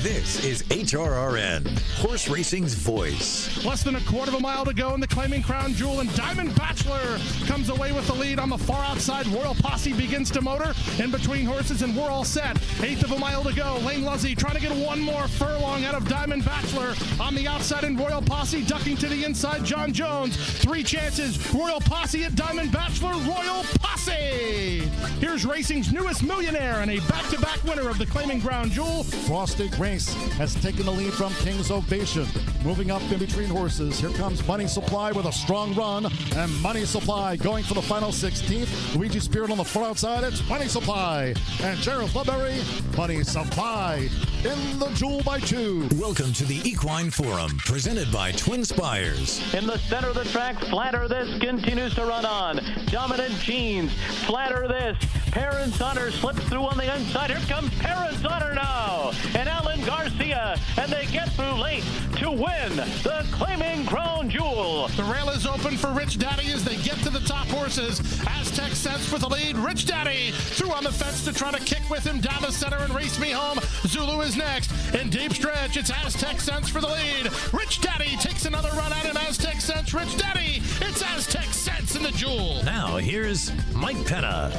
This is HRRN, horse racing's voice. Less than a quarter of a mile to go in the Claiming Crown Jewel, and Diamond Bachelor comes away with the lead on the far outside. Royal Posse begins to motor in between horses, and we're all set. Eighth of a mile to go. Lane Luzzy trying to get one more furlong out of Diamond Bachelor on the outside, and Royal Posse ducking to the inside. John Jones, three chances. Royal Posse at Diamond Bachelor. Royal Posse! Here's racing's newest millionaire and a back-to-back winner of the Claiming Crown Jewel. Frosted Grace has taken the lead from King's Ovation. Moving up in between horses, here comes Money Supply with a strong run, and Money Supply going for the final 16th. Luigi Spirit on the far outside, it's Money Supply, and Gerald Flubberry, Money Supply in the Jewel by 2. Welcome to the Equine Forum, presented by TwinSpires. In the center of the track, Flatter This continues to run on. Dominant Jeans, Flatter This. Parents Honor slips through on the inside. Here comes Parents Honor now. And Alan Garcia, and they get through late to win the Claiming Crown Jewel. The rail is open for Rich Daddy as they get to the top horses. Aztec Sense for the lead. Rich Daddy through on the fence to try to kick with him down the center and race me home. Zulu is next. In deep stretch, it's Aztec Sense for the lead. Rich Daddy takes another run at him. Aztec Sense, Rich Daddy. It's Aztec Sense in the Jewel. Now here's Mike Penna.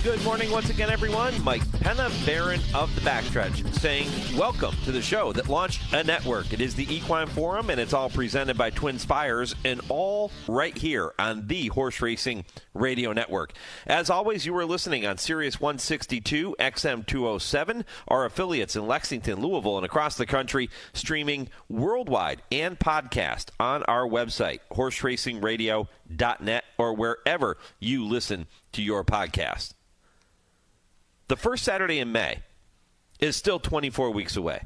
Good morning once again, everyone. Mike Penna, Baron of the Backstretch, saying welcome to the show that launched a network. It is the Equine Forum, and it's all presented by TwinSpires, and all right here on the Horse Racing Radio Network. As always, you are listening on Sirius 162, XM 207, our affiliates in Lexington, Louisville, and across the country, streaming worldwide and podcast on our website, horseracingradio.net, or wherever you listen to your podcast. The first Saturday in May is still 24 weeks away,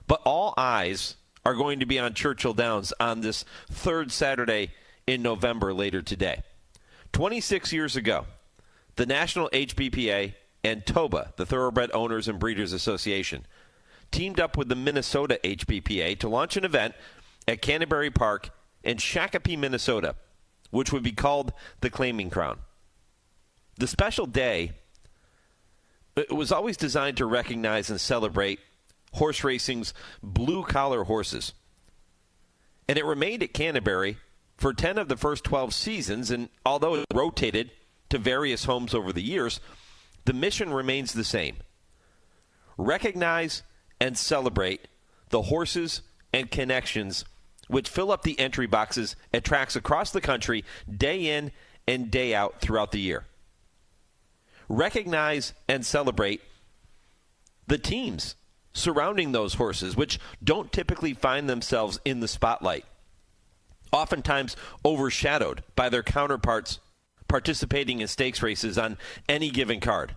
but all eyes are going to be on Churchill Downs on this third Saturday in November later today. 26 years ago, the National HBPA and TOBA, the Thoroughbred Owners and Breeders Association, teamed up with the Minnesota HBPA to launch an event at Canterbury Park in Shakopee, Minnesota, which would be called the Claiming Crown. The special day, it was always designed to recognize and celebrate horse racing's blue-collar horses. And it remained at Canterbury for 10 of the first 12 seasons, and although it rotated to various homes over the years, the mission remains the same. Recognize and celebrate the horses and connections which fill up the entry boxes at tracks across the country day in and day out throughout the year. Recognize and celebrate the teams surrounding those horses, which don't typically find themselves in the spotlight, oftentimes overshadowed by their counterparts participating in stakes races on any given card.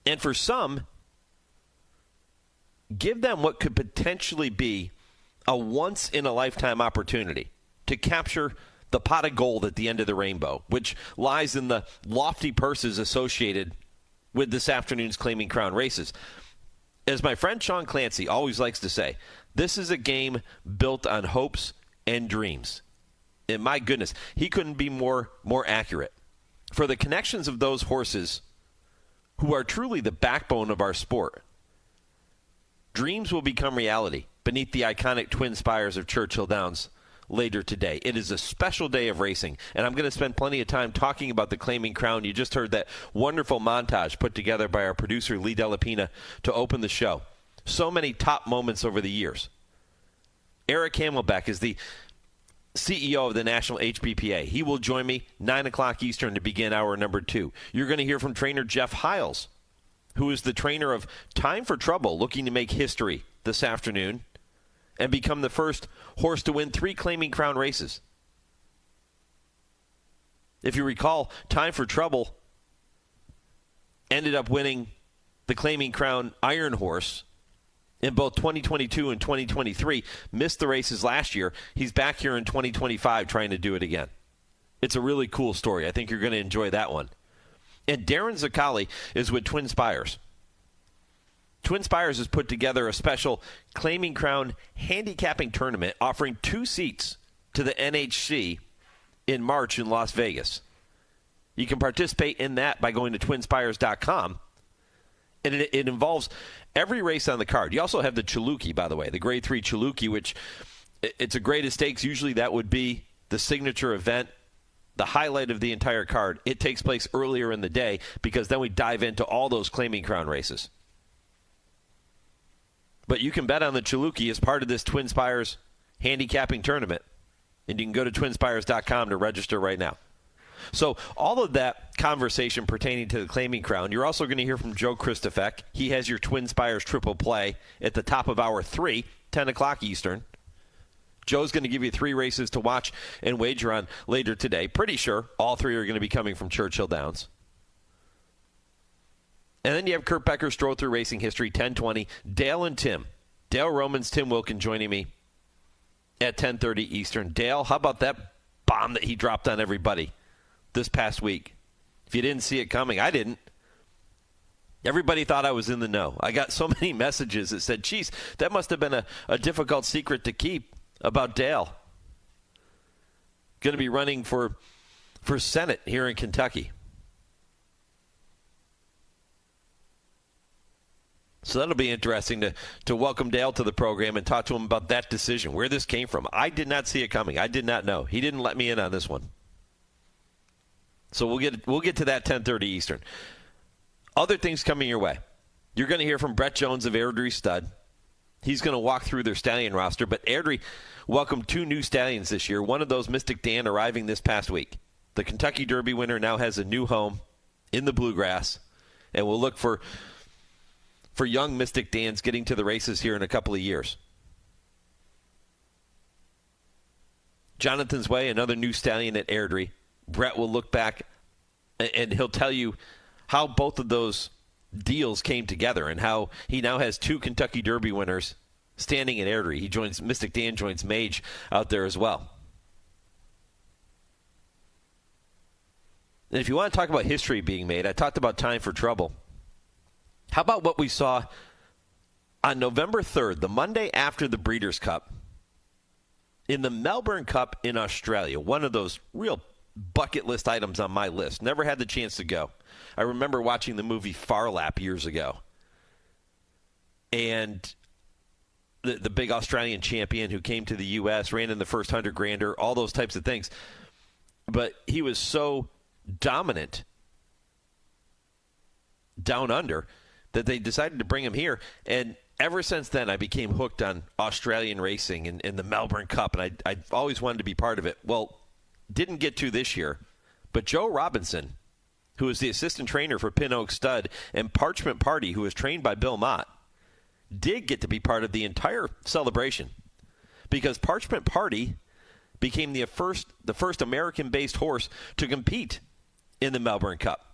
And for some, give them what could potentially be a once-in-a-lifetime opportunity to capture the pot of gold at the end of the rainbow, which lies in the lofty purses associated with this afternoon's Claiming Crown races. As my friend Sean Clancy always likes to say, this is a game built on hopes and dreams. And my goodness, he couldn't be more accurate. For the connections of those horses who are truly the backbone of our sport, dreams will become reality beneath the iconic TwinSpires of Churchill Downs later today. It is a special day of racing, and I'm going to spend plenty of time talking about the Claiming Crown. You just heard that wonderful montage put together by our producer, Lee Delapina, to open the show. So many top moments over the years. Eric Hamelback is the CEO of the National HBPA. He will join me 9 o'clock Eastern to begin hour number 2. You're going to hear from trainer Jeff Hiles, who is the trainer of Time for Trouble, looking to make history this afternoon and become the first horse to win 3 Claiming Crown races. If you recall, Time for Trouble ended up winning the Claiming Crown Iron Horse in both 2022 and 2023. Missed the races last year. He's back here in 2025 trying to do it again. It's a really cool story. I think you're going to enjoy that one. And Darin Zoccali is with TwinSpires. TwinSpires has put together a special Claiming Crown handicapping tournament offering 2 seats to the NHC in March in Las Vegas. You can participate in that by going to TwinSpires.com And it involves every race on the card. You also have the Chalukey, by the way, the Grade 3 Chalukey, which it's a grade of stakes. Usually that would be the signature event, the highlight of the entire card. It takes place earlier in the day because then we dive into all those Claiming Crown races. But you can bet on the Chalukey as part of this TwinSpires handicapping tournament. And you can go to TwinSpires.com to register right now. So all of that conversation pertaining to the Claiming Crown, you're also going to hear from Joe Kristufek. He has your TwinSpires triple play at the top of hour 3, 10 o'clock Eastern. Joe's going to give you 3 races to watch and wager on later today. Pretty sure all 3 are going to be coming from Churchill Downs. And then you have Kurt Becker, Stroll Through Racing History, 10:20. Dale and Tim. Dale Romans, Tim Wilkin joining me at 10:30 Eastern. Dale, how about that bomb that he dropped on everybody this past week? If you didn't see it coming, I didn't. Everybody thought I was in the know. I got so many messages that said, geez, that must have been a difficult secret to keep about Dale. Going to be running for Senate here in Kentucky. So that'll be interesting to welcome Dale to the program and talk to him about that decision, where this came from. I did not see it coming. I did not know. He didn't let me in on this one. So we'll get to that 10:30 Eastern. Other things coming your way. You're going to hear from Bret Jones of Airdrie Stud. He's going to walk through their stallion roster. But Airdrie welcomed 2 new stallions this year. One of those, Mystic Dan, arriving this past week. The Kentucky Derby winner now has a new home in the Bluegrass. And we'll look for young Mystic Dan's getting to the races here in a couple of years. Jonathan's Way, another new stallion at Airdrie. Bret will look back and he'll tell you how both of those deals came together and how he now has 2 Kentucky Derby winners standing at Airdrie. Mystic Dan joins Mage out there as well. And if you want to talk about history being made, I talked about Time for Trouble. How about what we saw on November 3rd, the Monday after the Breeders' Cup, in the Melbourne Cup in Australia, one of those real bucket list items on my list. Never had the chance to go. I remember watching the movie Far Lap years ago. And the big Australian champion who came to the U.S., ran in the first 100 grander, all those types of things. But he was so dominant down under that they decided to bring him here. And ever since then, I became hooked on Australian racing and the Melbourne Cup, and I always wanted to be part of it. Well, didn't get to this year, but Joe Robinson, who is the assistant trainer for Pin Oak Stud, and Parchment Party, who is trained by Bill Mott, did get to be part of the entire celebration because Parchment Party became the first American-based horse to compete in the Melbourne Cup.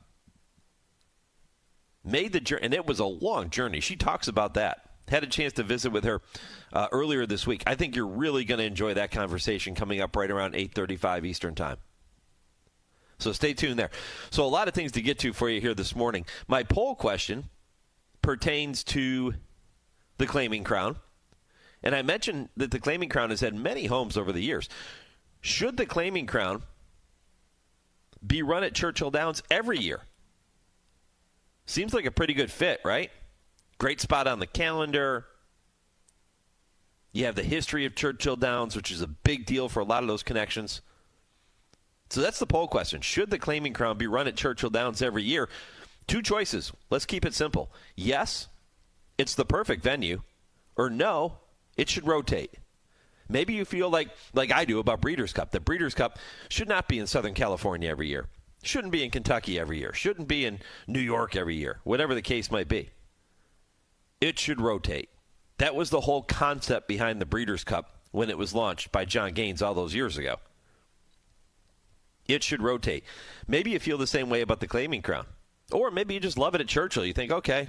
Made the journey, and it was a long journey. She talks about that. Had a chance to visit with her earlier this week. I think you're really going to enjoy that conversation coming up right around 8:35 Eastern Time. So stay tuned there. So a lot of things to get to for you here this morning. My poll question pertains to the Claiming Crown. And I mentioned that the Claiming Crown has had many homes over the years. Should the Claiming Crown be run at Churchill Downs every year? Seems like a pretty good fit, right? Great spot on the calendar. You have the history of Churchill Downs, which is a big deal for a lot of those connections. So that's the poll question. Should the Claiming Crown be run at Churchill Downs every year? 2 choices. Let's keep it simple. Yes, it's the perfect venue. Or no, it should rotate. Maybe you feel like I do about Breeders' Cup. The Breeders' Cup should not be in Southern California every year. Shouldn't be in Kentucky every year. Shouldn't be in New York every year. Whatever the case might be. It should rotate. That was the whole concept behind the Breeders' Cup when it was launched by John Gaines all those years ago. It should rotate. Maybe you feel the same way about the Claiming Crown. Or maybe you just love it at Churchill. You think, okay,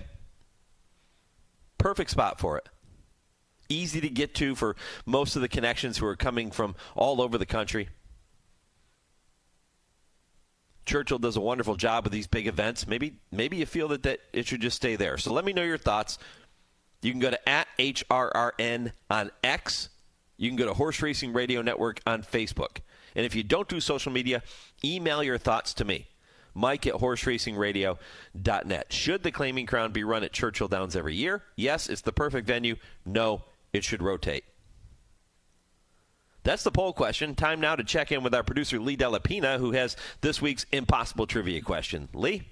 perfect spot for it. Easy to get to for most of the connections who are coming from all over the country. Churchill does a wonderful job with these big events. Maybe you feel that it should just stay there. So let me know your thoughts. You can go to @HRRN on X. You can go to Horse Racing Radio Network on Facebook. And if you don't do social media, email your thoughts to me. Mike at horseracingradio.net. Should the Claiming Crown be run at Churchill Downs every year? Yes, it's the perfect venue. No, it should rotate. That's the poll question. Time now to check in with our producer, Lee Delapina, who has this week's Impossible Trivia question. Lee?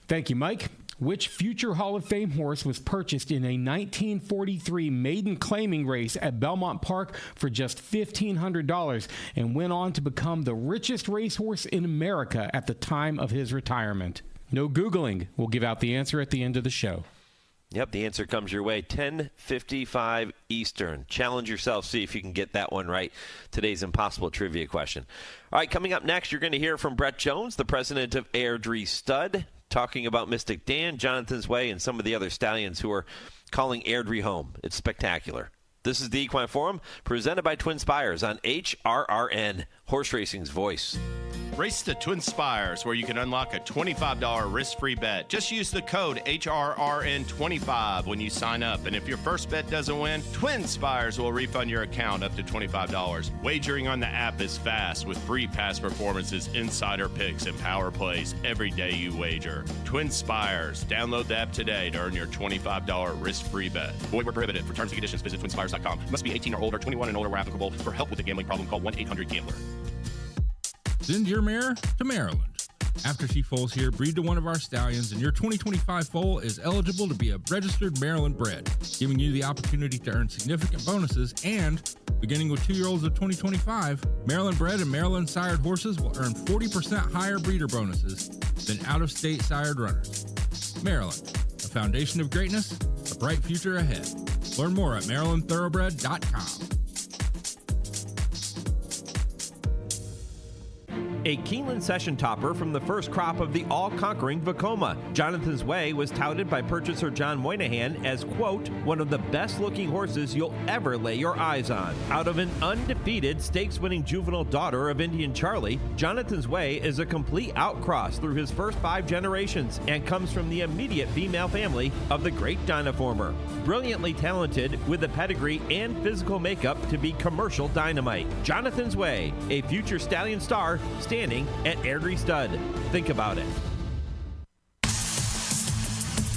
Thank you, Mike. Which future Hall of Fame horse was purchased in a 1943 maiden claiming race at Belmont Park for just $1,500 and went on to become the richest racehorse in America at the time of his retirement? No Googling. We'll give out the answer at the end of the show. Yep, the answer comes your way, 10:55 Eastern. Challenge yourself, see if you can get that one right. Today's Impossible Trivia question. All right, coming up next, you're going to hear from Bret Jones, the president of Airdrie Stud, talking about Mystic Dan, Jonathan's Way, and some of the other stallions who are calling Airdrie home. It's spectacular. This is the Equine Forum, presented by TwinSpires on HRRN, horse racing's voice. Race to TwinSpires, where you can unlock a $25 risk-free bet. Just use the code HRRN25 when you sign up. And if your first bet doesn't win, TwinSpires will refund your account up to $25. Wagering on the app is fast with free past performances, insider picks, and power plays every day you wager. TwinSpires. Download the app today to earn your $25 risk-free bet. Void where prohibited. For terms and conditions, visit TwinSpires.com. Must be 18 or older, 21 and older where applicable. For help with a gambling problem, call 1-800-GAMBLER. Send your mare to Maryland. After she foals here, breed to one of our stallions, and your 2025 foal is eligible to be a registered Maryland bred, giving you the opportunity to earn significant bonuses. And beginning with 2-year-olds of 2025, Maryland bred and Maryland sired horses will earn 40% higher breeder bonuses than out-of-state sired runners. Maryland, a foundation of greatness, a bright future ahead. Learn more at MarylandThoroughbred.com. A Keeneland session topper from the first crop of the all-conquering Vekoma. Jonathan's Way was touted by purchaser John Moynihan as, quote, one of the best-looking horses you'll ever lay your eyes on. Out of an undefeated stakes-winning juvenile daughter of Indian Charlie, Jonathan's Way is a complete outcross through his first 5 generations and comes from the immediate female family of the great Dynaformer. Brilliantly talented with the pedigree and physical makeup to be commercial dynamite. Jonathan's Way, a future stallion star, standing at Airdrie Stud. Think about it.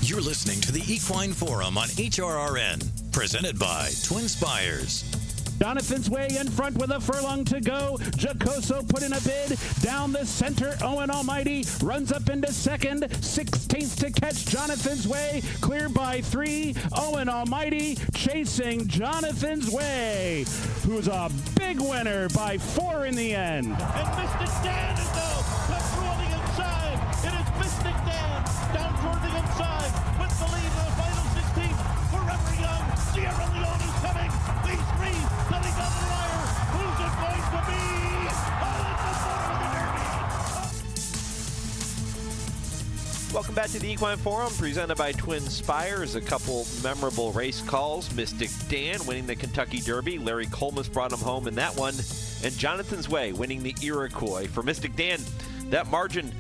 You're listening to the Equine Forum on HRRN, presented by TwinSpires. Jonathan's Way in front with a furlong to go. Jacoso put in a bid. Down the center, Owen Almighty runs up into second. 16th to catch Jonathan's Way. Clear by 3. Owen Almighty chasing Jonathan's Way, who's a big winner by 4 in the end. And Mystic Dan is now cut through on the inside. It is Mystic Dan down toward the inside with the lead of the final 16. Forever Young. Sierra Leone is coming. These 3 setting on the wire. Who's it going to be? Welcome back to the Equine Forum, presented by TwinSpires. A couple memorable race calls. Mystic Dan winning the Kentucky Derby. Larry Colmus brought him home in that one. And Jonathan's Way winning the Iroquois. For Mystic Dan, that margin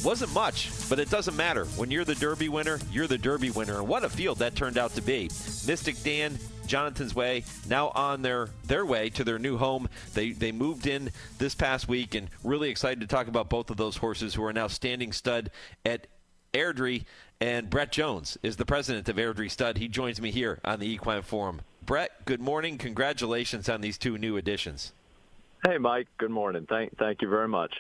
wasn't much, but it doesn't matter. When you're the Derby winner, you're the Derby winner. And what a field that turned out to be. Mystic Dan, Jonathan's Way, now on their way to their new home. They moved in this past week, and really excited to talk about both of those horses who are now standing stud at Airdrie. And Bret Jones is the president of Airdrie Stud. He joins me here on the Equine Forum. Bret, good morning. Congratulations on these 2 new additions. Hey, Mike. Good morning. Thank you very much.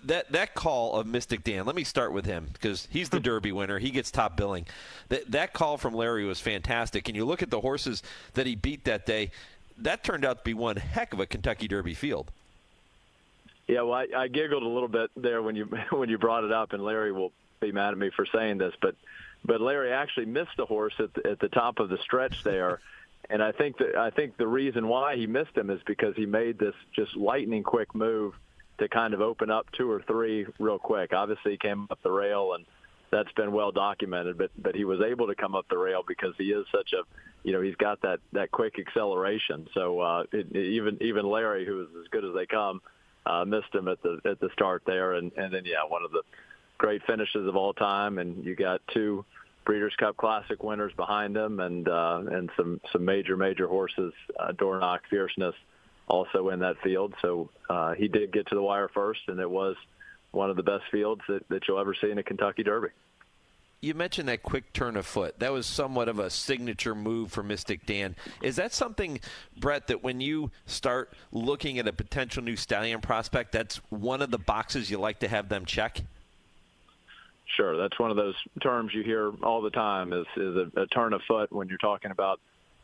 That call of Mystic Dan, let me start with him because he's the Derby winner. He gets top billing. That call from Larry was fantastic. And you look at the horses that he beat that day, that turned out to be one heck of a Kentucky Derby field. Yeah, well, I giggled a little bit there when you brought it up, and Larry will be mad at me for saying this, but Larry actually missed the horse at the top of the stretch there. And I think the reason why he missed him is because he made this just lightning quick move to kind of open up 2 or 3 real quick. Obviously, he came up the rail, and that's been well documented. But he was able to come up the rail because he is such a, he's got that quick acceleration. So even Larry, who is as good as they come, missed him at the start there. And then one of the great finishes of all time. And you got 2 Breeders' Cup Classic winners behind him, and some major horses, Dornock, Fierceness, also in that field. So he did get to the wire first, and it was one of the best fields that you'll ever see in a Kentucky Derby. You mentioned that quick turn of foot. That was somewhat of a signature move for Mystic Dan. Is that something, Bret, that when you start looking at a potential new stallion prospect, that's one of the boxes you like to have them check? Sure. That's one of those terms you hear all the time is a turn of foot when you're talking about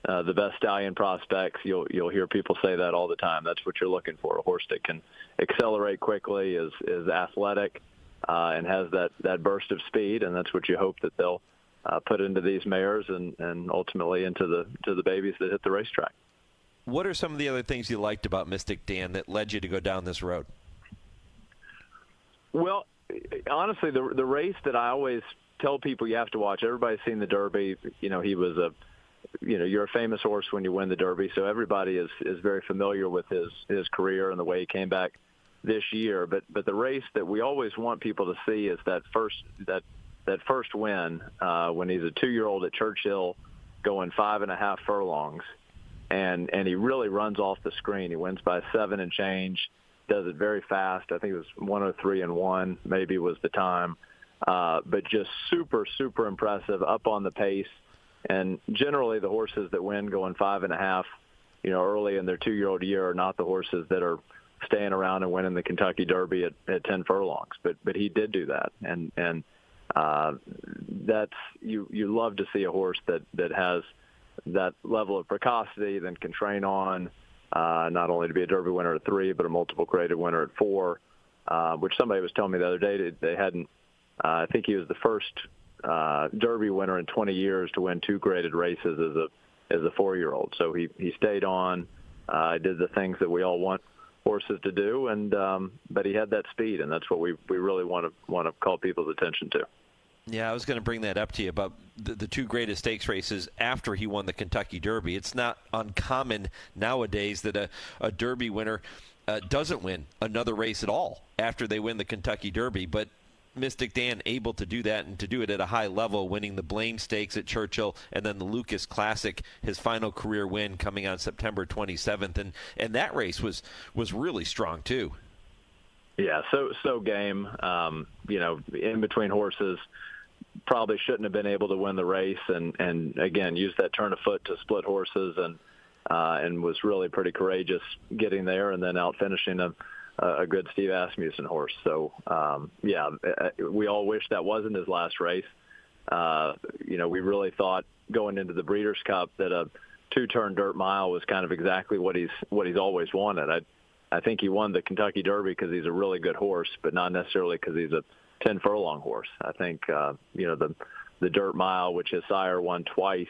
the best stallion prospects. You'll hear people say that all the time. That's what you're looking for, a horse that can accelerate quickly, is athletic, and has that burst of speed, and that's what you hope that they'll put into these mares and ultimately into the babies that hit the racetrack. What are some of the other things you liked about Mystic Dan that led you to go down this road? Well, honestly, the race that I always tell people you have to watch. Everybody's seen the Derby. He was you're a famous horse when you win the Derby, so everybody is very familiar with his career and the way he came back this year. But the race that we always want people to see is that first win when he's a 2-year-old at Churchill going 5.5 furlongs, and he really runs off the screen. He wins by 7 and change. Does it very fast. I think it was 1:03.1 maybe was the time. But just super, super impressive, up on the pace. And generally the horses that win going 5.5, early in their 2-year-old year are not the horses that are staying around and winning the Kentucky Derby at 10 furlongs. But he did do that. And that's you love to see a horse that has that level of precocity, then can train on, not only to be a Derby winner at 3, but a multiple graded winner at 4, which somebody was telling me the other day they hadn't. I think he was the first Derby winner in 20 years to win 2 graded races as a 4-year-old. So he stayed on, did the things that we all want horses to do, and but he had that speed, and that's what we really want to call people's attention to. Yeah, I was going to bring that up to you about the 2 greatest stakes races after he won the Kentucky Derby. It's not uncommon nowadays that a Derby winner doesn't win another race at all after they win the Kentucky Derby, but Mystic Dan able to do that and to do it at a high level, winning the Blaine Stakes at Churchill and then the Lucas Classic, his final career win coming on September 27th. And that race was really strong too. Yeah, so game. In between horses, probably shouldn't have been able to win the race, and again used that turn of foot to split horses, and was really pretty courageous getting there, and then out finishing a good Steve Asmussen horse. So we all wish that wasn't his last race. We really thought going into the Breeders' Cup that a 2-turn dirt mile was kind of exactly what he's always wanted. I think he won the Kentucky Derby because he's a really good horse, but not necessarily because he's a 10 furlong horse. I think the dirt mile, which his sire won twice,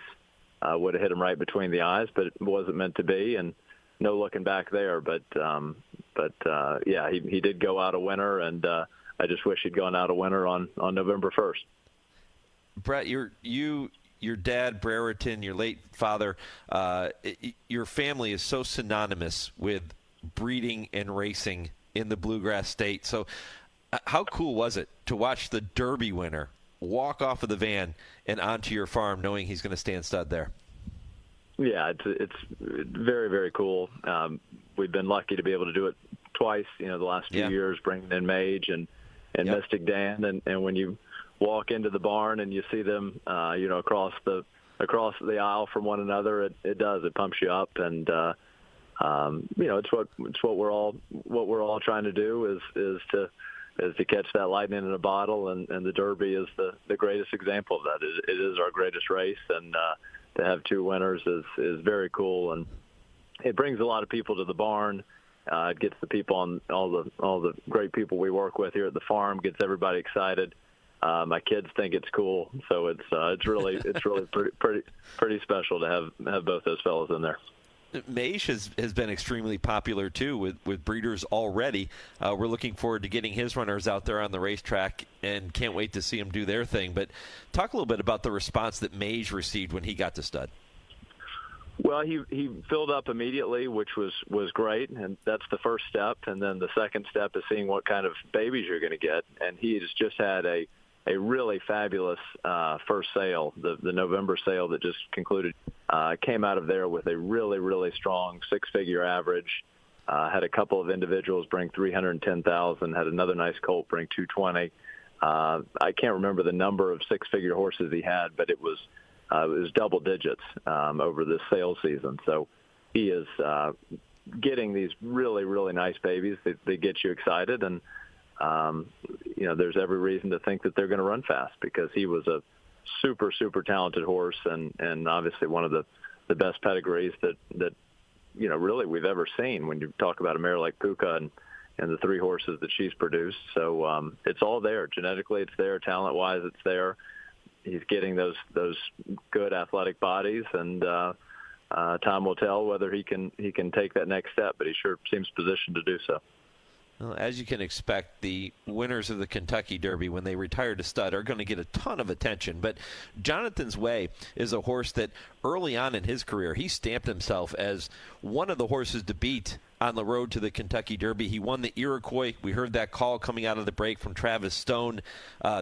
would have hit him right between the eyes, but it wasn't meant to be, and no looking back there. But he did go out a winner, and I just wish he'd gone out a winner on November 1st. Bret, your dad, Brereton, your late father, your family is so synonymous with breeding and racing in the Bluegrass State. So how cool was it to watch the Derby winner walk off of the van and onto your farm knowing he's going to stand stud there? Yeah, it's very, very cool. We've been lucky to be able to do it twice, the last few years, bringing in Mage and Mystic Dan. And when you walk into the barn and you see them, across the aisle from one another, it pumps you up. And, it's what we're all trying to do is to catch that lightning in a bottle. And the Derby is the greatest example of that. It is our greatest race. And, to have 2 winners is very cool, and it brings a lot of people to the barn. It gets the people on all the great people we work with here at the farm, gets everybody excited. My kids think it's cool, so it's really pretty special to have both those fellows in there. Mage has been extremely popular too with breeders already. We're looking forward to getting his runners out there on the racetrack and can't wait to see them do their thing. But talk a little bit about the response that Mage received when he got to stud. Well, he filled up immediately, which was great, and that's the first step. And then the second step is seeing what kind of babies you're going to get. And he has just had a really fabulous first sale. The November sale that just concluded came out of there with a really, really strong 6-figure average. Had a couple of individuals bring $310,000. Had another nice colt bring $220,000. I can't remember the number of six-figure horses he had, but it was double digits over this sales season. So he is getting these really, really nice babies. They get you excited, and there's every reason to think that they're going to run fast because he was a super, super talented horse and obviously one of the best pedigrees that really we've ever seen when you talk about a mare like Puka and the three horses that she's produced. So it's all there. Genetically, it's there. Talent-wise, it's there. He's getting those good athletic bodies, and time will tell whether he can take that next step, but he sure seems positioned to do so. Well, as you can expect, the winners of the Kentucky Derby, when they retire to stud, are going to get a ton of attention. But Jonathan's Way is a horse that early on in his career, he stamped himself as one of the horses to beat on the road to the Kentucky Derby. He won the Iroquois. We heard that call coming out of the break from Travis Stone.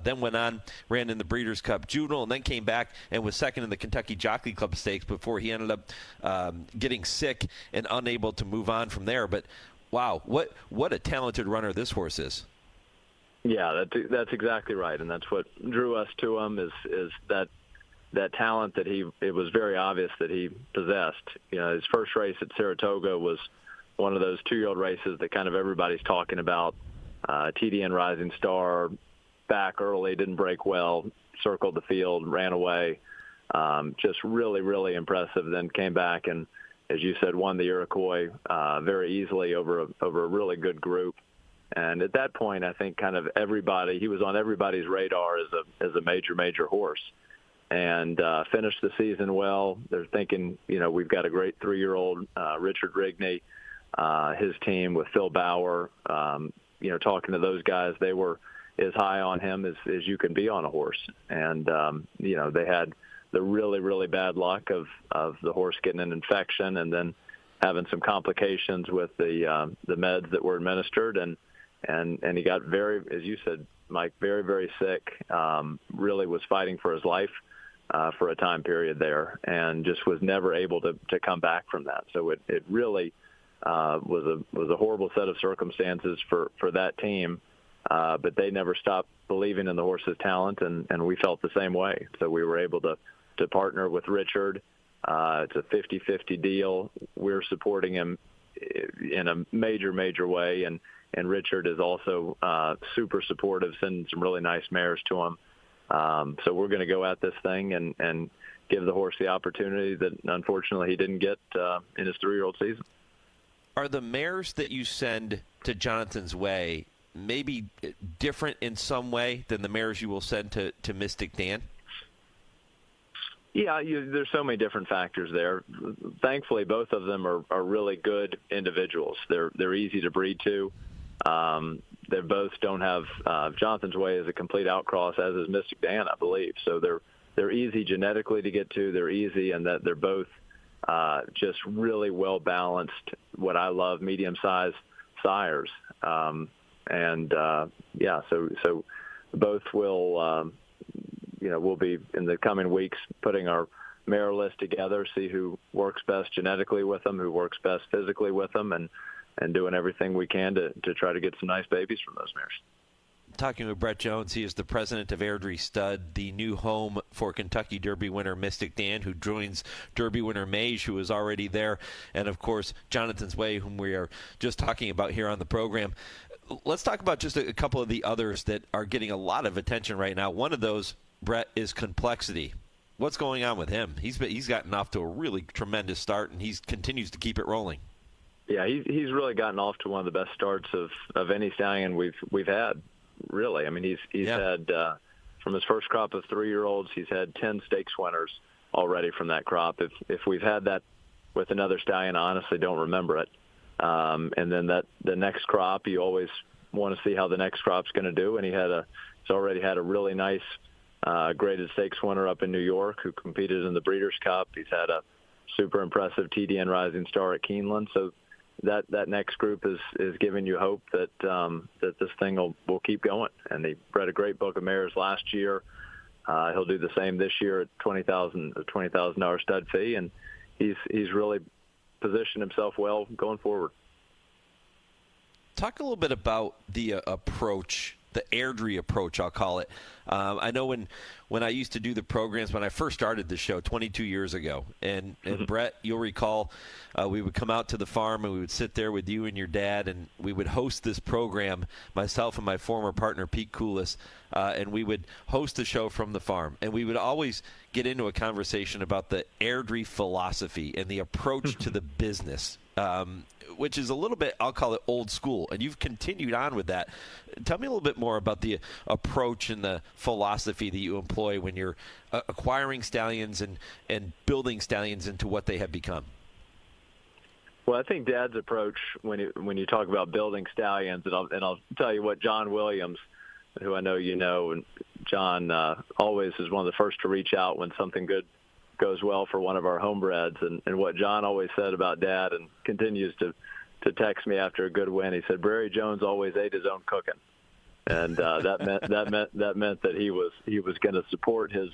Then went on, ran in the Breeders' Cup Juvenile, and then came back and was second in the Kentucky Jockey Club Stakes before he ended up getting sick and unable to move on from there. But wow, what a talented runner this horse is. Yeah, that's exactly right, and that's what drew us to him is that talent that it was very obvious that he possessed. His first race at Saratoga was one of those 2-year-old races that kind of everybody's talking about. TDN Rising Star, back early, didn't break well, circled the field, ran away. Just really, really impressive. Then came back and, as you said, won the Iroquois very easily over a really good group. And at that point, I think kind of he was on everybody's radar as a major horse. And finished the season well. They're thinking, we've got a great 3-year-old, Richard Rigney, his team with Phil Bauer. Talking to those guys, they were as high on him as you can be on a horse. And, they had the really, really bad luck of the horse getting an infection and then having some complications with the meds that were administered. And he got very, as you said, Mike, very, very sick, really was fighting for his life for a time period there and just was never able to come back from that. So it really was a horrible set of circumstances for that team. But they never stopped believing in the horse's talent, and we felt the same way. So we were able to partner with Richard. It's a 50-50 deal. We're supporting him in a major way, and Richard is also super supportive, sending some really nice mares to him. So we're going to go at this thing and give the horse the opportunity that unfortunately he didn't get in his 3-year-old season. Are the mares that you send to Jonathan's Way maybe different in some way than the mares you will send to Mystic Dan? Yeah, there's so many different factors there. Thankfully, both of them are really good individuals. They're easy to breed to. They both don't have Jonathan's Way is a complete outcross, as is Mystic Dan, I believe. So they're easy genetically to get to. They're easy, and that they're both just really well balanced. What I love, medium-sized sires, so both will. We'll be in the coming weeks putting our mare list together, see who works best genetically with them, who works best physically with them, and doing everything we can to try to get some nice babies from those mares. Talking with Bret Jones, he is the president of Airdrie Stud, the new home for Kentucky Derby winner Mystic Dan, who joins Derby winner Mage, who is already there, and of course Jonathan's Way, whom we are just talking about here on the program. Let's talk about just a couple of the others that are getting a lot of attention right now. One of those, Bret, is Complexity. What's going on with him? He's gotten off to a really tremendous start, and he continues to keep it rolling. Yeah, he's really gotten off to one of the best starts of any stallion we've had. Really, I mean, he's had from his first crop of 3-year-olds, he's had 10 stakes winners already from that crop. If we've had that with another stallion, I honestly don't remember it. And then the next crop, you always want to see how the next crop's going to do. And he's already had a really nice graded stakes winner up in New York who competed in the Breeders' Cup. He's had a super impressive TDN Rising Star at Keeneland. So that next group is giving you hope that this thing will keep going. And he bred a great book of mares last year. He'll do the same this year at $20,000 stud fee, and he's really positioned himself well going forward. talk a little bit about the approach, the Airdrie approach, I'll call it. I know when I used to do the programs, when I first started the show 22 years ago, and Bret, you'll recall, we would come out to the farm and we would sit there with you and your dad, and we would host this program, myself and my former partner, Pete Koulis, and we would host the show from the farm. And we would always get into a conversation about the Airdrie philosophy and the approach to the business, which is a little bit, I'll call it old school. And you've continued on with that. Tell me a little bit more about the approach and the philosophy that you employ when you're acquiring stallions and building stallions into what they have become. Well, I think Dad's approach when you talk about building stallions, and I'll tell you what John Williams, who I know you know, and John always is one of the first to reach out when something good goes well for one of our homebreds, and what John always said about Dad, and continues to text me after a good win. He said Barry Jones always ate his own cooking, and that meant that he was going to support his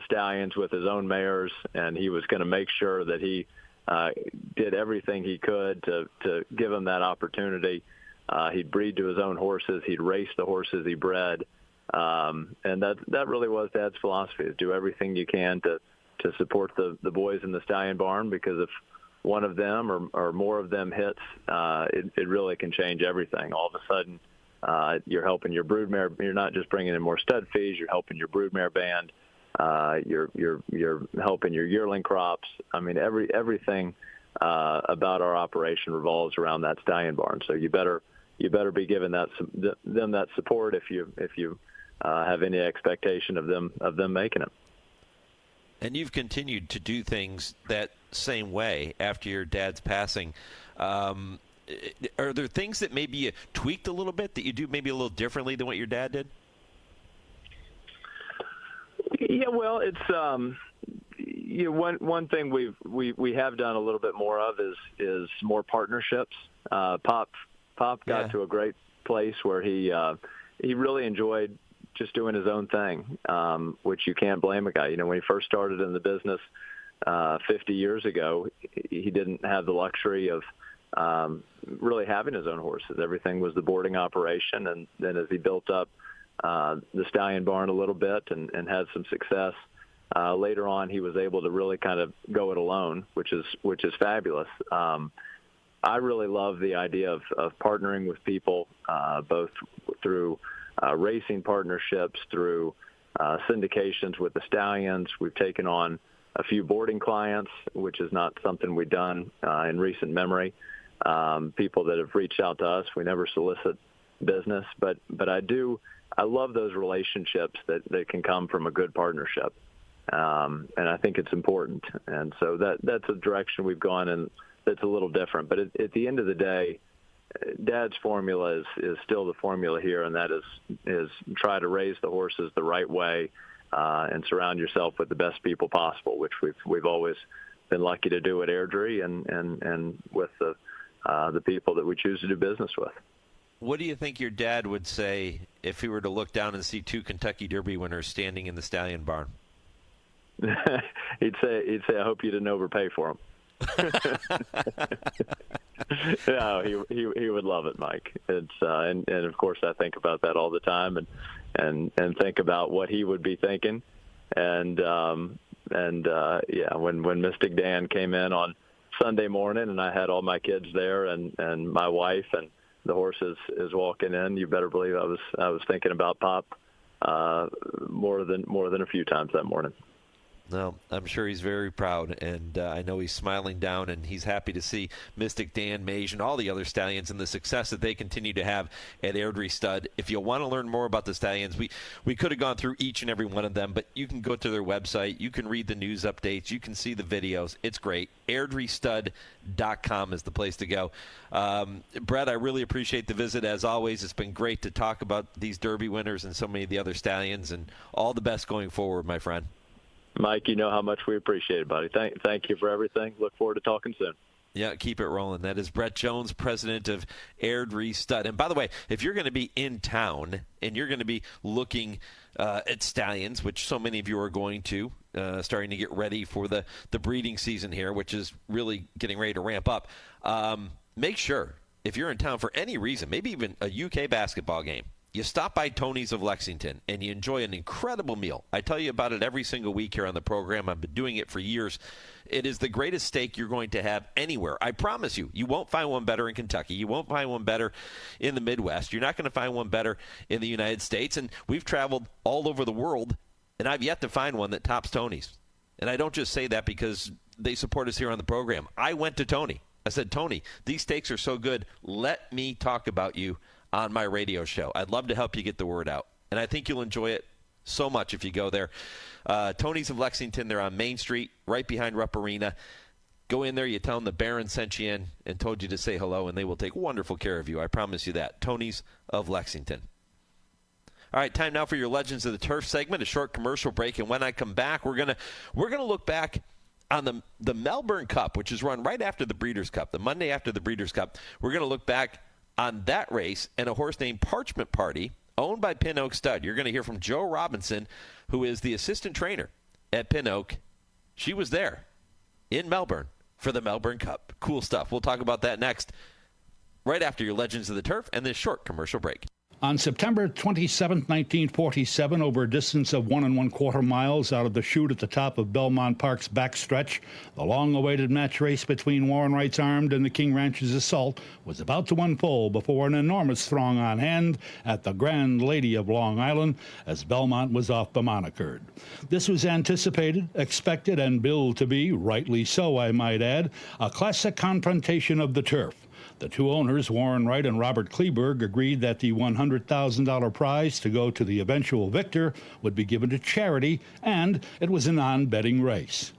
stallions with his own mares, and he was going to make sure that he did everything he could to give him that opportunity. He'd breed to his own horses. He'd race the horses he bred. And that really was Dad's philosophy, is do everything you can to support the boys in the stallion barn, because if one of them or more of them hits, it really can change everything. All of a sudden, you're helping your broodmare. You're not just bringing in more stud fees. You're helping your broodmare band. You're helping your yearling crops. I mean, everything about our operation revolves around that stallion barn. So you better be giving them that support if you have any expectation of them making it. And you've continued to do things that same way after your dad's passing. Are there things that maybe you tweaked a little bit that you do maybe a little differently than what your dad did? Yeah, well, it's one thing we have done a little bit more of is more partnerships. Pop got to a great place where he really enjoyed just doing his own thing, which you can't blame a guy. You know, when he first started in the business 50 years ago, he didn't have the luxury of really having his own horses. Everything was the boarding operation, and then as he built up the stallion barn a little bit and had some success, later on he was able to really kind of go it alone, which is fabulous. I really love the idea of partnering with people, both through racing partnerships, through syndications with the stallions. We've taken on a few boarding clients, which is not something we've done in recent memory. People that have reached out to us, we never solicit business, but I love those relationships that can come from a good partnership, and I think it's important. And so that's a direction we've gone in that's a little different. But at the end of the day, Dad's formula is still the formula here, and that is try to raise the horses the right way and surround yourself with the best people possible, which we've always been lucky to do at Airdrie and with the people that we choose to do business with. What do you think your dad would say if he were to look down and see two Kentucky Derby winners standing in the stallion barn? He'd say, I hope you didn't overpay for them. No, he would love it, Mike. It's and of course I think about that all the time, and think about what he would be thinking, and when Mystic Dan came in on Sunday morning and I had all my kids there and my wife and the horse is walking in, you better believe I was thinking about Pop more than a few times that morning. No, I'm sure he's very proud, and I know he's smiling down, and he's happy to see Mystic Dan, Mage, and all the other stallions and the success that they continue to have at Airdrie Stud. If you want to learn more about the stallions, we could have gone through each and every one of them, but you can go to their website. You can read the news updates. You can see the videos. It's great. AirdrieStud.com is the place to go. Bret, I really appreciate the visit, as always. It's been great to talk about these Derby winners and so many of the other stallions, and all the best going forward, my friend. Mike, you know how much we appreciate it, buddy. Thank you for everything. Look forward to talking soon. Yeah, keep it rolling. That is Bret Jones, president of Airdrie Stud. And by the way, if you're going to be in town and you're going to be looking at stallions, which so many of you are going to, starting to get ready for the breeding season here, which is really getting ready to ramp up, make sure if you're in town for any reason, maybe even a UK basketball game, you stop by Tony's of Lexington and you enjoy an incredible meal. I tell you about it every single week here on the program. I've been doing it for years. It is the greatest steak you're going to have anywhere. I promise you. You won't find one better in Kentucky. You won't find one better in the Midwest. You're not going to find one better in the United States. And we've traveled all over the world, and I've yet to find one that tops Tony's. And I don't just say that because they support us here on the program. I went to Tony. I said, Tony, these steaks are so good. Let me talk about you on my radio show. I'd love to help you get the word out. And I think you'll enjoy it so much if you go there. Tony's of Lexington, they're on Main Street, right behind Rupp Arena. Go in there, you tell them the Baron sent you in and told you to say hello, and they will take wonderful care of you. I promise you that. Tony's of Lexington. All right, time now for your Legends of the Turf segment, a short commercial break. And when I come back, we're gonna look back on the Melbourne Cup, which is run right after the Breeders' Cup, the Monday after the Breeders' Cup. We're going to look back on that race and a horse named Parchment Party, owned by Pin Oak Stud. You're going to hear from Joe Robinson, who is the assistant trainer at Pin Oak. She was there in Melbourne for the Melbourne Cup. Cool stuff. We'll talk about that next, right after your Legends of the Turf and this short commercial break. On September 27, 1947, over a distance of 1 1/4 miles out of the chute at the top of Belmont Park's backstretch, the long-awaited match race between Warren Wright's Armed and the King Ranch's Assault was about to unfold before an enormous throng on hand at the Grand Lady of Long Island as Belmont was off the monocard. This was anticipated, expected, and billed to be, rightly so I might add, a classic confrontation of the turf. The two owners, Warren Wright and Robert Kleberg, agreed that the $100,000 prize to go to the eventual victor would be given to charity, and it was a non-betting race.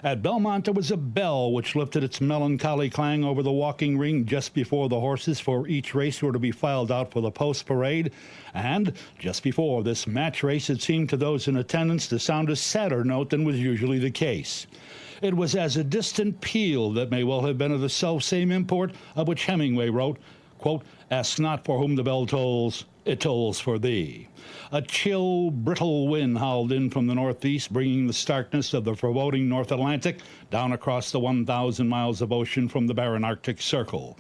At Belmont, there was a bell which lifted its melancholy clang over the walking ring just before the horses for each race were to be filed out for the post-parade. And just before this match race, it seemed to those in attendance to sound a sadder note than was usually the case. It was as a distant peal that may well have been of the self-same import of which Hemingway wrote, quote, "Ask not for whom the bell tolls, it tolls for thee." A chill, brittle wind howled in from the northeast, bringing the starkness of the foreboding North Atlantic down across the 1,000 miles of ocean from the barren Arctic Circle.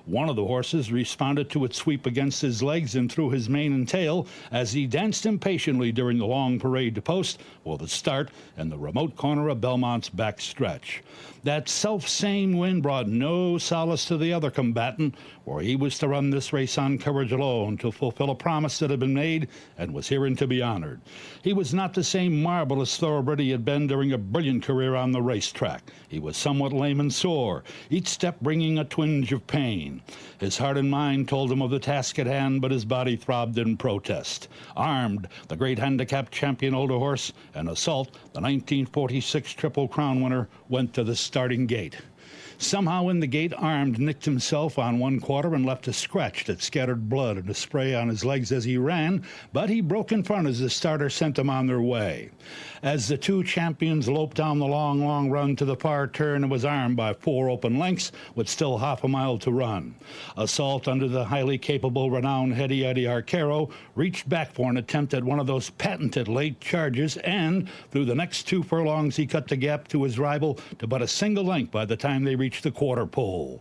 One of the horses responded to its sweep against his legs and through his mane and tail as he danced impatiently during the long parade to post for the start in the remote corner of Belmont's backstretch. That self-same wind brought no solace to the other combatant, for he was to run this race on courage alone to fulfill a promise that had been made and was herein to be honored. He was not the same marvelous thoroughbred he had been during a brilliant career on the racetrack. He was somewhat lame and sore, each step bringing a twinge of pain. His heart and mind told him of the task at hand, but his body throbbed in protest. Armed, the great handicap champion older horse, and Assault, the 1946 Triple Crown winner, went to the starting gate. Somehow in the gate, Armed nicked himself on 1/4 and left a scratch that scattered blood and a spray on his legs as he ran, but he broke in front as the starter sent them on their way. As the two champions loped down the long run to the far turn, it was Armed by 4 open lengths with still half a mile to run. Assault, under the highly capable, renowned Eddie Arcaro, reached back for an attempt at one of those patented late charges, and through the next 2 furlongs he cut the gap to his rival to but a single length by the time they reached the quarter pole.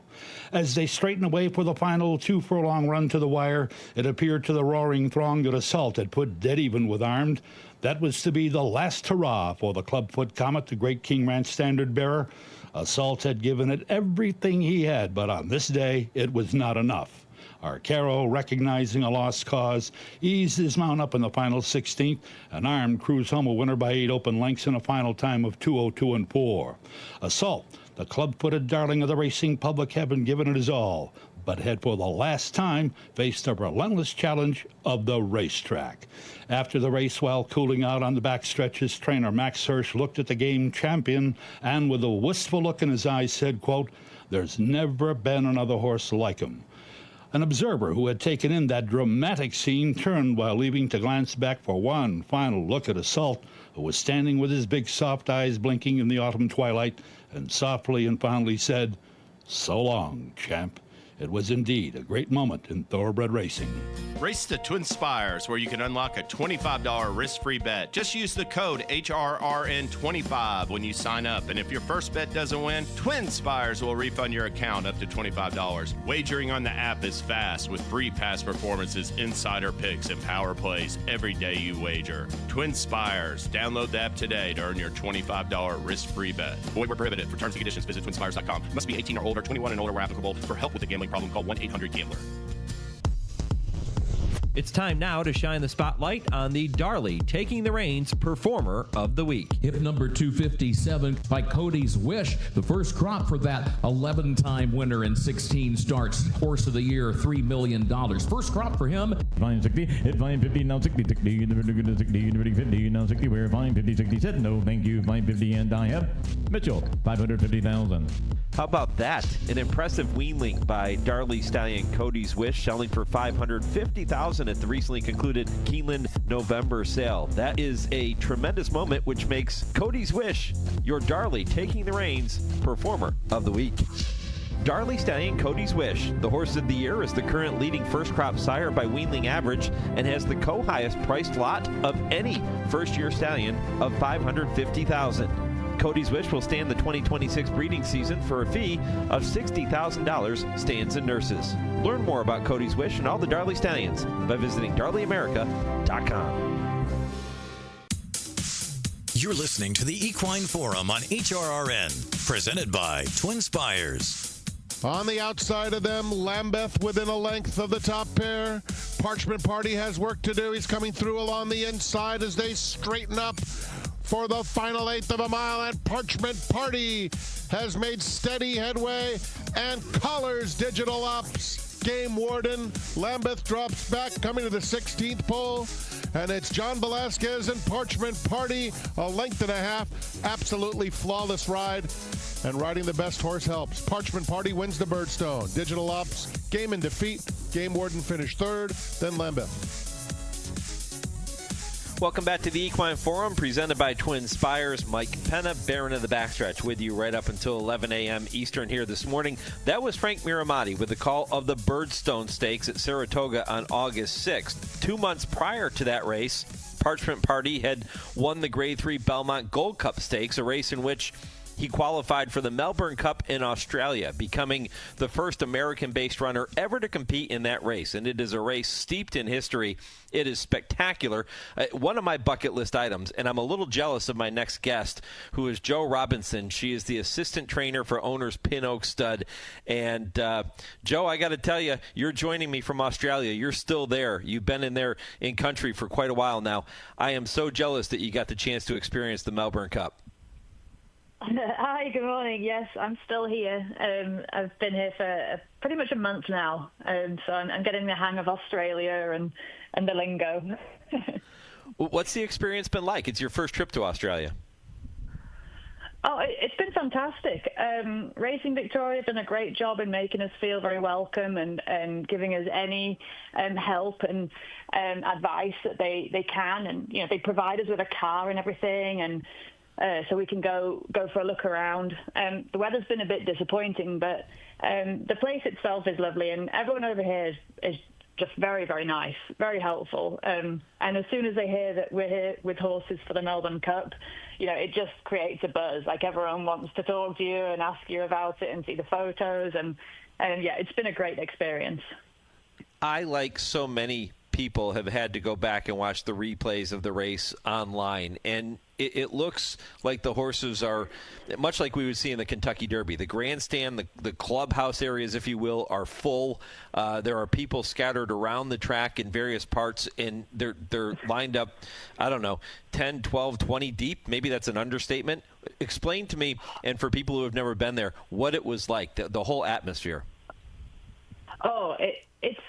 As they straightened away for the final 2 furlong run to the wire, it appeared to the roaring throng that Assault had put dead even with Armed. That was to be the last hurrah for the Clubfoot Comet, the great King Ranch standard bearer. Assault had given it everything he had, but on this day it was not enough. Arcaro, recognizing a lost cause, eased his mount up in the final 16th, and Armed cruised home a winner by 8 open lengths and a final time of 2:02 and 4. Assault, the club-footed darling of the racing public, had been given it his all, but had for the last time faced the relentless challenge of the racetrack. After the race, while cooling out on the backstretch, his trainer Max Hirsch looked at the game champion and with a wistful look in his eyes said, quote, "There's never been another horse like him." An observer who had taken in that dramatic scene turned while leaving to glance back for one final look at Assault, who was standing with his big soft eyes blinking in the autumn twilight, and softly and fondly said, "So long, champ." It was indeed a great moment in thoroughbred racing. Race to TwinSpires, where you can unlock a $25 risk-free bet. Just use the code HRRN25 when you sign up. And if your first bet doesn't win, TwinSpires will refund your account up to $25. Wagering on the app is fast with free past performances, insider picks, and power plays every day you wager. TwinSpires. Download the app today to earn your $25 risk-free bet. Void where prohibited. For terms and conditions, visit TwinSpires.com. Must be 18 or older, 21 and older where applicable. For help with a gambling problem, call 1-800-GAMBLER. It's time now to shine the spotlight on the Darley Taking the Reins Performer of the Week. Hip number 257 by Cody's Wish, the first crop for that 11-time winner in 16 starts. Horse of the Year, $3 million. First crop for him. Volume 60, hit volume 50, now 60, 60, 50, now 60, where volume 50, 60, said no, thank you, volume 50, and I have Mitchell, 550,000. How about that? An impressive weanling by Darley stallion Cody's Wish, selling for $550,000 at the recently concluded Keeneland November sale. That is a tremendous moment, which makes Cody's Wish your Darley Taking the Reins Performer of the Week. Darley stallion Cody's Wish, the horse of the year, is the current leading first crop sire by weanling average and has the co-highest priced lot of any first-year stallion of $550,000. Cody's Wish will stand the 2026 breeding season for a fee of $60,000 stands and nurses. Learn more about Cody's Wish and all the Darley stallions by visiting DarleyAmerica.com. You're listening to the Equine Forum on HRRN, presented by TwinSpires. On the outside of them, Lambeth within a length of the top pair. Parchment Party has work to do. He's coming through along the inside as they straighten up for the final eighth of a mile, and Parchment Party has made steady headway, and Collars Digital Ops, Game Warden, Lambeth drops back, coming to the 16th pole, and it's John Velasquez and Parchment Party, a length and a half, absolutely flawless ride, and riding the best horse helps. Parchment Party wins the Birdstone. Digital Ops, Game in defeat, Game Warden finished third, then Lambeth. Welcome back to the Equine Forum, presented by TwinSpires. Mike Penna, Baron of the Backstretch, with you right up until 11 a.m. Eastern here this morning. That was Frank Miramati with the call of the Birdstone Stakes at Saratoga on August 6th. 2 months prior to that race, Parchment Party had won the Grade 3 Belmont Gold Cup Stakes, a race in which he qualified for the Melbourne Cup in Australia, becoming the first American-based runner ever to compete in that race. And it is a race steeped in history. It is spectacular. One of my bucket list items, and I'm a little jealous of my next guest, who is Joe Robinson. She is the assistant trainer for Owner's Pin Oak Stud. And, Joe, I got to tell you, you're joining me from Australia. You're still there. You've been in country for quite a while now. I am so jealous that you got the chance to experience the Melbourne Cup. Hi, good morning. Yes, I'm still here. I've been here for pretty much a month now, so I'm getting the hang of Australia and the lingo. What's the experience been like? It's your first trip to Australia. Oh, it's been fantastic. Racing Victoria has done a great job in making us feel very welcome and giving us any help and advice that they can. And, you know, they provide us with a car and everything, and so we can go for a look around. The weather's been a bit disappointing, but the place itself is lovely, and everyone over here is just very, very nice, very helpful. And as soon as they hear that we're here with horses for the Melbourne Cup, you know, it just creates a buzz. Like, everyone wants to talk to you and ask you about it and see the photos, and yeah, it's been a great experience. I, like so many people, have had to go back and watch the replays of the race online, and it looks like the horses are much like we would see in the Kentucky Derby. The grandstand, the clubhouse areas, if you will, are full. There are people scattered around the track in various parts, and they're lined up, I don't know, 10, 12, 20 deep. Maybe that's an understatement. Explain to me, and for people who have never been there, what it was like, the whole atmosphere. Oh, it's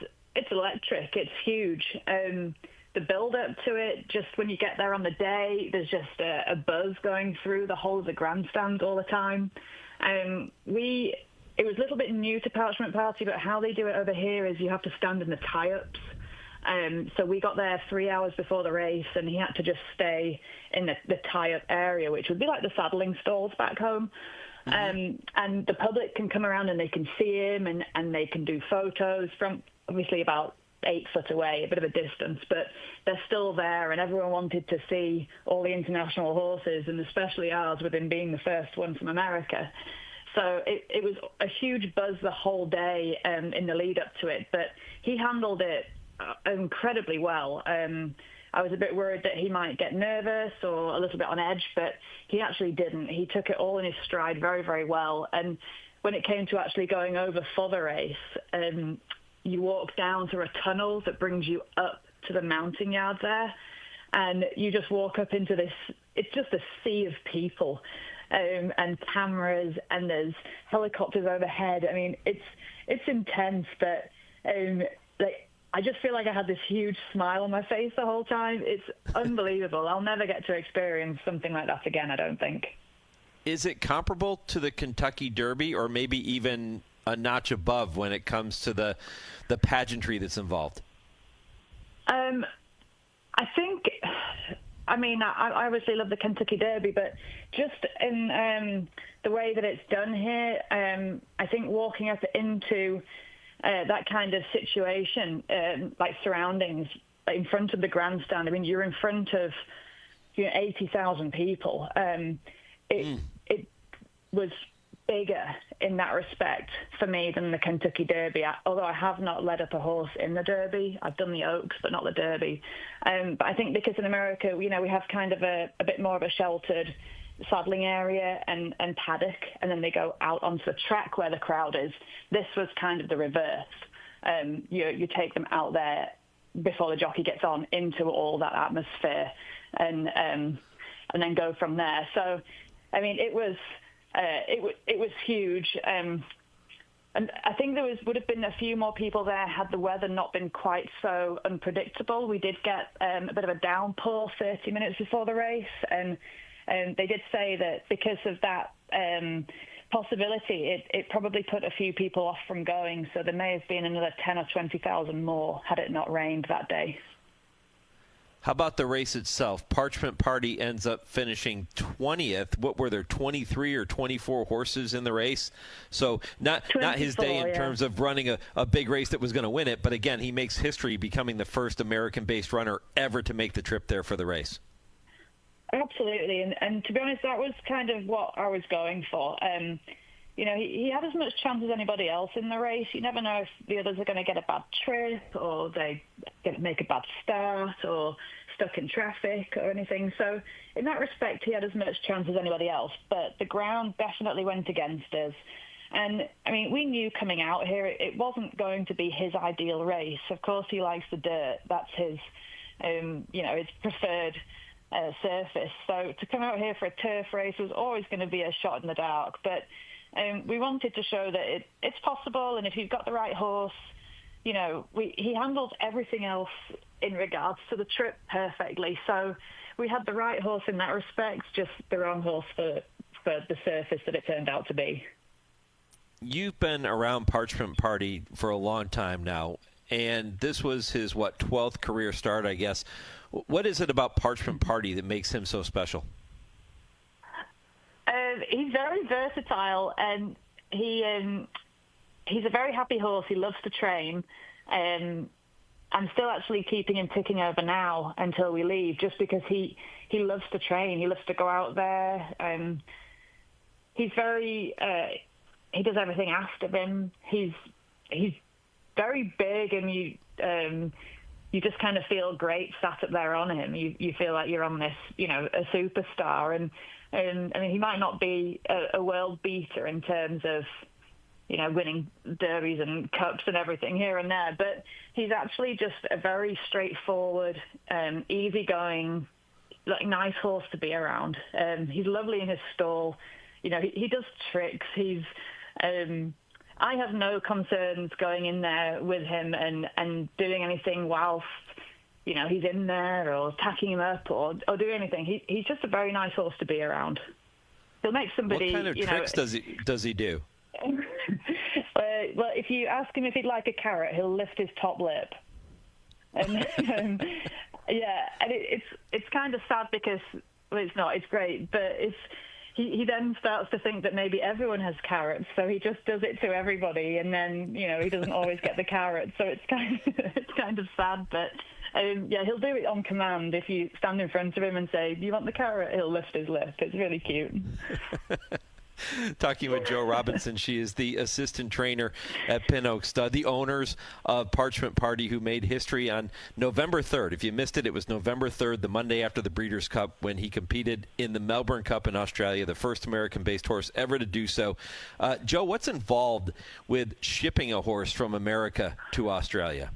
electric. It's huge. The build-up to it, just when you get there on the day, there's just a buzz going through the whole of the grandstand all the time. It was a little bit new to Parchment Party, but how they do it over here is you have to stand in the tie-ups. So we got there 3 hours before the race, and he had to just stay in the tie-up area, which would be like the saddling stalls back home. And the public can come around and they can see him, and they can do photos from obviously about 8 foot away, a bit of a distance, but they're still there, and everyone wanted to see all the international horses, and especially ours, with him being the first one from America. So it was a huge buzz the whole day in the lead up to it, but he handled it incredibly well. I was a bit worried that he might get nervous or a little bit on edge, but he actually didn't. He took it all in his stride very, very well. And when it came to actually going over for the race, you walk down through a tunnel that brings you up to the mounting yard there, and you just walk up into this, it's just a sea of people and cameras, and there's helicopters overhead. I mean, it's intense, but I just feel like I had this huge smile on my face the whole time. It's unbelievable. I'll never get to experience something like that again, I don't think. Is it comparable to the Kentucky Derby, or maybe even a notch above when it comes to the pageantry that's involved? I think, I mean, I obviously love the Kentucky Derby, but just in the way that it's done here, I think walking up into that kind of situation, like surroundings, like in front of the grandstand, I mean, you're in front of 80,000 people. It was bigger in that respect for me than the Kentucky Derby, although I have not led up a horse in the Derby. I've done the Oaks, but not the Derby. But I think because in America, we have kind of a bit more of a sheltered saddling area and paddock, and then they go out onto the track where the crowd is. This was kind of the reverse. You take them out there before the jockey gets on into all that atmosphere, and then go from there. So, I mean, it was huge, and I think there would have been a few more people there had the weather not been quite so unpredictable. We did get a bit of a downpour 30 minutes before the race, and they did say that because of that possibility, it probably put a few people off from going. So there may have been another 10 or 20,000 more had it not rained that day. How about the race itself? Parchment Party ends up finishing 20th. What were there, 23 or 24 horses in the race? So not his day in terms of running a big race that was going to win it, but again, he makes history becoming the first American-based runner ever to make the trip there for the race. Absolutely, and to be honest, that was kind of what I was going for. He had as much chance as anybody else in the race. You never know if the others are going to get a bad trip, or they make a bad start, or stuck in traffic or anything. So in that respect, he had as much chance as anybody else. But the ground definitely went against us. And, I mean, we knew coming out here it wasn't going to be his ideal race. Of course, he likes the dirt. That's his, his preferred surface. So to come out here for a turf race was always going to be a shot in the dark. But we wanted to show that it's possible, and if you've got the right horse, he handled everything else in regards to the trip perfectly. So we had the right horse in that respect, just the wrong horse for the surface that it turned out to be. You've been around Parchment Party for a long time now, and this was his, 12th career start, I guess. What is it about Parchment Party that makes him so special? He's very versatile, and he's a very happy horse. He loves to train. I'm still actually keeping him ticking over now until we leave, just because he loves to train. He loves to go out there. He's very he does everything asked of him. He's very big, and you just kind of feel great sat up there on him. You feel like you're on this, a superstar. And I mean, he might not be a world beater in terms of, winning derbies and cups and everything here and there, but he's actually just a very straightforward, easygoing, nice horse to be around. He's lovely in his stall. He does tricks. I have no concerns going in there with him and doing anything whilst, he's in there, or tacking him up or doing anything. He's just a very nice horse to be around. He'll make somebody. What kind of tricks does he do? Well, if you ask him if he'd like a carrot, he'll lift his top lip. And and it's kind of sad because, well, it's not, it's great, but he then starts to think that maybe everyone has carrots, so he just does it to everybody, and then, he doesn't always get the carrots, so it's kind of sad, but he'll do it on command. If you stand in front of him and say, "Do you want the carrot?" he'll lift his lip. It's really cute. Talking with Jo Robinson. She is the assistant trainer at Pin Oaks, the owners of Parchment Party, who made history on November 3rd. If you missed it, it was November 3rd, the Monday after the Breeders' Cup, when he competed in the Melbourne Cup in Australia, the first American-based horse ever to do so. Joe, what's involved with shipping a horse from America to Australia?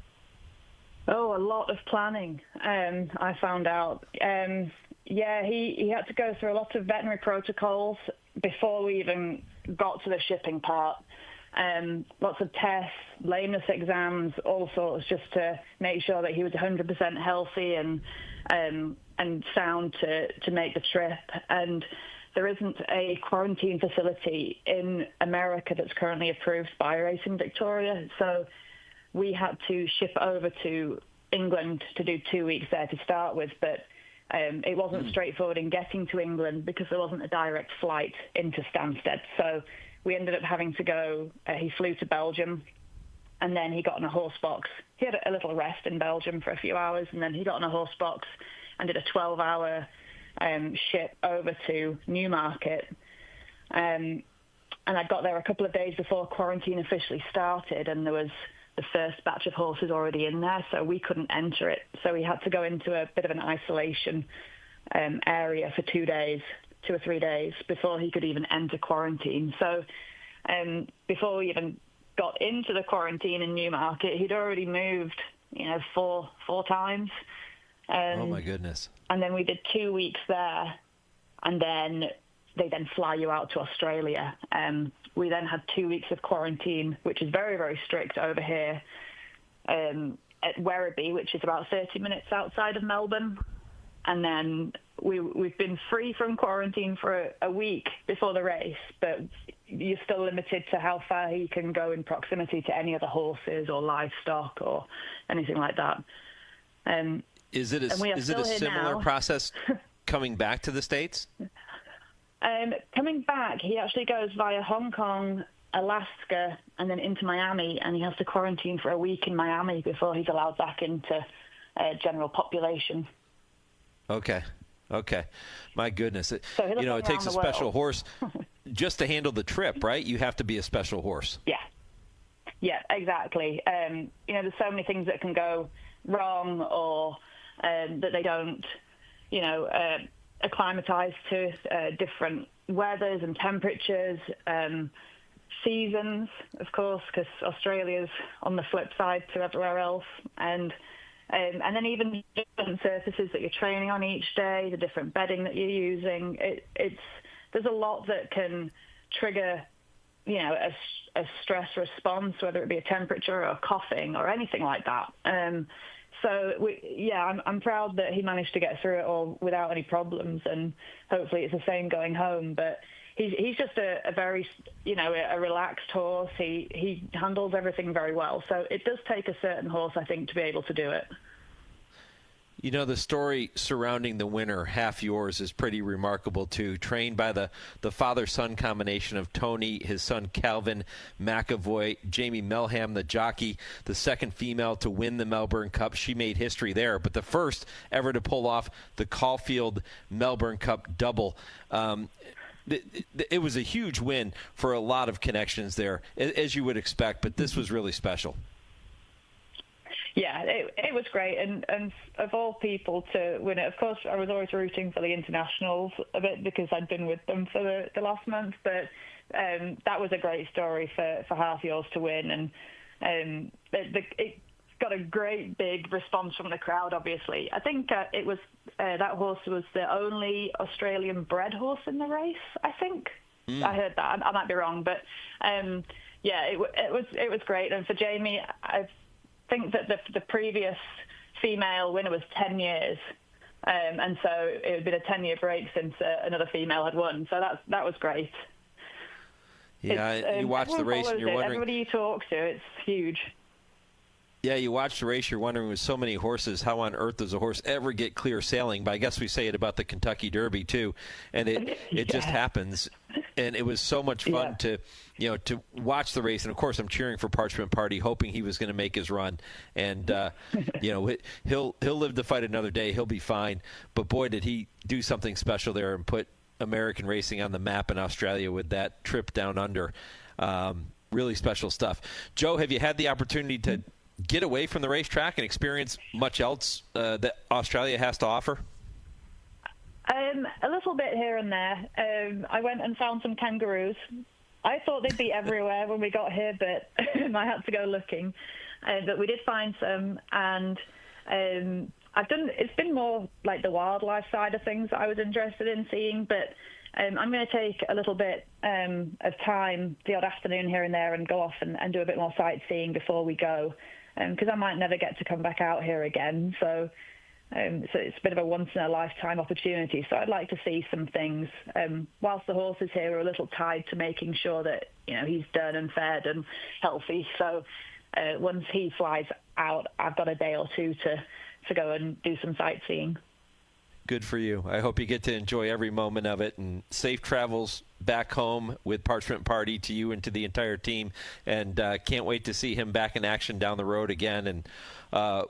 Oh, a lot of planning, I found out. He had to go through a lot of veterinary protocols before we even got to the shipping part. Lots of tests, lameness exams, all sorts, just to make sure that he was 100% healthy and sound to make the trip. And there isn't a quarantine facility in America that's currently approved by Racing Victoria, so we had to ship over to England to do 2 weeks there to start with, but it wasn't straightforward in getting to England because there wasn't a direct flight into Stansted. So we ended up having to go, he flew to Belgium, and then he got on a horse box. He had a little rest in Belgium for a few hours, and then he got on a horse box and did a 12-hour ship over to Newmarket. And I got there a couple of days before quarantine officially started, and there was the first batch of horses already in there, so we couldn't enter it. So we had to go into a bit of an isolation area for 2 or 3 days, before he could even enter quarantine. So before we even got into the quarantine in Newmarket, he'd already moved, four times. Oh, my goodness. And then we did 2 weeks there, and then they then fly you out to Australia. We then had 2 weeks of quarantine, which is very, very strict over here, at Werribee, which is about 30 minutes outside of Melbourne. And then we've been free from quarantine for a week before the race, but you're still limited to how far you can go in proximity to any other horses or livestock or anything like that. Is it a similar process coming back to the States? Coming back, he actually goes via Hong Kong, Alaska, and then into Miami, and he has to quarantine for a week in Miami before he's allowed back into general population. Okay. My goodness. So it takes a special horse just to handle the trip, right? You have to be a special horse. Yeah, exactly. There's so many things that can go wrong, or that they don't, acclimatized to different weathers and temperatures, seasons, of course, because Australia's on the flip side to everywhere else, and then even different surfaces that you're training on each day, the different bedding that you're using. There's a lot that can trigger, a stress response, whether it be a temperature or coughing or anything like that. I'm proud that he managed to get through it all without any problems, and hopefully it's the same going home. But he's just a very, a relaxed horse. He handles everything very well. So it does take a certain horse, I think, to be able to do it. The story surrounding the winner, Half Yours, is pretty remarkable, too. Trained by the father-son combination of Tony, his son Calvin McAvoy, Jamie Melham, the jockey, the second female to win the Melbourne Cup. She made history there, but the first ever to pull off the Caulfield Melbourne Cup double. It was a huge win for a lot of connections there, as you would expect, but this was really special. Yeah, it was great, and of all people to win it, of course, I was always rooting for the internationals a bit because I'd been with them for the last month, but that was a great story for Half Yours to win, and it got a great big response from the crowd, obviously. I think it was that horse was the only Australian bred horse in the race, I think. I heard that. I might be wrong, but it was great, and for Jamie, I think that the previous female winner was 10 years, and so it had been a 10-year break since another female had won. So that was great. Yeah, you watch the race and you're wondering. Everybody you talk to, it's huge. Yeah, you watch the race, you're wondering with so many horses, how on earth does a horse ever get clear sailing? But I guess we say it about the Kentucky Derby too, and it just happens. And it was so much fun to watch the race. And of course, I'm cheering for Parchment Party, hoping he was going to make his run. And he'll live to fight another day. He'll be fine. But boy, did he do something special there and put American racing on the map in Australia with that trip down under. Really special stuff. Joe, have you had the opportunity to get away from the racetrack and experience much else that Australia has to offer? A little bit here and there. I went and found some kangaroos. I thought they'd be everywhere when we got here, but I had to go looking. But we did find some, and it's been more like the wildlife side of things that I was interested in seeing, but I'm going to take a little bit of time the odd afternoon here and there and go off and do a bit more sightseeing before we go, because I might never get to come back out here again. So it's a bit of a once-in-a-lifetime opportunity. So I'd like to see some things. Whilst the horses here are a little tied to making sure that he's done and fed and healthy. So once he flies out, I've got a day or two to go and do some sightseeing. Good for you. I hope you get to enjoy every moment of it, and safe travels back home with Parchment Party to you and to the entire team. And can't wait to see him back in action down the road again. And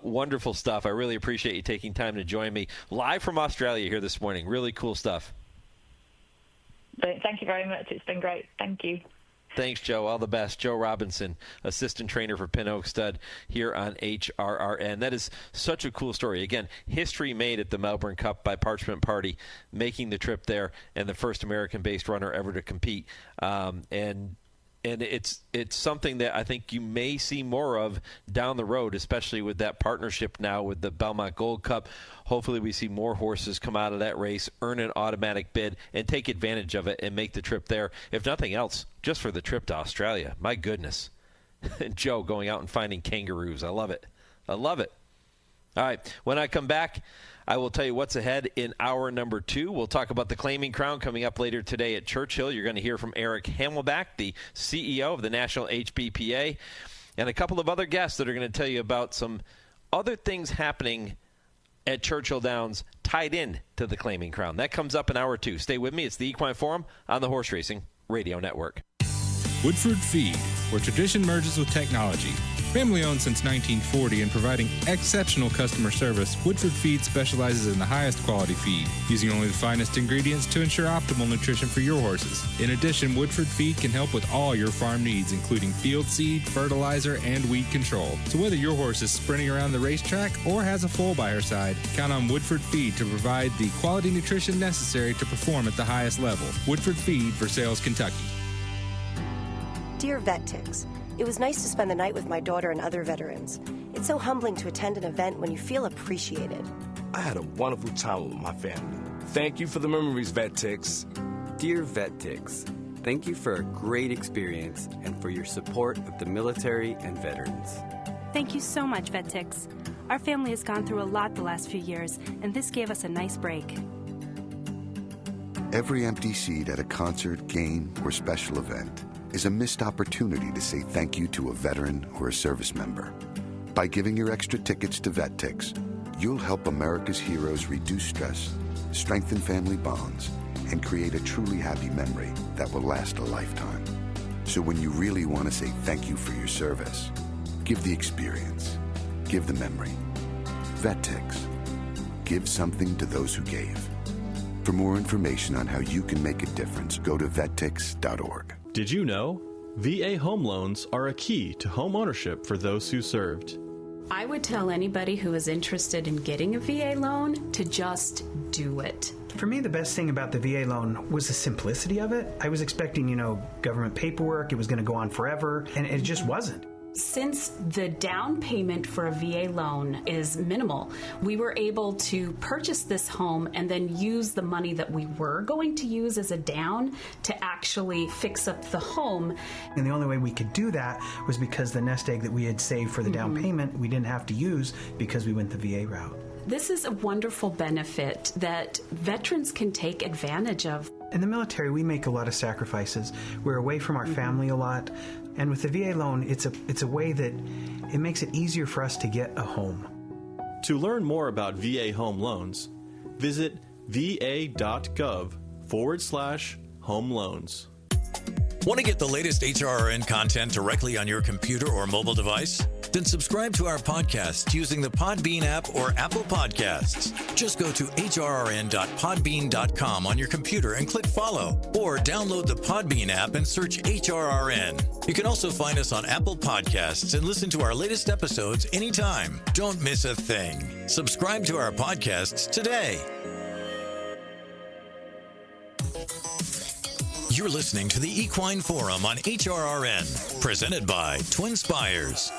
wonderful stuff. I really appreciate you taking time to join me live from Australia here this morning. Really cool stuff. Thank you very much. It's been great. Thank you. Thanks, Joe. All the best. Joe Robinson, assistant trainer for Pin Oak Stud here on HRRN. That is such a cool story. Again, history made at the Melbourne Cup by Parchment Party, making the trip there and the first American-based runner ever to compete. And it's something that I think you may see more of down the road, especially with that partnership now with the Belmont Gold Cup. Hopefully we see more horses come out of that race, earn an automatic bid, and take advantage of it and make the trip there. If nothing else, just for the trip to Australia. My goodness. And Joe going out and finding kangaroos. I love it. I love it. All right. When I come back, I will tell you what's ahead in hour number 2. We'll talk about the Claiming Crown coming up later today at Churchill. You're going to hear from Eric Hamelback, the CEO of the National HBPA, and a couple of other guests that are going to tell you about some other things happening at Churchill Downs tied in to the Claiming Crown. That comes up in hour 2. Stay with me. It's the Equine Forum on the Horse Racing Radio Network. Woodford Feed, where tradition merges with technology. Family owned since 1940 and providing exceptional customer service, Woodford Feed specializes in the highest quality feed, using only the finest ingredients to ensure optimal nutrition for your horses. In addition, Woodford Feed can help with all your farm needs, including field seed, fertilizer, and weed control. So whether your horse is sprinting around the racetrack or has a foal by her side, count on Woodford Feed to provide the quality nutrition necessary to perform at the highest level. Woodford Feed for Sales, Kentucky. Dear Vet Ticks, it was nice to spend the night with my daughter and other veterans. It's so humbling to attend an event when you feel appreciated. I had a wonderful time with my family. Thank you for the memories, Vet Ticks. Dear Vet Ticks, thank you for a great experience and for your support of the military and veterans. Thank you so much, Vet Ticks. Our family has gone through a lot the last few years, and this gave us a nice break. Every empty seat at a concert, game, or special event is a missed opportunity to say thank you to a veteran or a service member. By giving your extra tickets to Vet Ticks, you'll help America's heroes reduce stress, strengthen family bonds, and create a truly happy memory that will last a lifetime. So when you really want to say thank you for your service, give the experience, give the memory. Vet Ticks. Give something to those who gave. For more information on how you can make a difference, go to vettix.org. Did you know? VA home loans are a key to home ownership for those who served. I would tell anybody who is interested in getting a VA loan to just do it. For me, the best thing about the VA loan was the simplicity of it. I was expecting, government paperwork, it was going to go on forever, and it just wasn't. Since the down payment for a VA loan is minimal, we were able to purchase this home and then use the money that we were going to use as a down to actually fix up the home. And the only way we could do that was because the nest egg that we had saved for the down payment, we didn't have to use because we went the VA route. This is a wonderful benefit that veterans can take advantage of. In the military, we make a lot of sacrifices. We're away from our family a lot. And with the VA loan, it's a way that it makes it easier for us to get a home. To learn more about VA home loans, visit va.gov/home loans. Want to get the latest HRRN content directly on your computer or mobile device? Then subscribe to our podcast using the Podbean app or Apple Podcasts. Just go to hrrn.podbean.com on your computer and click follow, or download the Podbean app and search HRRN. You can also find us on Apple Podcasts and listen to our latest episodes anytime. Don't miss a thing. Subscribe to our podcasts today. You're listening to the Equine Forum on HRRN, presented by TwinSpires.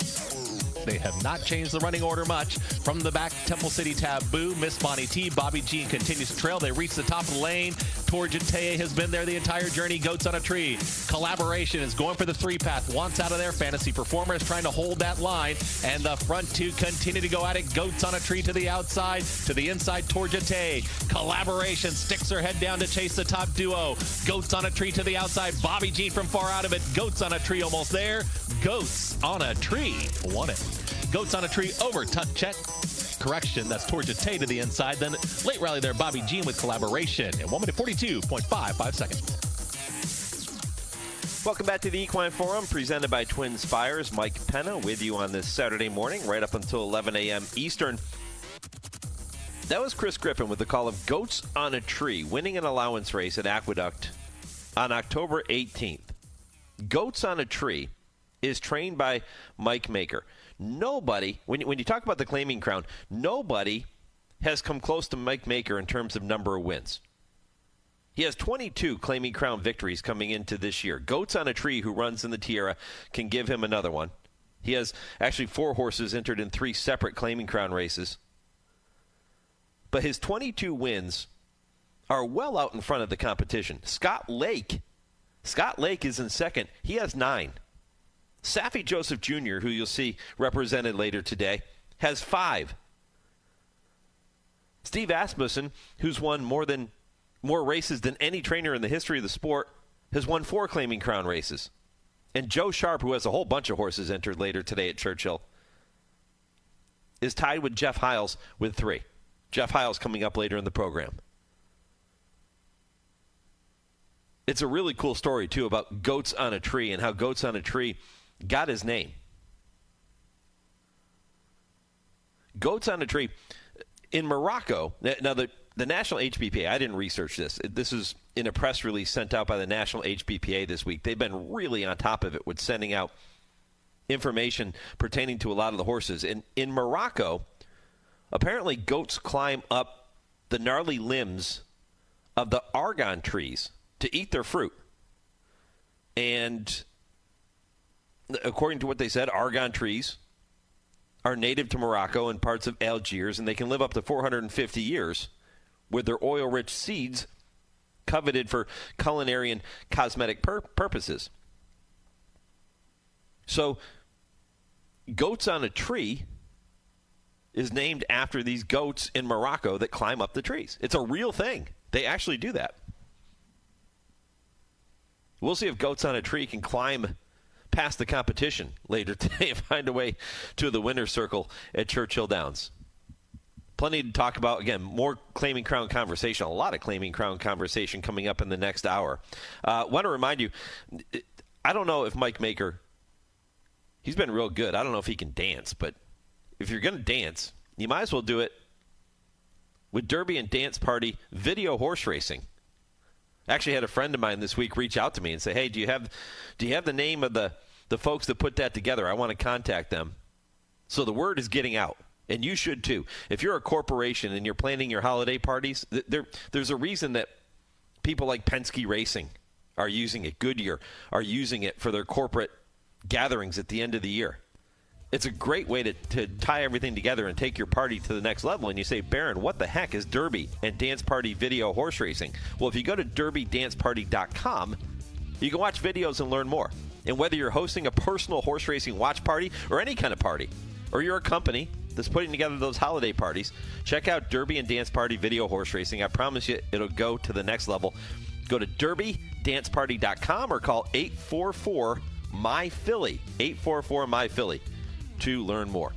They have not changed the running order much. From the back, Temple City Taboo, Miss Bonnie T, Bobby Jean continues to trail. They reach the top of the lane. Torjate has been there the entire journey. Goats on a Tree. Collaboration is going for the 3-path. Wants out of there. Fantasy Performer is trying to hold that line. And the front two continue to go at it. Goats on a Tree to the outside. To the inside, Torjate. Collaboration sticks her head down to chase the top duo. Goats on a Tree to the outside. Bobby Jean from far out of it. Goats on a Tree almost there. Goats on a Tree won it. Goats on a Tree over Tuck-Chet. Correction, that's Torjate to the inside. Then late rally there, Bobby Jean with Collaboration in 1 minute 42.55 seconds. Welcome back to the Equine Forum, presented by TwinSpires. Mike Penna with you on this Saturday morning, right up until 11 a.m. Eastern. That was Chris Griffin with the call of Goats on a Tree, winning an allowance race at Aqueduct on October 18th. Goats on a Tree is trained by Mike Maker. Nobody, when you talk about the Claiming Crown, nobody has come close to Mike Maker in terms of number of wins. He has 22 Claiming Crown victories coming into this year. Goats on a Tree, who runs in the Tierra, can give him another one. He has actually 4 horses entered in 3 separate Claiming Crown races. But his 22 wins are well out in front of the competition. Scott Lake is in second. He has 9. Safi Joseph Jr., who you'll see represented later today, has 5. Steve Asmussen, who's won more races than any trainer in the history of the sport, has won 4 Claiming Crown races. And Joe Sharp, who has a whole bunch of horses entered later today at Churchill, is tied with Jeff Hiles with 3. Jeff Hiles coming up later in the program. It's a really cool story, too, about Goats on a Tree and how Goats on a Tree got his name. Goats on a Tree in Morocco. Now, the National HBPA, I didn't research this. This is in a press release sent out by the National HBPA this week. They've been really on top of it with sending out information pertaining to a lot of the horses. In Morocco, apparently goats climb up the gnarly limbs of the argan trees to eat their fruit. And according to what they said, argan trees are native to Morocco and parts of Algiers, and they can live up to 450 years with their oil-rich seeds coveted for culinary and cosmetic purposes. So, Goats on a Tree is named after these goats in Morocco that climb up the trees. It's a real thing. They actually do that. We'll see if Goats on a Tree can climb past the competition later today and find a way to the winner's circle at Churchill Downs. Plenty to talk about. Again, more Claiming Crown conversation, a lot of Claiming Crown conversation coming up in the next hour. Want to remind you, I don't know if Mike Maker, he's been real good. I don't know if he can dance, but if you're going to dance, you might as well do it with Derby and Dance Party video horse racing. I actually had a friend of mine this week reach out to me and say, hey, do you have the name of the folks that put that together? I want to contact them. So the word is getting out, and you should too. If you're a corporation and you're planning your holiday parties, there's a reason that people like Penske Racing are using it, Goodyear are using it for their corporate gatherings at the end of the year. It's a great way to tie everything together and take your party to the next level. And you say, Baron, what the heck is Derby and Dance Party video horse racing? Well, if you go to derbydanceparty.com, you can watch videos and learn more. And whether you're hosting a personal horse racing watch party or any kind of party, or you're a company that's putting together those holiday parties. Check out Derby and Dance Party Video Horse Racing. I promise you it'll go to the next level. Go to derbydanceparty.com or call 844-MY-PHILLY, 844-MY-PHILLY to learn more.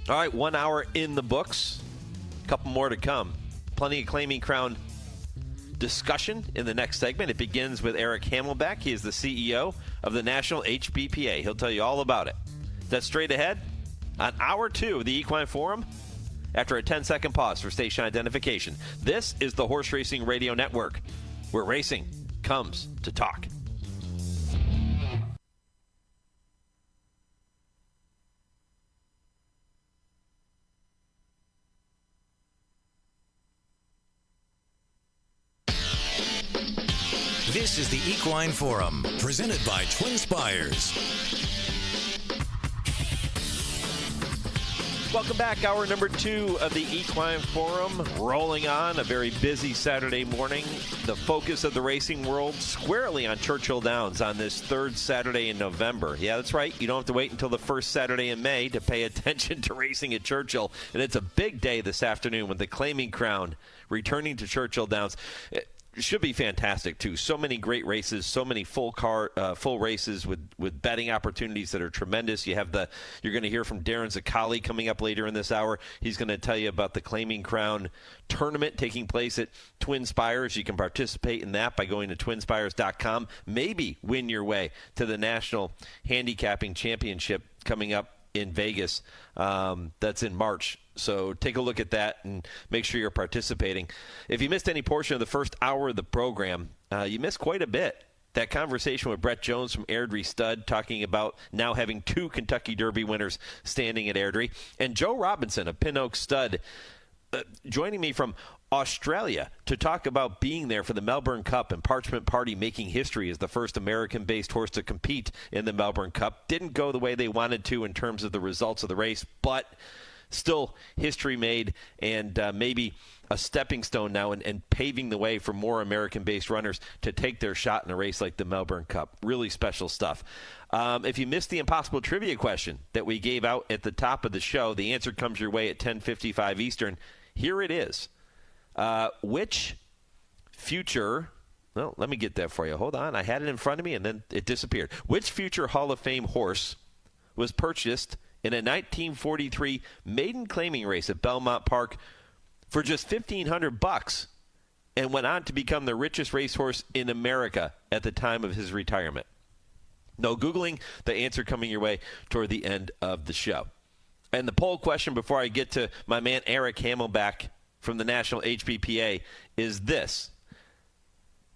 All right, 1 hour in the books. A couple more to come. Plenty of Claiming Crown discussion in the next segment. It begins with Eric Hamelback. He is the CEO of the National HBPA. He'll tell you all about it. That's straight ahead on Hour 2 of the Equine Forum after a 10-second pause for station identification. This is the Horse Racing Radio Network, where racing comes to talk. This is the Equine Forum, presented by TwinSpires. Welcome back. Hour number 2 of the Equine Forum, rolling on a very busy Saturday morning. The focus of the racing world squarely on Churchill Downs on this third Saturday in November. Yeah, that's right. You don't have to wait until the first Saturday in May to pay attention to racing at Churchill. And it's a big day this afternoon with the Claiming Crown returning to Churchill Downs. It should be fantastic too. So many great races, so many full races with betting opportunities that are tremendous. You're going to hear from Darin Zoccali coming up later in this hour. He's going to tell you about the Claiming Crown tournament taking place at TwinSpires. You can participate in that by going to TwinSpires.com. Maybe win your way to the National Handicapping Championship coming up in Vegas. That's in March. So take a look at that and make sure you're participating. If you missed any portion of the first hour of the program, you missed quite a bit. That conversation with Bret Jones from Airdrie Stud, talking about now having 2 Kentucky Derby winners standing at Airdrie. And Joe Robinson of Pin Oak Stud joining me from Australia to talk about being there for the Melbourne Cup and Parchment Party making history as the first American-based horse to compete in the Melbourne Cup. Didn't go the way they wanted to in terms of the results of the race, but still history made and maybe a stepping stone now and paving the way for more American-based runners to take their shot in a race like the Melbourne Cup. Really special stuff. If you missed the impossible trivia question that we gave out at the top of the show, the answer comes your way at 10:55 Eastern. Here it is. Which future... Well, let me get that for you. Hold on. I had it in front of me, and then it disappeared. Which future Hall of Fame horse was purchased in a 1943 maiden claiming race at Belmont Park for just $1,500 and went on to become the richest racehorse in America at the time of his retirement? No Googling. The answer coming your way toward the end of the show. And the poll question before I get to my man Eric Hamelback from the National HBPA is this.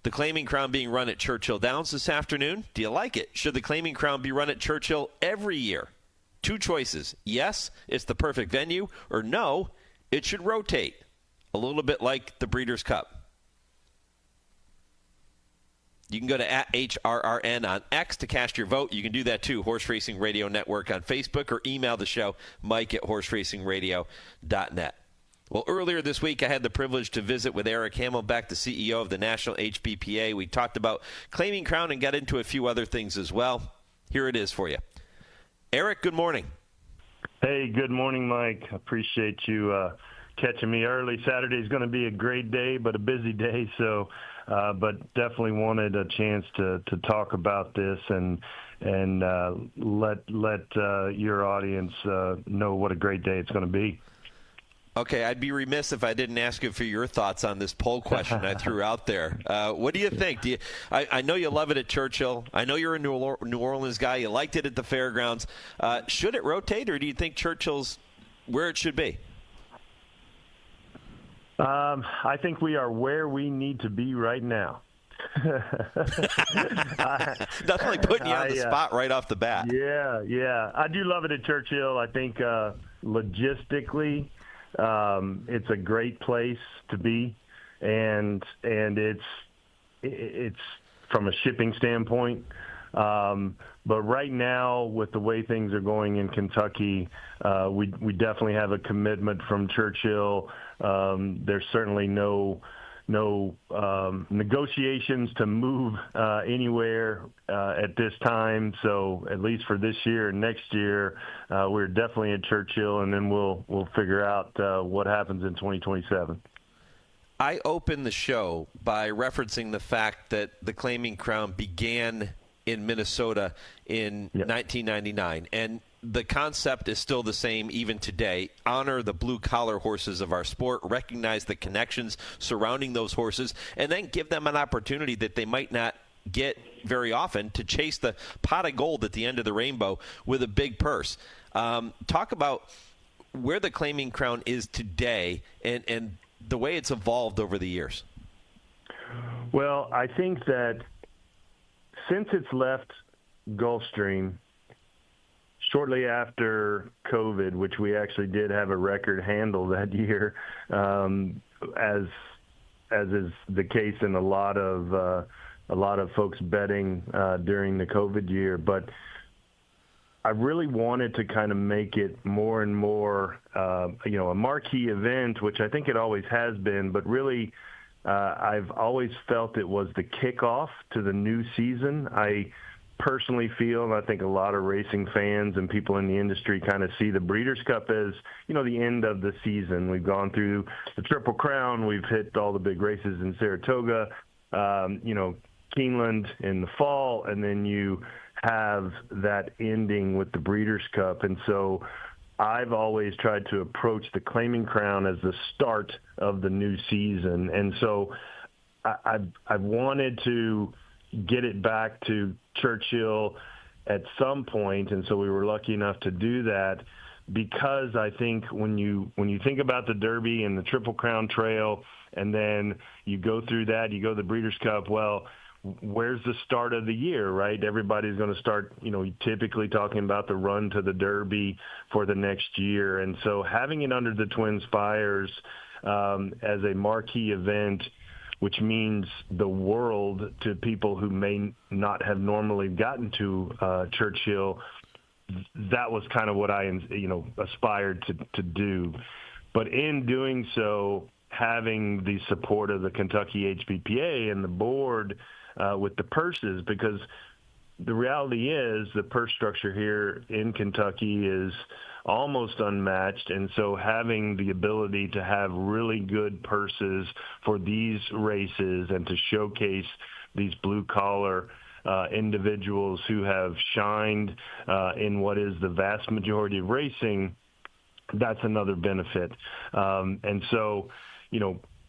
The Claiming Crown being run at Churchill Downs this afternoon. Do you like it? Should the Claiming Crown be run at Churchill every year? 2 choices. Yes, it's the perfect venue, or no, it should rotate. A little bit like the Breeders' Cup. You can go to @HRRN on X to cast your vote. You can do that too, Horse Racing Radio Network on Facebook, or email the show, mike@horseracingradio.net. Well, earlier this week, I had the privilege to visit with Eric Hamelback, the CEO of the National HBPA. We talked about Claiming Crown and got into a few other things as well. Here it is for you. Eric, good morning. Hey, good morning, Mike. Appreciate you catching me early. Saturday's going to be a great day, but a busy day. So, but definitely wanted a chance to talk about this and let your audience know what a great day it's going to be. Okay, I'd be remiss if I didn't ask you for your thoughts on this poll question I threw out there. What do you think? I know you love it at Churchill. I know you're a New Orleans guy. You liked it at the fairgrounds. Should it rotate, or do you think Churchill's where it should be? I think we are where we need to be right now. Definitely putting you on the spot right off the bat. Yeah. I do love it at Churchill. I think logistically, it's a great place to be, and it's from a shipping standpoint. But right now, with the way things are going in Kentucky, we definitely have a commitment from Churchill. There's certainly no no negotiations to move anywhere at this time. So at least for this year and next year, we're definitely at Churchill, and then we'll figure out what happens in 2027. I opened the show by referencing the fact that the Claiming Crown began in Minnesota in 1999, and the concept is still the same even today. Honor the blue-collar horses of our sport, recognize the connections surrounding those horses, and then give them an opportunity that they might not get very often to chase the pot of gold at the end of the rainbow with a big purse. Talk about where the Claiming Crown is today and the way it's evolved over the years. Well, I think that since it's left Gulfstream shortly after COVID, which we actually did have a record handle that year, as is the case in a lot of folks betting during the COVID year, but I really wanted to kind of make it more and more, a marquee event, which I think it always has been, but really I've always felt it was the kickoff to the new season. I personally feel, and I think a lot of racing fans and people in the industry kind of see the Breeders' Cup as, the end of the season. We've gone through the Triple Crown. We've hit all the big races in Saratoga, Keeneland in the fall, and then you have that ending with the Breeders' Cup. And so I've always tried to approach the Claiming Crown as the start of the new season. And so I wanted to get it back to Churchill at some point, and so we were lucky enough to do that, because I think when you think about the Derby and the Triple Crown Trail, and then you go through that, you go to the Breeders' Cup, well, where's the start of the year, right? Everybody's going to start, typically talking about the run to the Derby for the next year. And so having it under the TwinSpires as a marquee event, which means the world to people who may not have normally gotten to Churchill, that was kind of what I, aspired to do. But in doing so, having the support of the Kentucky HBPA and the board with the purses, because the reality is the purse structure here in Kentucky is almost unmatched, and so having the ability to have really good purses for these races and to showcase these blue-collar individuals who have shined in what is the vast majority of racing, that's another benefit. And so,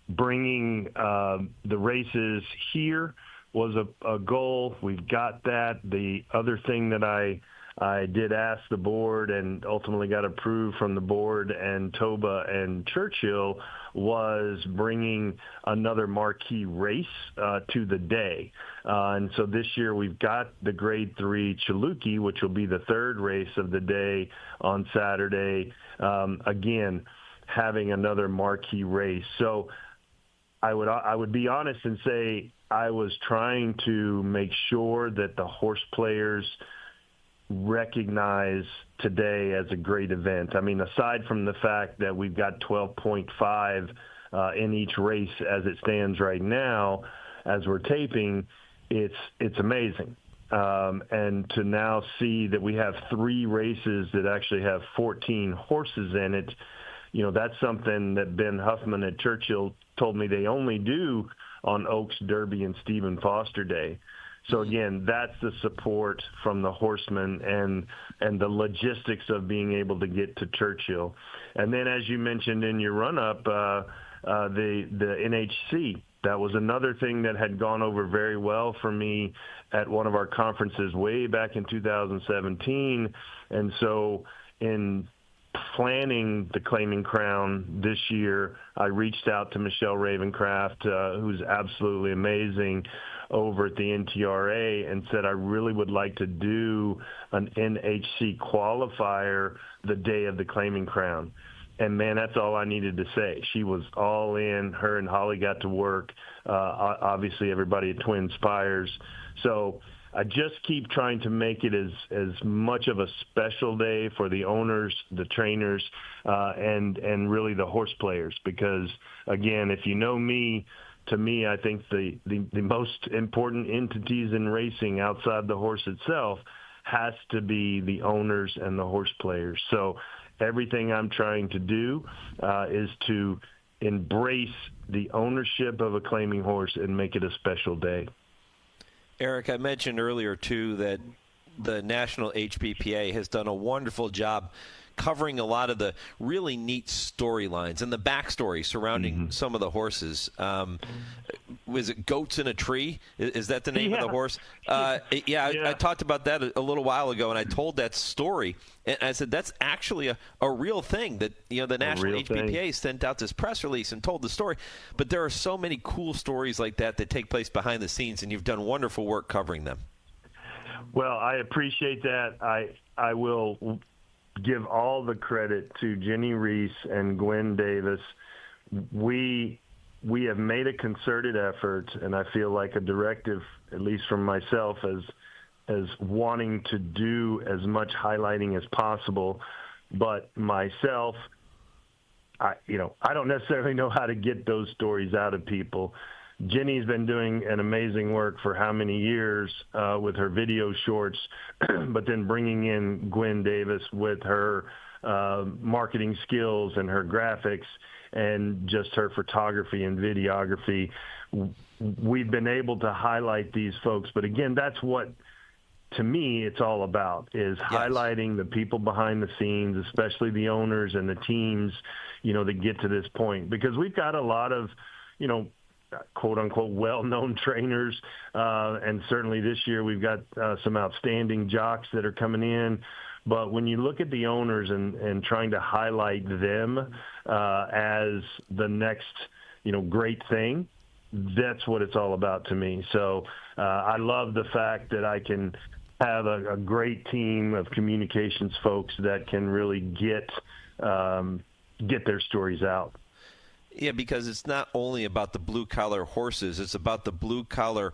bringing the races here was a goal. We've got that. The other thing that I did ask the board and ultimately got approved from the board and Toba and Churchill was bringing another marquee race to the day. And so this year we've got the Grade 3 Chaluki, which will be the third race of the day on Saturday. Again, having another marquee race. So I would be honest and say I was trying to make sure that the horse players recognize today as a great event. I mean, aside from the fact that we've got 12.5 in each race as it stands right now, as we're taping, it's amazing. And to now see that we have 3 races that actually have 14 horses in it, that's something that Ben Huffman at Churchill told me they only do on Oaks, Derby, and Stephen Foster Day. So again, that's the support from the horsemen and the logistics of being able to get to Churchill. And then, as you mentioned in your run-up, the NHC, that was another thing that had gone over very well for me at one of our conferences way back in 2017. And so in planning the Claiming Crown this year, I reached out to Michelle Ravencraft, who's absolutely amazing over at the NTRA, and said I really would like to do an NHC qualifier the day of the Claiming Crown. And, man, that's all I needed to say. She was all in. Her and Holly got to work, obviously everybody at TwinSpires. So I just keep trying to make it as much of a special day for the owners, the trainers, and really the horse players. Because, again, if you know me, to me, I think the most important entities in racing outside the horse itself has to be the owners and the horse players. So everything I'm trying to do is to embrace the ownership of a claiming horse and make it a special day. Eric, I mentioned earlier, too, that the National HBPA has done a wonderful job covering a lot of the really neat storylines and the backstory surrounding some of the horses. Was it Goats in a Tree? Is that the name of the horse? I talked about that a little while ago, and I told that story. And I said that's actually a real thing that the National HBPA sent out this press release and told the story. But there are so many cool stories like that take place behind the scenes, and you've done wonderful work covering them. Well, I appreciate that. I will give all the credit to Jenny Reese and Gwen Davis. We have made a concerted effort, and I feel like a directive, at least from myself, as wanting to do as much highlighting as possible. But myself, I don't necessarily know how to get those stories out of people. Jenny's been doing an amazing work for how many years with her video shorts, but then bringing in Gwen Davis with her marketing skills and her graphics and just her photography and videography. We've been able to highlight these folks. But again, that's what, to me, it's all about, is highlighting the people behind the scenes, especially the owners and the teams, that get to this point. Because we've got a lot of, quote-unquote well-known trainers, and certainly this year we've got some outstanding jocks that are coming in. But when you look at the owners and trying to highlight them as the next, great thing, that's what it's all about to me. So I love the fact that I can have a great team of communications folks that can really get their stories out. Yeah, because it's not only about the blue-collar horses, it's about the blue-collar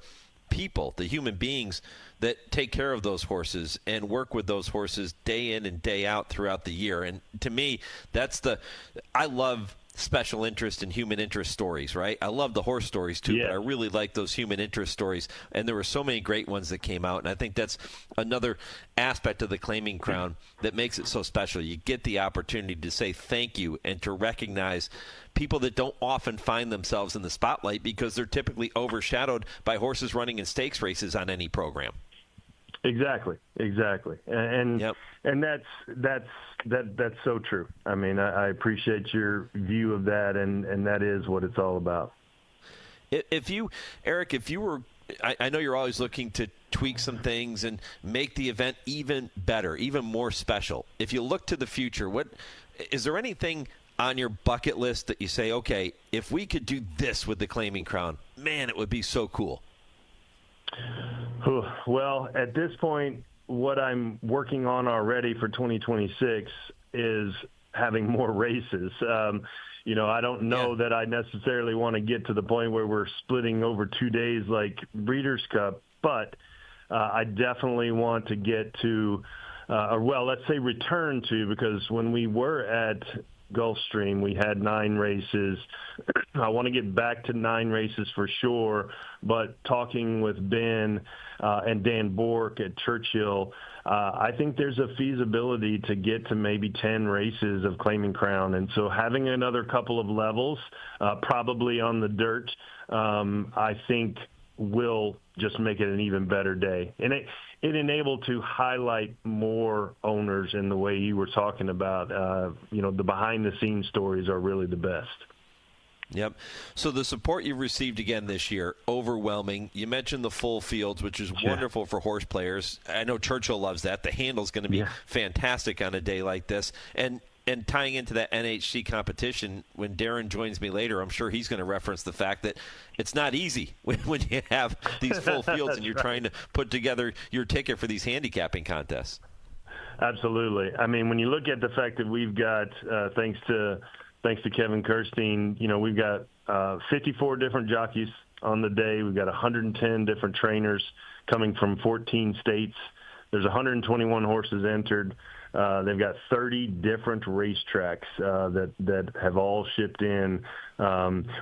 people, the human beings that take care of those horses and work with those horses day in and day out throughout the year. And to me, I love special interest and human interest stories, right? I love the horse stories too, but I really like those human interest stories. And there were so many great ones that came out. And I think that's another aspect of the Claiming Crown that makes it so special. You get the opportunity to say thank you and to recognize people that don't often find themselves in the spotlight because they're typically overshadowed by horses running in stakes races on any program. Exactly. And that's so true. I mean, I appreciate your view of that, and that is what it's all about. Eric, if you were, I know you're always looking to tweak some things and make the event even better, even more special. If you look to the future, is there anything on your bucket list that you say, okay, if we could do this with the Claiming Crown, man, it would be so cool? Well, at this point, what I'm working on already for 2026 is having more races. I don't know that I necessarily want to get to the point where we're splitting over 2 days like Breeders' Cup, but I definitely want to get to, let's say return to, because when we were at Gulfstream, we had 9 races. I want to get back to 9 races for sure, but talking with Ben and Dan Bork at Churchill, I think there's a feasibility to get to maybe 10 races of Claiming Crown. And so having another couple of levels, probably on the dirt, I think will just make it an even better day. And it enabled to highlight more owners in the way you were talking about. The behind-the-scenes stories are really the best. Yep. So the support you've received again this year, overwhelming. You mentioned the full fields, which is wonderful for horse players. I know Churchill loves that. The handle's going to be fantastic on a day like this. And tying into that NHC competition, when Darin joins me later, I'm sure he's going to reference the fact that it's not easy when you have these full fields and you're trying to put together your ticket for these handicapping contests. Absolutely. I mean, when you look at the fact that we've got, thanks to Kevin Kirstein, we've got 54 different jockeys on the day. We've got 110 different trainers coming from 14 states. there's 121 horses entered. They've got 30 different racetracks that have all shipped in,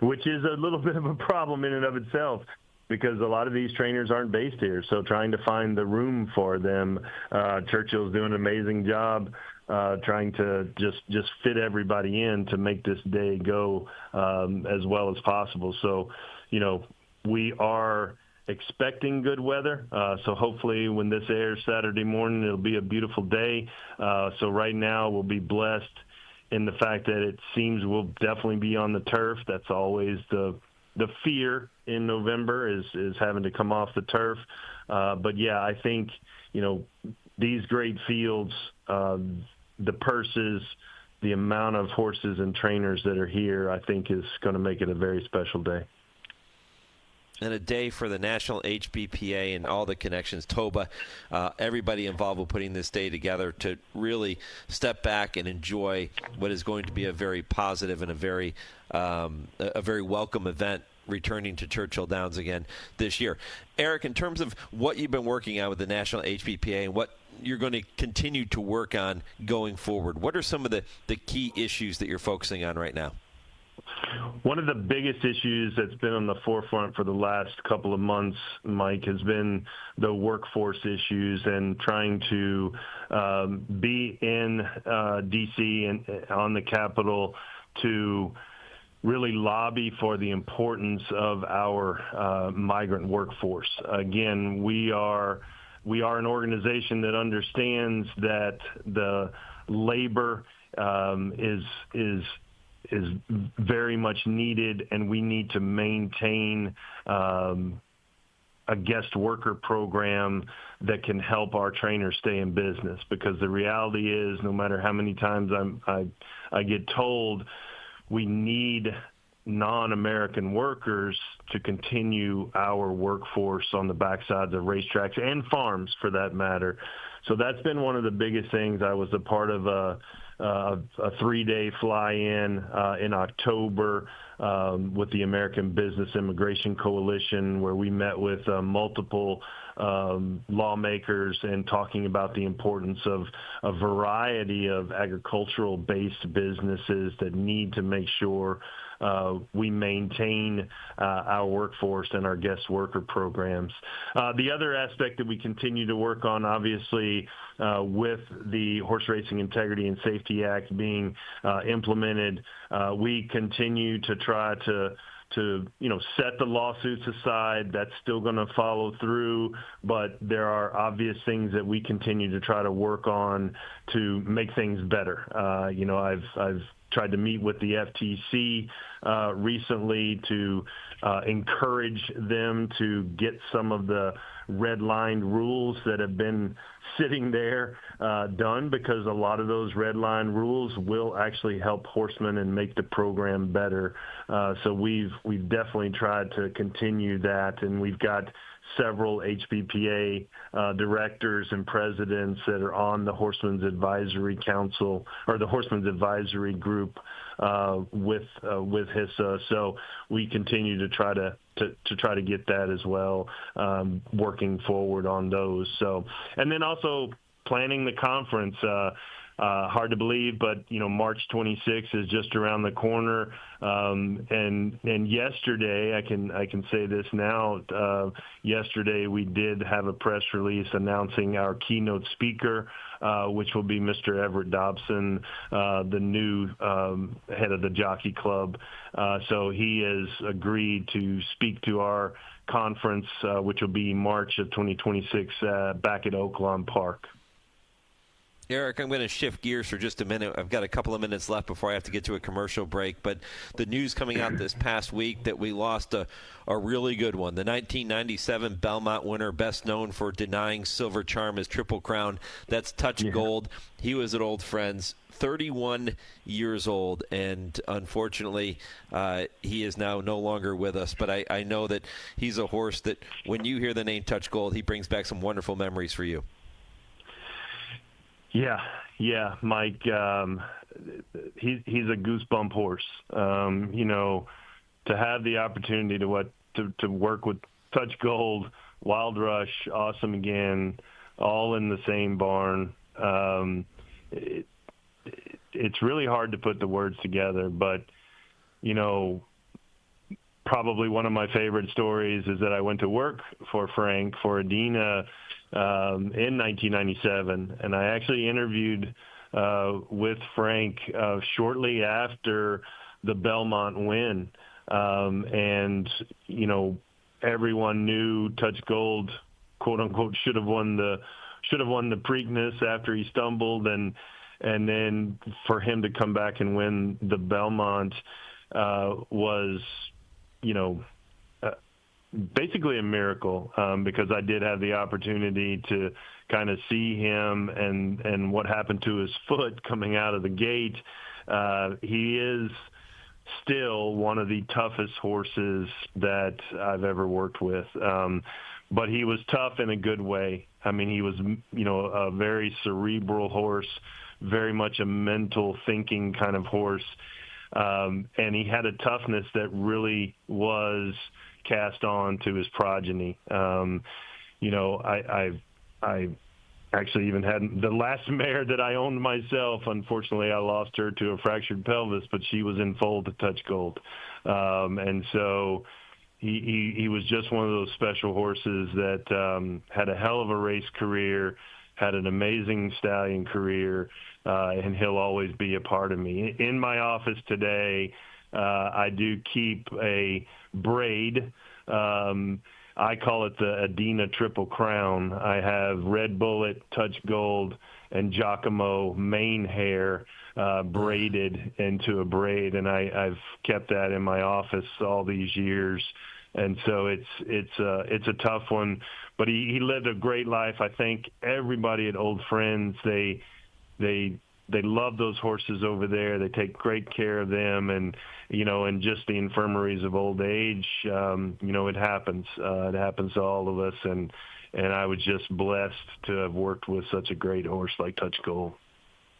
which is a little bit of a problem in and of itself, because a lot of these trainers aren't based here. So trying to find the room for them, Churchill's doing an amazing job trying to just fit everybody in to make this day go as well as possible. So, we are expecting good weather. So hopefully when this airs Saturday morning, it'll be a beautiful day. So right now we'll be blessed in the fact that it seems we'll definitely be on the turf. That's always the fear in November is having to come off the turf. But yeah, I think, these great fields, the purses, the amount of horses and trainers that are here, I think is going to make it a very special day. And a day for the National HBPA and all the connections, TOBA, everybody involved with putting this day together to really step back and enjoy what is going to be a very positive and a very welcome event returning to Churchill Downs again this year. Eric, in terms of what you've been working on with the National HBPA and what you're going to continue to work on going forward, what are some of the key issues that you're focusing on right now? One of the biggest issues that's been on the forefront for the last couple of months, Mike, has been the workforce issues and trying to be in D.C. and on the Capitol to really lobby for the importance of our migrant workforce. Again, we are an organization that understands that the labor is very much needed, and we need to maintain a guest worker program that can help our trainers stay in business. Because the reality is, no matter how many times I get told we need non-American workers to continue our workforce on the backsides of racetracks and farms, for that matter. So that's been one of the biggest things. I was a part of a 3-day fly-in in October with the American Business Immigration Coalition, where we met with multiple lawmakers and talking about the importance of a variety of agricultural-based businesses that need to make sure we maintain our workforce and our guest worker programs. The other aspect that we continue to work on, obviously, with the Horse Racing Integrity and Safety Act being implemented, we continue to try to set the lawsuits aside. That's still going to follow through, but there are obvious things that we continue to try to work on to make things better. I've tried to meet with the FTC recently to encourage them to get some of the red-lined rules that have been sitting there done, because a lot of those red-line rules will actually help horsemen and make the program better. So we've definitely tried to continue that, and we've got several HBPA directors and presidents that are on the Horsemen's Advisory Council, or the Horsemen's Advisory Group with HISA. So we continue to try to get that as well, working forward on those. So, and then also planning the conference. Hard to believe, but March 26th is just around the corner. And yesterday, I can say this now. Yesterday, we did have a press release announcing our keynote speaker, which will be Mr. Everett Dobson, the new head of the Jockey Club. So he has agreed to speak to our conference, which will be March of 2026 back at Oaklawn Park. Eric, I'm going to shift gears for just a minute. I've got a couple of minutes left before I have to get to a commercial break. But the news coming out this past week that we lost a really good one. The 1997 Belmont winner, best known for denying Silver Charm his Triple Crown. That's Touch Gold. He was at Old Friends, 31 years old, and unfortunately he is now no longer with us. But I know that he's a horse that when you hear the name Touch Gold, he brings back some wonderful memories for you. Yeah, Mike. He's a goosebump horse. To have the opportunity to work with Touch Gold, Wild Rush, Awesome Again, all in the same barn. It's really hard to put the words together, but, probably one of my favorite stories is that I went to work for Frank for Adina in 1997, and I actually interviewed with Frank shortly after the Belmont win, and everyone knew Touch Gold, quote unquote, should have won the Preakness after he stumbled, and then for him to come back and win the Belmont was, basically a miracle, because I did have the opportunity to kind of see him and what happened to his foot coming out of the gate. He is still one of the toughest horses that I've ever worked with. But he was tough in a good way. I mean, he was, a very cerebral horse, very much a mental thinking kind of horse. And he had a toughness that really was cast on to his progeny. I actually even had the last mare that I owned myself. Unfortunately, I lost her to a fractured pelvis, but she was in foal to Touch Gold. And so he was just one of those special horses that had a hell of a race career, had an amazing stallion career, and he'll always be a part of me. In my office today, I do keep a braid. I call it the Adina Triple Crown. I have Red Bullet, Touch Gold, and Giacomo mane hair braided into a braid, and I've kept that in my office all these years. And so it's a tough one, but he lived a great life. I think everybody at Old Friends, they love those horses over there. They take great care of them, and and just the infirmaries of old age, it happens. It happens to all of us, and I was just blessed to have worked with such a great horse like Touch Gold.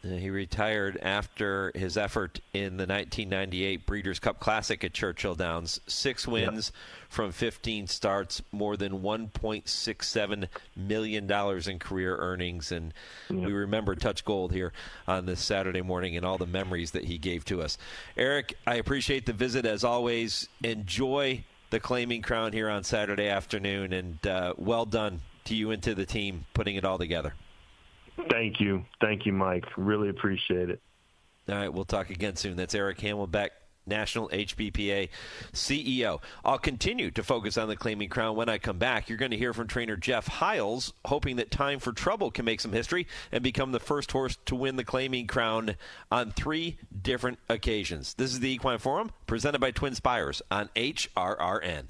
He retired after his effort in the 1998 Breeders' Cup Classic at Churchill Downs. 6 wins from 15 starts, more than $1.67 million in career earnings. And we remember Touch Gold here on this Saturday morning and all the memories that he gave to us. Eric, I appreciate the visit as always. Enjoy the claiming crown here on Saturday afternoon, and well done to you and to the team putting it all together. Thank you, Mike. Really appreciate it. All right, we'll talk again soon. That's Eric Hamelback, National HBPA CEO. I'll continue to focus on the claiming crown when I come back. You're going to hear from trainer Jeff Hiles, hoping that Time for Trouble can make some history and become the first horse to win the claiming crown on 3 different occasions. This is the Equine Forum, presented by TwinSpires on HRRN.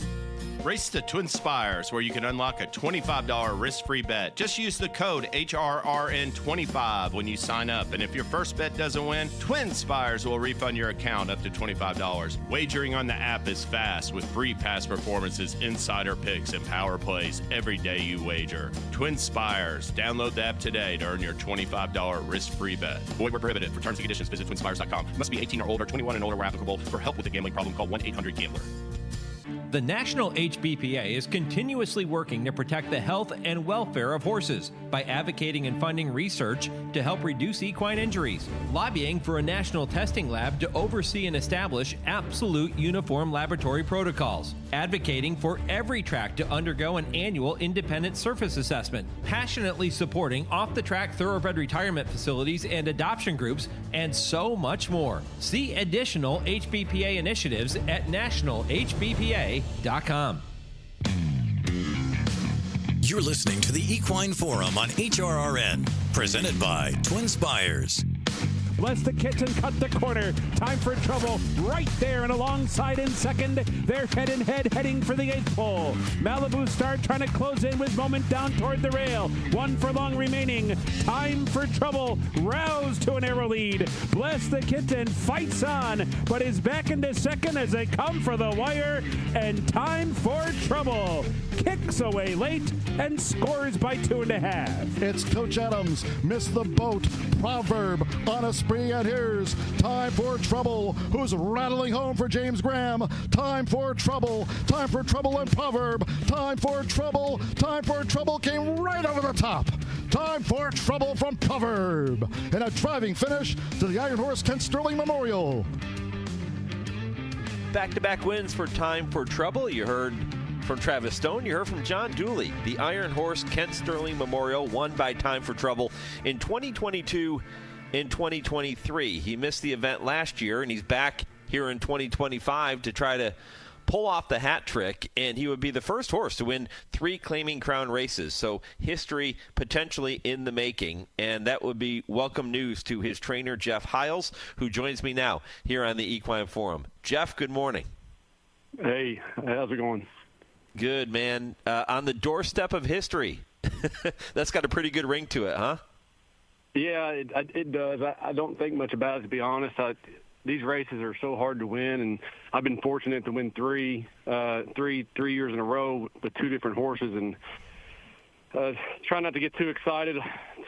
Race to TwinSpires, where you can unlock a $25 risk-free bet. Just use the code HRRN25 when you sign up. And if your first bet doesn't win, TwinSpires will refund your account up to $25. Wagering on the app is fast with free past performances, insider picks, and power plays every day you wager. TwinSpires. Download the app today to earn your $25 risk-free bet. Void where prohibited. For terms and conditions, visit TwinSpires.com. Must be 18 or older, 21 and older where applicable. For help with a gambling problem, call 1-800-GAMBLER. The National HBPA is continuously working to protect the health and welfare of horses by advocating and funding research to help reduce equine injuries, lobbying for a national testing lab to oversee and establish absolute uniform laboratory protocols, advocating for every track to undergo an annual independent surface assessment, passionately supporting off-the-track thoroughbred retirement facilities and adoption groups, and so much more. See additional HBPA initiatives at nationalhbpa.com. You're listening to the Equine Forum on HRRN, presented by TwinSpires. Bless the Kitten cut the corner. Time for Trouble right there and alongside in second. They're head and head heading for the 8th pole. Malibu Star trying to close in with moment down toward the rail. 1 furlong remaining. Time for Trouble roused to an arrow lead. Bless the Kitten fights on, but is back into second as they come for the wire. And Time for Trouble kicks away late and scores by 2.5. It's Coach Adams, Miss the Boat, Proverb on a spree, and here's Time for Trouble, who's rattling home for James Graham. Time for Trouble and Proverb. Time for Trouble came right over the top. Time for Trouble from Proverb. And a driving finish to the Iron Horse Kent Sterling Memorial. Back-to-back wins for Time for Trouble. You heard from Travis Stone. You heard from John Dooley. The Iron Horse Kent Sterling Memorial won by Time for Trouble in 2022 and 2023. He missed the event last year, and he's back here in 2025 to try to pull off the hat trick, and he would be the first horse to win 3 Claiming Crown races. So history potentially in the making, and that would be welcome news to his trainer, Jeff Hiles, who joins me now here on the Equine Forum. Jeff, good morning. Hey, how's it going? Good, man. On the doorstep of history. That's got a pretty good ring to it, huh? Yeah, it does. I don't think much about it, to be honest. These races are so hard to win, and I've been fortunate to win three years in a row with 2 different horses, and try not to get too excited,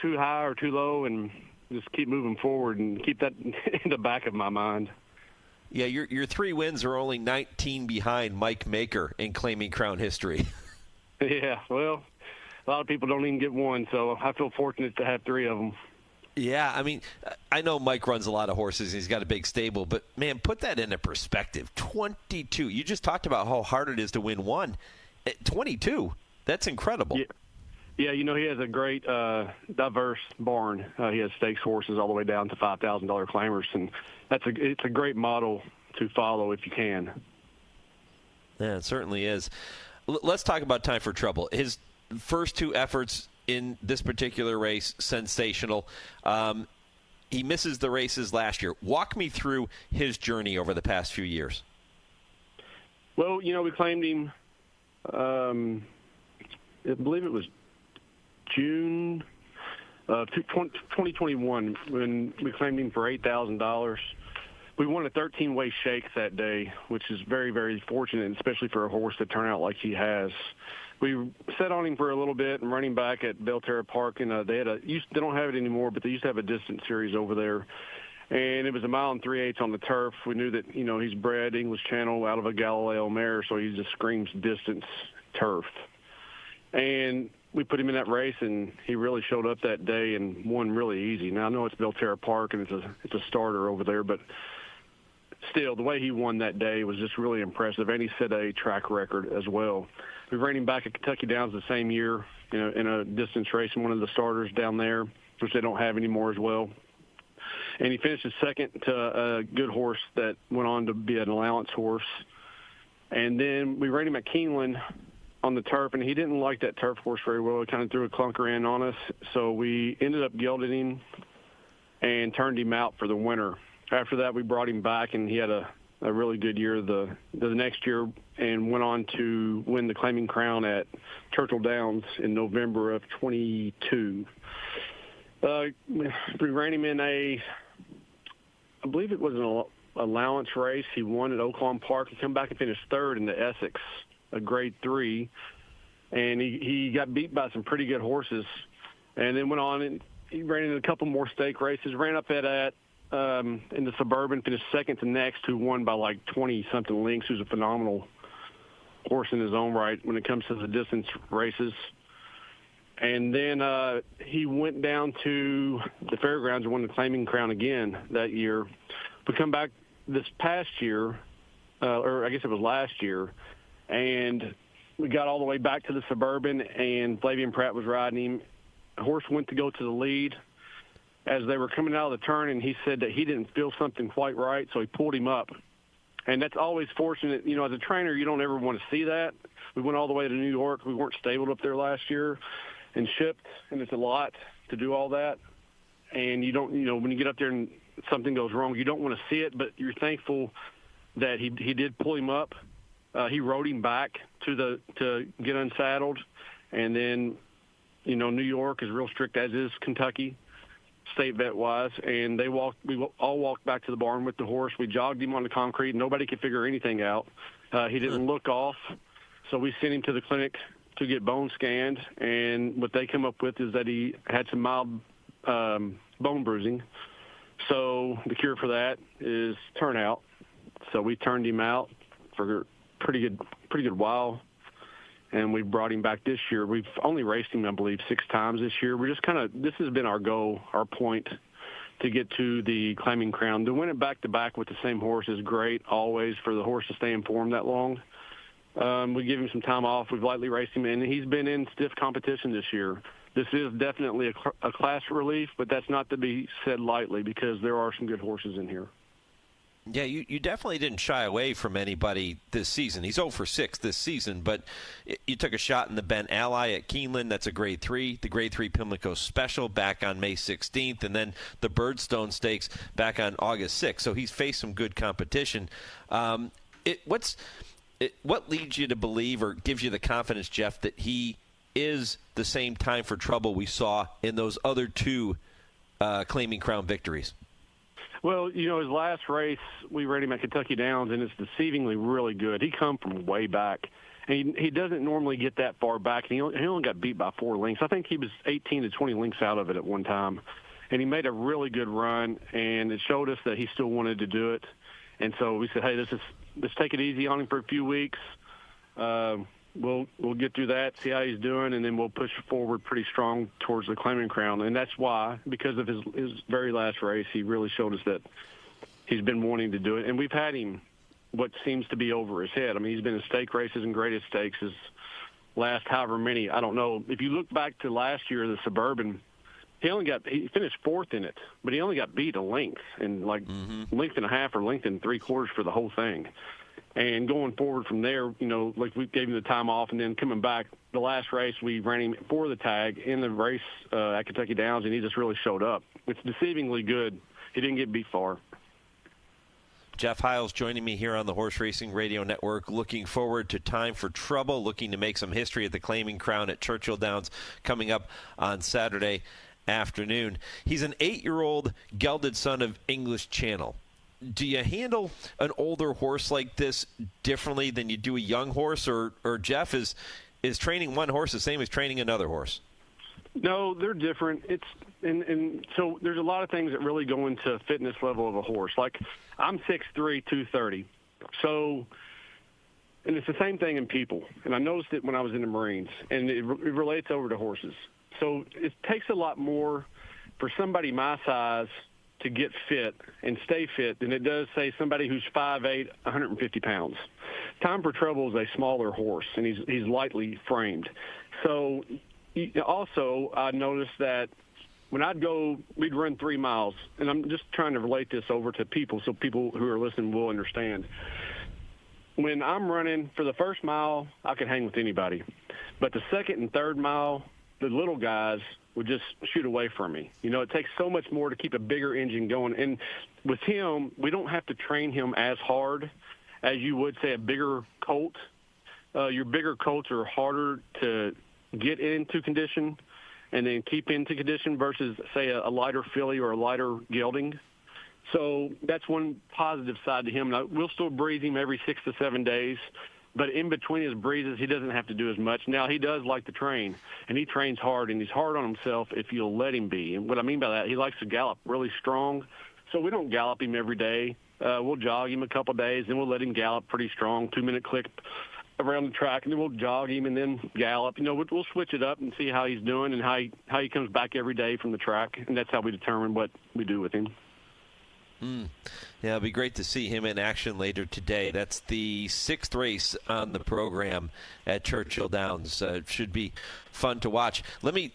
too high or too low, and just keep moving forward and keep that in the back of my mind. Yeah, your 3 wins are only 19 behind Mike Maker in Claiming Crown history. Yeah, well, a lot of people don't even get one, so I feel fortunate to have 3 of them. Yeah, I mean, I know Mike runs a lot of horses. He's got a big stable, but, man, put that into perspective. 22. You just talked about how hard it is to win 1. At 22, that's incredible. Yeah, you know, he has a great diverse barn. He has stakes horses all the way down to $5,000 claimers, and it's a great model to follow if you can. Yeah, it certainly is. Let's talk about Time for Trouble. His first 2 efforts in this particular race, sensational. He misses the races last year. Walk me through his journey over the past few years. Well, you know, we claimed him, I believe it was June of 2021 when we claimed him for $8,000. We won a 13-way shakes that day, which is very, very fortunate, especially for a horse to turn out like he has. We sat on him for a little bit and running back at Belterra Park, and they don't have it anymore, but they used to have a distance series over there. And it was 1 3/8 miles on the turf. We knew that, you know, he's bred English Channel out of a Galileo mare, so he just screams distance turf. And we put him in that race, and he really showed up that day and won really easy. Now, I know it's Belterra Park, and it's a starter over there, but still, the way he won that day was just really impressive, and he set a track record as well. We ran him back at Kentucky Downs the same year, you know, in a distance race in one of the starters down there, which they don't have anymore as well. And he finished second to a good horse that went on to be an allowance horse. And then we ran him at Keeneland on the turf, and he didn't like that turf horse very well. He kind of threw a clunker in on us, so we ended up gelding him and turned him out for the winter. After that, we brought him back, and he had a really good year the next year and went on to win the Claiming Crown at Churchill Downs in November of 22. We ran him in I believe it was an allowance race. He won at Oaklawn Park. He come back and finished 3rd in the Essex, a grade 3. And he got beat by some pretty good horses. And then went on and he ran in a couple more stake races, ran up at in the Suburban, finished 2nd to Next, who won by like 20-something lengths, who's a phenomenal horse in his own right when it comes to the distance races. And then he went down to the fairgrounds and won the Claiming Crown again that year. We come back this past year, or I guess it was last year, and we got all the way back to the Suburban, and Flavian Pratt was riding him. The horse went to go to the lead as they were coming out of the turn, and he said that he didn't feel something quite right, so he pulled him up. And that's always fortunate. You know, as a trainer, you don't ever want to see that. We went all the way to New York. We weren't stabled up there last year and shipped, and it's a lot to do all that. And you don't, you know, when you get up there and something goes wrong, you don't want to see it, but you're thankful that he did pull him up. He rode him back to get unsaddled. And then, you know, New York is real strict, as is Kentucky, state vet wise, and we all walked back to the barn with the horse. We jogged him on the concrete. Nobody could figure anything out. He didn't look off, so we sent him to the clinic to get bone scanned, and what they come up with is that he had some mild bone bruising. So the cure for that is turnout. So we turned him out for a pretty good while, and we brought him back this year. We've only raced him, I believe, 6 times this year. We're just this has been our goal, our point, to get to the Claiming Crown. To win it back-to-back with the same horse is great, always, for the horse to stay in form that long. We give him some time off. We've lightly raced him, and he's been in stiff competition this year. This is definitely a class relief, but that's not to be said lightly because there are some good horses in here. Yeah, you definitely didn't shy away from anybody this season. He's 0 for 6 this season, but you took a shot in the Ben Ally at Keeneland. That's a Grade 3. The Grade 3 Pimlico Special back on May 16th, and then the Birdstone Stakes back on August 6th. So he's faced some good competition. What leads you to believe or gives you the confidence, Jeff, that he is the same time for trouble we saw in those other 2 Claiming Crown victories? Well, his last race, we ran him at Kentucky Downs, and it's deceivingly really good. He come from way back, and he doesn't normally get that far back. And he only got beat by 4 lengths. I think he was 18 to 20 lengths out of it at one time. And he made a really good run, and it showed us that he still wanted to do it. And so we said, hey, let's take it easy on him for a few weeks. We'll get through that, see how he's doing, and then we'll push forward pretty strong towards the Claiming Crown. And that's why, because of his very last race, he really showed us that he's been wanting to do it. And we've had him what seems to be over his head. I mean, he's been in stake races and greatest stakes his last however many. I don't know. If you look back to last year, the Suburban, he finished 4th in it, but he only got beat a length, and length and a half or length and 3/4 for the whole thing. And going forward from there, we gave him the time off, and then coming back, the last race, we ran him for the tag in the race at Kentucky Downs, and he just really showed up. It's deceivingly good. He didn't get beat far. Jeff Hiles joining me here on the Horse Racing Radio Network. Looking forward to Time for Trouble, looking to make some history at the Claiming Crown at Churchill Downs coming up on Saturday afternoon. He's an 8-year-old gelded son of English Channel. Do you handle an older horse like this differently than you do a young horse, or Jeff, is training one horse the same as training another horse? No, they're different. And so there's a lot of things that really go into fitness level of a horse. Like, I'm 6'3", 230. So, and it's the same thing in people. And I noticed it when I was in the Marines, and it relates over to horses. So it takes a lot more for somebody my size to get fit and stay fit than it does, say, somebody who's 5'8", 150 pounds. Time for Trouble is a smaller horse, and he's lightly framed. So also, I noticed that when we'd run 3 miles, and I'm just trying to relate this over to people so people who are listening will understand. When I'm running for the first mile, I can hang with anybody. But the second and third mile, the little guys would just shoot away from me. It takes so much more to keep a bigger engine going. And with him, we don't have to train him as hard as you would, say, a bigger colt. Your bigger colts are harder to get into condition and then keep into condition versus, say, a lighter filly or a lighter gelding. So that's one positive side to him. Now, we'll still breeze him every 6 to 7 days, but in between his breezes, he doesn't have to do as much. Now, he does like to train, and he trains hard, and he's hard on himself if you'll let him be. And what I mean by that, he likes to gallop really strong. So we don't gallop him every day. We'll jog him a couple days, then we'll let him gallop pretty strong, 2-minute click around the track, and then we'll jog him and then gallop. We'll switch it up and see how he's doing and how he comes back every day from the track, and that's how we determine what we do with him. Yeah, it'll be great to see him in action later today. That's the 6th race on the program at Churchill Downs. Should be fun to watch. Let me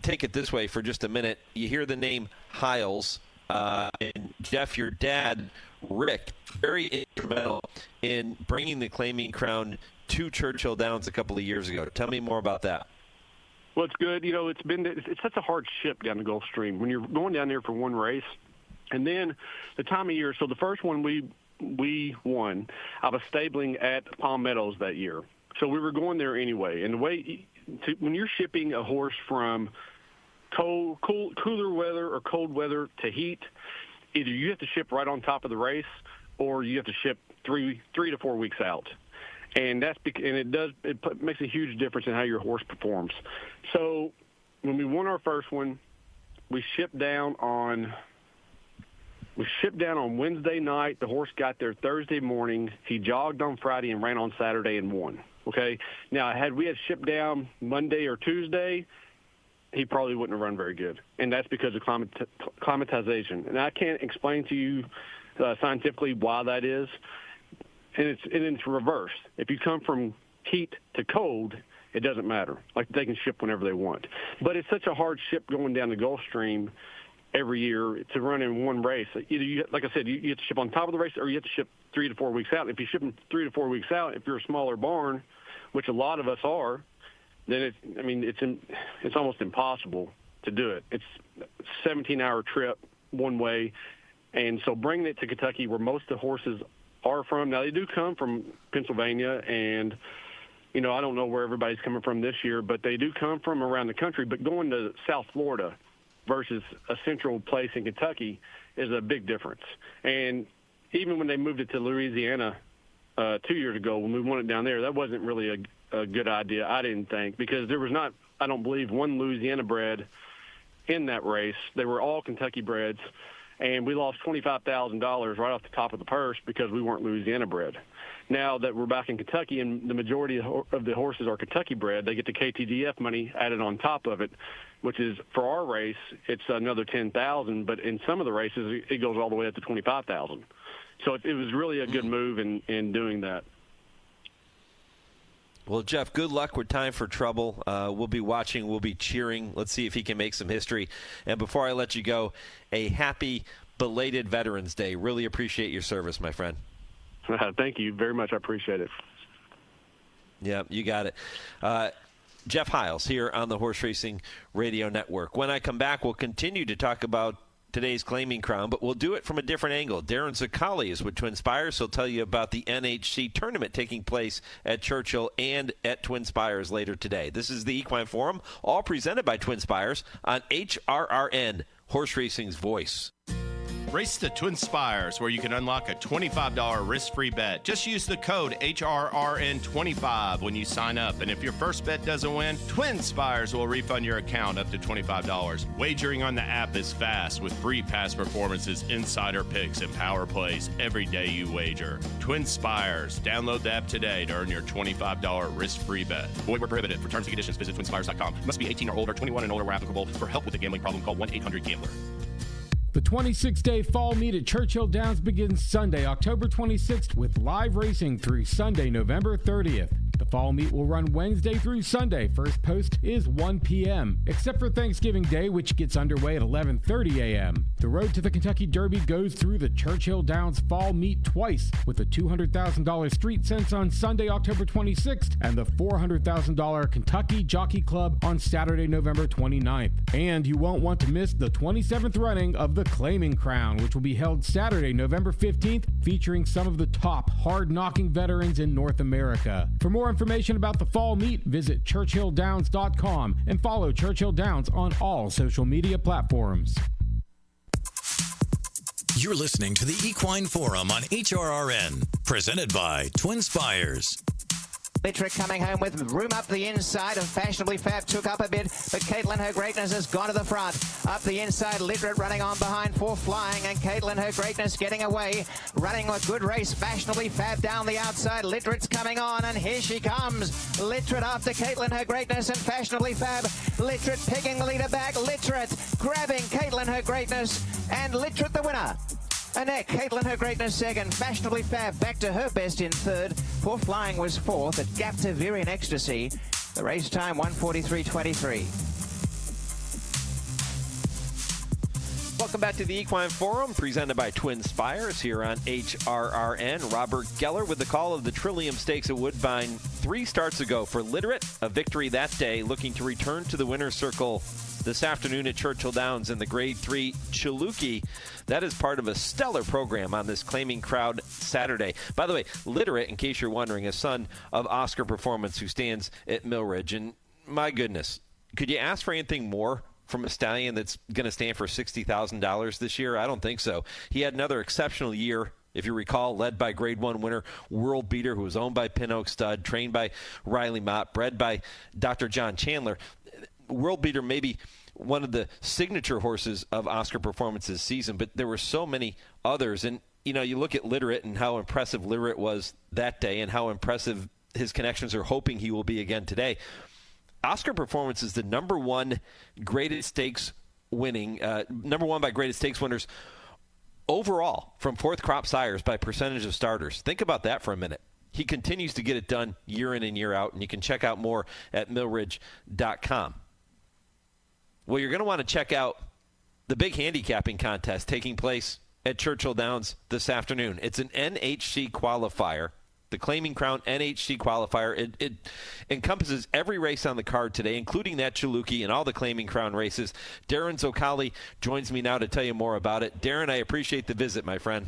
take it this way for just a minute. You hear the name Hiles, and Jeff, your dad, Rick, very instrumental in bringing the Claiming Crown to Churchill Downs a couple of years ago. Tell me more about that. Well, it's good. It's such a hard ship down the Gulf Stream when you're going down there for one race. And then the time of year, so the first one we won, I was stabling at Palm Meadows that year. So we were going there anyway. And when you're shipping a horse from cooler weather or cold weather to heat, either you have to ship right on top of the race or you have to ship 3 to 4 weeks out. And it makes a huge difference in how your horse performs. So when we won our first one, we shipped down on Wednesday night. The horse got there Thursday morning. He jogged on Friday and ran on Saturday and won. Okay. Now, had we had shipped down Monday or Tuesday, he probably wouldn't have run very good, and that's because of climatization. And I can't explain to you scientifically why that is. And it's reversed. If you come from heat to cold, it doesn't matter. Like, they can ship whenever they want. But it's such a hard ship going down the Gulf Stream every year to run in one race. Either like I said, you have to ship on top of the race, or you have to ship 3 to 4 weeks out. If you ship them 3 to 4 weeks out, if you're a smaller barn, which a lot of us are, then it's almost impossible to do it. It's a 17-hour trip one way, and so bringing it to Kentucky, where most of the horses are from. Now, they do come from Pennsylvania, and, I don't know where everybody's coming from this year, but they do come from around the country. But going to South Florida versus a central place in Kentucky is a big difference. And even when they moved it to Louisiana 2 years ago, when we won it down there, that wasn't really a good idea, I didn't think, because there was not, I don't believe, one Louisiana bred in that race. They were all Kentucky breds. And we lost $25,000 right off the top of the purse because we weren't Louisiana bred. Now that we're back in Kentucky and the majority of the horses are Kentucky bred, they get the KTDF money added on top of it, which is, for our race, it's another $10,000. But in some of the races, it goes all the way up to $25,000. So it was really a good move in doing that. Well, Jeff, good luck with Time for Trouble. We'll be watching. We'll be cheering. Let's see if he can make some history. And before I let you go, a happy belated Veterans Day. Really appreciate your service, my friend. Thank you very much. I appreciate it. Yeah, you got it. Jeff Hiles here on the Horse Racing Radio Network. When I come back, we'll continue to talk about today's Claiming Crown, but we'll do it from a different angle. Darin Zoccali is with TwinSpires. He'll tell you about the NHC tournament taking place at Churchill and at TwinSpires later today. This is the Equine Forum, all presented by TwinSpires on HRRN, Horse Racing's voice. Race to TwinSpires, where you can unlock a $25 risk-free bet. Just use the code HRRN25 when you sign up. And if your first bet doesn't win, TwinSpires will refund your account up to $25. Wagering on the app is fast with free past performances, insider picks, and power plays every day you wager. TwinSpires. Download the app today to earn your $25 risk-free bet. Void where prohibited. For terms and conditions, visit TwinSpires.com. Must be 18 or older, 21 and older where applicable. For help with a gambling problem, call 1-800-GAMBLER. The 26-day fall meet at Churchill Downs begins Sunday, October 26th, with live racing through Sunday, November 30th. The fall meet will run Wednesday through Sunday. First post is 1 p.m., except for Thanksgiving Day, which gets underway at 11:30 a.m. The road to the Kentucky Derby goes through the Churchill Downs fall meet twice, with the $200,000 Street Sense on Sunday, October 26th, and the $400,000 Kentucky Jockey Club on Saturday, November 29th. And you won't want to miss the 27th running of the Claiming Crown, which will be held Saturday, November 15th, featuring some of the top hard-knocking veterans in North America. For more information about the fall meet, visit churchilldowns.com and follow Churchill Downs on all social media platforms. You're listening to the Equine Forum on HRRN, presented by TwinSpires. Litrick coming home with room up the inside, and Fashionably Fab took up a bit, but Caitlin Her Greatness has gone to the front. Up the inside, Litrick running on behind for Flying, and Caitlin Her Greatness getting away. Running a good race, Fashionably Fab down the outside. Litrick's coming on, and here she comes. Litrick after Caitlin Her Greatness and Fashionably Fab. Litrick picking the leader back. Litrick grabbing Caitlin Her Greatness, and Litrick the winner. Annette, Caitlin Her Greatness second, Fashionably Fab back to her best in third. Poor Flying was fourth, it gapped to Virian Ecstasy. The race time 1:43.23. Welcome back to the Equine Forum, presented by TwinSpires here on HRRN. Robert Geller with the call of the Trillium Stakes at Woodbine 3 starts ago for Literate, a victory that day, looking to return to the winner's circle this afternoon at Churchill Downs in the Grade 3 Chaluki. That is part of a stellar program on this Claiming Crowd Saturday. By the way, Literate, in case you're wondering, a son of Oscar Performance who stands at Millridge. And my goodness, could you ask for anything more from a stallion that's going to stand for $60,000 this year? I don't think so. He had another exceptional year if you recall, led by Grade 1 winner World Beater, who was owned by Pin Oak Stud, trained by Riley Mott, bred by Dr. John Chandler. World Beater maybe one of the signature horses of Oscar Performance's season, but there were so many others. And, you look at Literate and how impressive Literate was that day and how impressive his connections are hoping he will be again today. Oscar Performance is the number one graded stakes winning, number one by graded stakes winners overall from fourth crop sires by percentage of starters. Think about that for a minute. He continues to get it done year in and year out, and you can check out more at millridge.com. Well, you're going to want to check out the big handicapping contest taking place at Churchill Downs this afternoon. It's an NHC qualifier, the Claiming Crown NHC qualifier. It encompasses every race on the card today, including that Chaluki and all the Claiming Crown races. Darin Zoccali joins me now to tell you more about it. Darin, I appreciate the visit, my friend.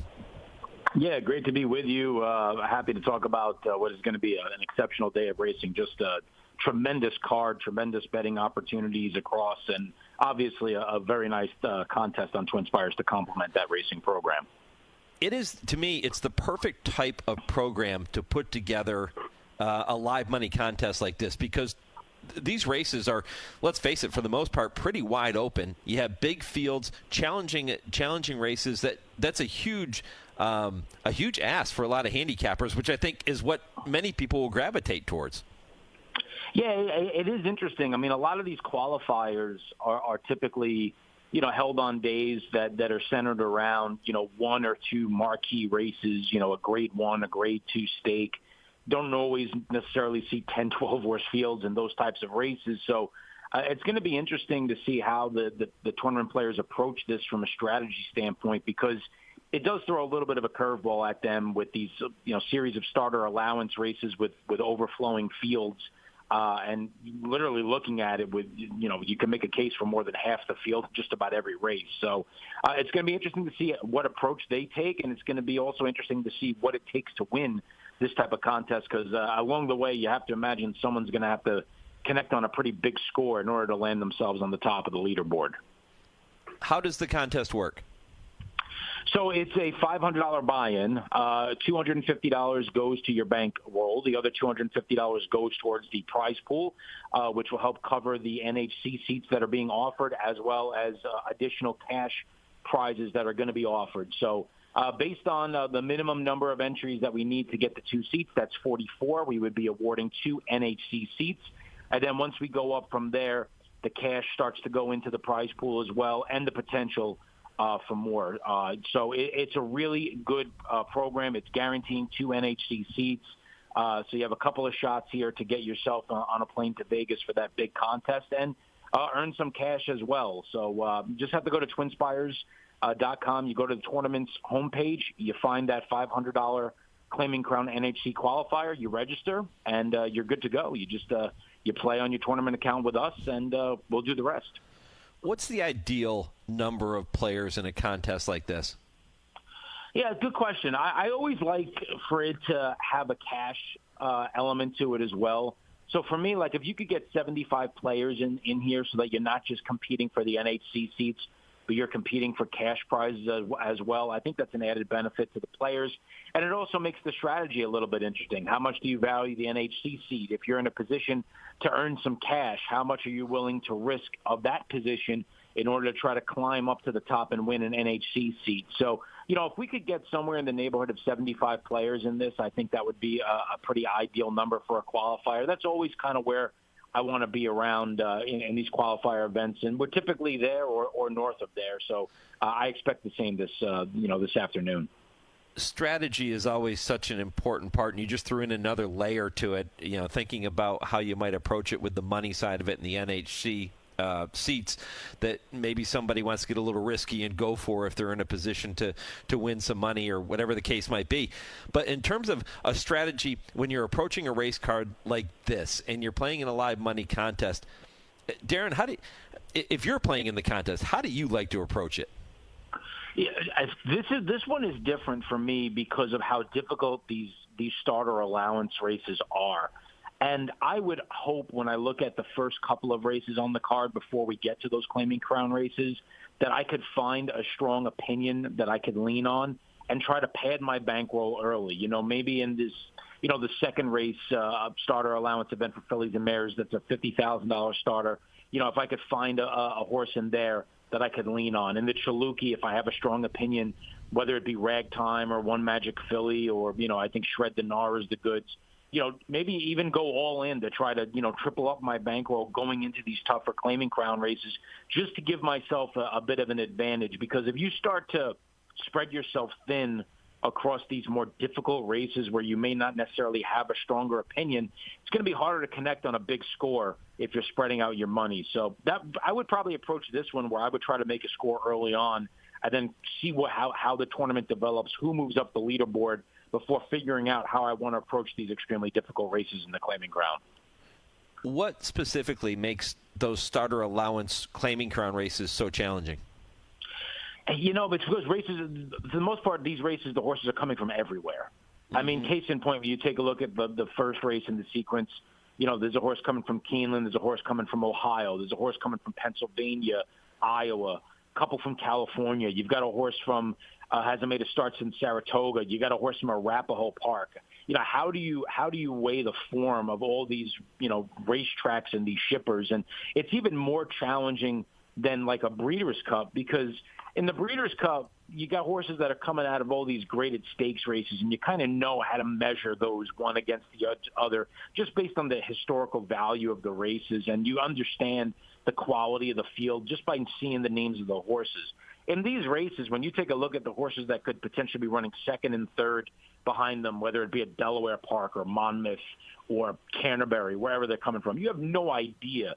Yeah, great to be with you. Happy to talk about what is going to be an exceptional day of racing. Just a tremendous card, tremendous betting opportunities across, and obviously a very nice contest on TwinSpires to complement that racing program. It is, to me, it's the perfect type of program to put together a live money contest like this, because these races are, let's face it, for the most part, pretty wide open. You have big fields, challenging races. That's a huge ask for a lot of handicappers, which I think is what many people will gravitate towards. Yeah, it is interesting. I mean, a lot of these qualifiers are typically, held on days that are centered around, one or two marquee races, a Grade 1, a Grade 2 stake. Don't always necessarily see 10, 12 horse fields in those types of races. So it's going to be interesting to see how the tournament players approach this from a strategy standpoint, because it does throw a little bit of a curveball at them with these, series of starter allowance races with overflowing fields. And literally looking at it with, you can make a case for more than half the field just about every race. So it's going to be interesting to see what approach they take, and it's going to be also interesting to see what it takes to win this type of contest, because along the way you have to imagine someone's going to have to connect on a pretty big score in order to land themselves on the top of the leaderboard. How does the contest work? So it's a $500 buy-in. $250 goes to your bank roll. The other $250 goes towards the prize pool, which will help cover the NHC seats that are being offered, as well as additional cash prizes that are going to be offered. So based on the minimum number of entries that we need to get the 2 seats, that's 44, we would be awarding 2 NHC seats. And then once we go up from there, the cash starts to go into the prize pool as well, and the potential for more. So it's a really good program. It's guaranteeing 2 NHC seats. So you have a couple of shots here to get yourself on a plane to Vegas for that big contest and earn some cash as well. So you just have to go to TwinSpires.com. You go to the tournament's homepage. You find that $500 Claiming Crown NHC qualifier. You register, and you're good to go. You just you play on your tournament account with us, and we'll do the rest. What's the ideal number of players in a contest like this? Yeah, good question. I always like for it to have a cash element to it as well. So for me, like if you could get 75 players in here so that you're not just competing for the NHC seats, but you're competing for cash prizes as well, I think that's an added benefit to the players. And it also makes the strategy a little bit interesting. How much do you value the NHC seat? If you're in a position to earn some cash, how much are you willing to risk of that position in order to try to climb up to the top and win an NHC seat? So, if we could get somewhere in the neighborhood of 75 players in this, I think that would be a pretty ideal number for a qualifier. That's always kind of where I want to be around in these qualifier events, and we're typically there or north of there. So I expect the same this afternoon. Strategy is always such an important part, and you just threw in another layer to it, thinking about how you might approach it with the money side of it and the NHC seats that maybe somebody wants to get a little risky and go for if they're in a position to win some money or whatever the case might be. But in terms of a strategy, when you're approaching a race card like this and you're playing in a live money contest, Darin, if you're playing in the contest, how do you like to approach it? Yeah, this one is different for me because of how difficult these starter allowance races are. And I would hope when I look at the first couple of races on the card before we get to those Claiming Crown races that I could find a strong opinion that I could lean on and try to pad my bankroll early. Maybe in this, the second race starter allowance event for fillies and mares, that's a $50,000 starter. If I could find a horse in there that I could lean on. In the Chaluki, if I have a strong opinion, whether it be Ragtime or One Magic Filly or, I think Shred the Gnar is the goods, maybe even go all in to try to, triple up my bankroll going into these tougher Claiming Crown races just to give myself a bit of an advantage. Because if you start to spread yourself thin across these more difficult races where you may not necessarily have a stronger opinion, it's going to be harder to connect on a big score if you're spreading out your money. So that I would probably approach this one where I would try to make a score early on and then see how the tournament develops, who moves up the leaderboard before figuring out how I want to approach these extremely difficult races in the Claiming Crown. What specifically makes those starter allowance Claiming Crown races so challenging? It's because races, for the most part, these races, the horses are coming from everywhere. I mean, case in point, when you take a look at the first race in the sequence, there's a horse coming from Keeneland, there's a horse coming from Ohio, there's a horse coming from Pennsylvania, Iowa, a couple from California. You've got a horse from hasn't made a start since Saratoga. You got a horse from Arapahoe Park. How do you weigh the form of all these racetracks and these shippers? And it's even more challenging than like a Breeders' Cup, because in the Breeders' Cup, you got horses that are coming out of all these graded stakes races, and you kind of know how to measure those one against the other just based on the historical value of the races, and you understand the quality of the field just by seeing the names of the horses. In these races, when you take a look at the horses that could potentially be running second and third behind them, whether it be at Delaware Park or Monmouth or Canterbury, wherever they're coming from, you have no idea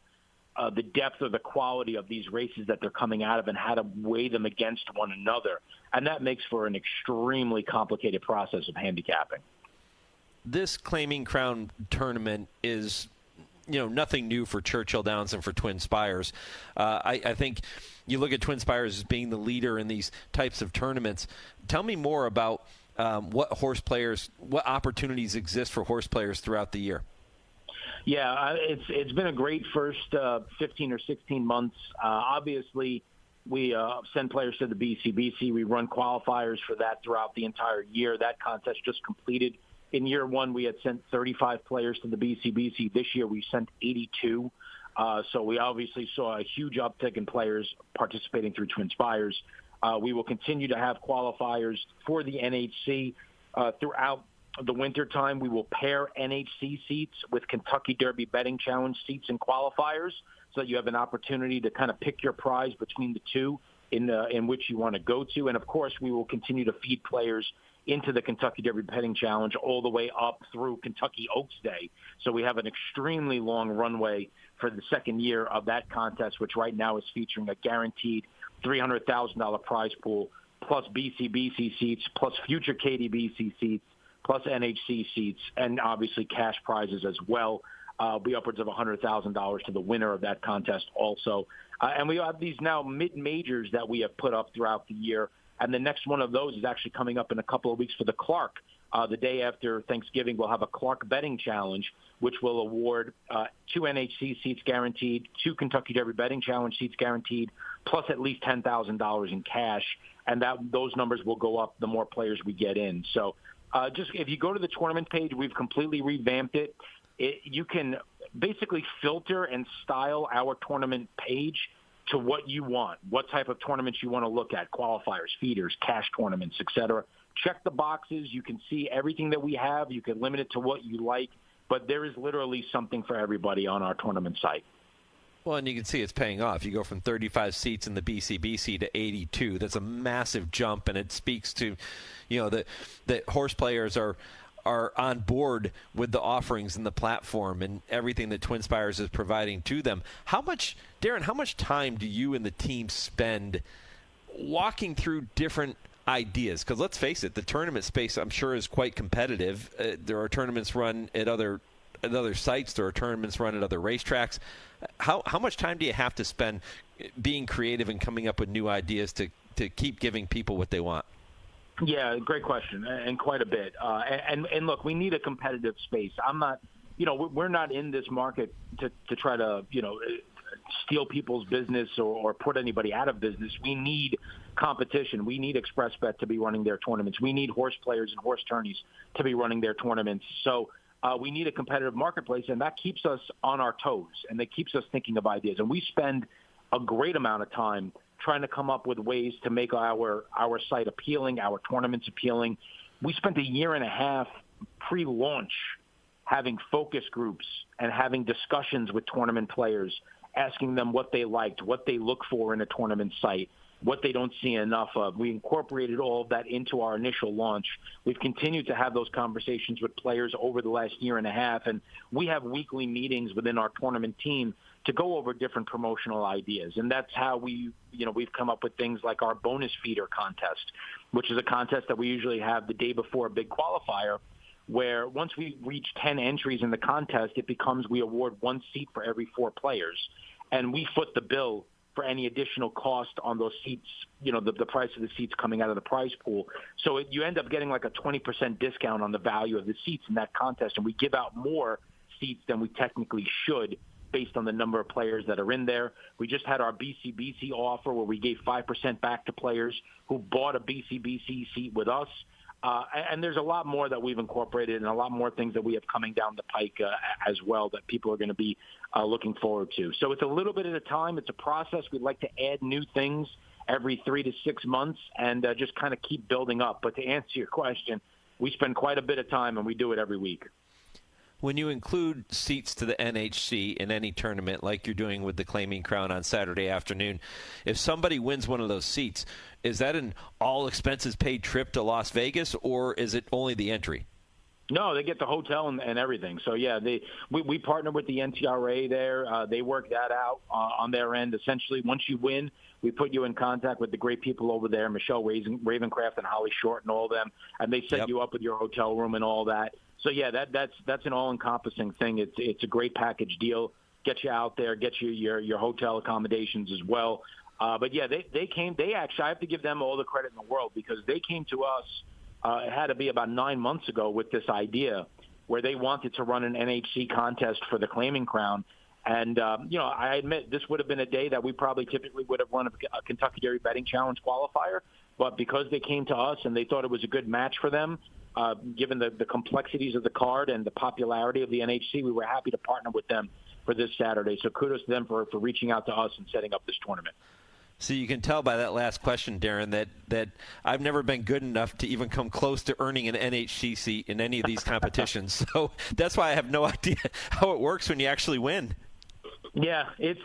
the depth or the quality of these races that they're coming out of and how to weigh them against one another. And that makes for an extremely complicated process of handicapping. This Claiming Crown tournament is, nothing new for Churchill Downs and for TwinSpires. I think you look at TwinSpires as being the leader in these types of tournaments. Tell me more about what opportunities exist for horse players throughout the year. Yeah, it's been a great first 15 or 16 months. Obviously, we send players to the BCBC. We run qualifiers for that throughout the entire year. That contest just completed. In year one, we had sent 35 players to the BCBC. This year, we sent 82. So we obviously saw a huge uptick in players participating through TwinSpires. We will continue to have qualifiers for the NHC throughout the winter time. We will pair NHC seats with Kentucky Derby Betting Challenge seats in qualifiers, so that you have an opportunity to kind of pick your prize between the two in which you want to go to. And of course, we will continue to feed players into the Kentucky Derby Betting Challenge all the way up through Kentucky Oaks Day. So we have an extremely long runway for the second year of that contest, which right now is featuring a guaranteed $300,000 prize pool, plus BCBC seats, plus future KDBC seats, plus NHC seats, and obviously cash prizes as well. Be upwards of $100,000 to the winner of that contest also. And we have these now mid-majors that we have put up throughout the year. And the next one of those is actually coming up in a couple of weeks for the Clark. The day after Thanksgiving, we'll have a Clark Betting Challenge, which will award 2 NHC seats guaranteed, 2 Kentucky Derby Betting Challenge seats guaranteed, plus at least $10,000 in cash. And those numbers will go up the more players we get in. So just if you go to the tournament page, we've completely revamped it. You can basically filter and style our tournament page to what you want, what type of tournaments you want to look at, qualifiers, feeders, cash tournaments, etc. Check the boxes. You can see everything that we have. You can limit it to what you like, but there is literally something for everybody on our tournament site. Well, and you can see it's paying off. You go from 35 seats in the BCBC to 82. That's a massive jump, and it speaks to, that horse players are on board with the offerings and the platform and everything that TwinSpires is providing to them. Darin, how much time do you and the team spend walking through different ideas? Because let's face it, the tournament space, I'm sure, is quite competitive. There are tournaments run at other sites. There are tournaments run at other racetracks. How much time do you have to spend being creative and coming up with new ideas to keep giving people what they want? Yeah, great question, and quite a bit. And look, we need a competitive space. I'm not, we're not in this market to try to, steal people's business or put anybody out of business. We need competition. We need ExpressBet to be running their tournaments. We need horse players and horse tourneys to be running their tournaments. So we need a competitive marketplace, and that keeps us on our toes, and that keeps us thinking of ideas. And we spend a great amount of time trying to come up with ways to make our site appealing, our tournaments appealing. We spent a year and a half pre-launch having focus groups and having discussions with tournament players, asking them what they liked, what they look for in a tournament site, what they don't see enough of. We incorporated all of that into our initial launch. We've continued to have those conversations with players over the last year and a half, and we have weekly meetings within our tournament team to go over different promotional ideas. And that's how we've come up with things like our bonus feeder contest, which is a contest that we usually have the day before a big qualifier, where once we reach 10 entries in the contest, it becomes we award 1 seat for every 4 players. And we foot the bill for any additional cost on those seats, the price of the seats coming out of the prize pool. So you end up getting like a 20% discount on the value of the seats in that contest, and we give out more seats than we technically should based on the number of players that are in there. We just had our BCBC offer where we gave 5% back to players who bought a BCBC seat with us. And there's a lot more that we've incorporated and a lot more things that we have coming down the pike as well that people are going to be looking forward to. So it's a little bit at a time. It's a process. We'd like to add new things every 3 to 6 months and just kind of keep building up. But to answer your question, we spend quite a bit of time, and we do it every week. When you include seats to the NHC in any tournament like you're doing with the Claiming Crown on Saturday afternoon, if somebody wins one of those seats, is that an all-expenses-paid trip to Las Vegas, or is it only the entry? No, they get the hotel and everything. So, yeah, we partner with the NTRA there. They work that out on their end. Essentially, once you win, we put you in contact with the great people over there, Michelle Ravencraft and Holly Short and all of them, and they set you up with your hotel room and all that. So, yeah, that's an all-encompassing thing. It's a great package deal. Get you out there, get you your hotel accommodations as well. But, yeah, they came. They actually, I have to give them all the credit in the world because they came to us. It had to be about 9 months ago with this idea where they wanted to run an NHC contest for the Claiming Crown. And, I admit this would have been a day that we probably typically would have run a Kentucky Derby Betting Challenge qualifier. But because they came to us and they thought it was a good match for them, given the complexities of the card and the popularity of the NHC, we were happy to partner with them for this Saturday. So kudos to them for reaching out to us and setting up this tournament. So you can tell by that last question, Darin, that I've never been good enough to even come close to earning an NHC seat in any of these competitions. So that's why I have no idea how it works when you actually win. Yeah, it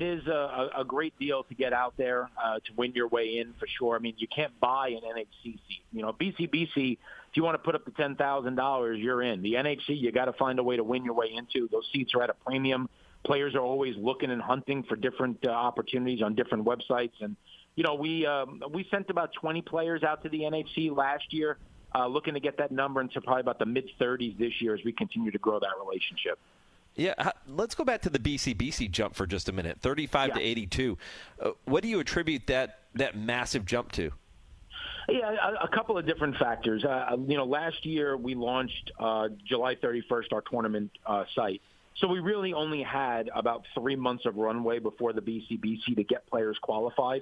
is a great deal to get out there to win your way in for sure. I mean, you can't buy an NHC seat. BCBC, if you want to put up the $10,000, you're in. The NHC, you got to find a way to win your way into. Those seats are at a premium. Players are always looking and hunting for different opportunities on different websites. And, we sent about 20 players out to the NHC last year, looking to get that number into probably about the mid-30s this year as we continue to grow that relationship. Yeah, let's go back to the BCBC jump for just a minute, 35 to 82. What do you attribute that massive jump to? Yeah, a couple of different factors. Last year we launched July 31st our tournament site. So we really only had about 3 months of runway before the BCBC to get players qualified.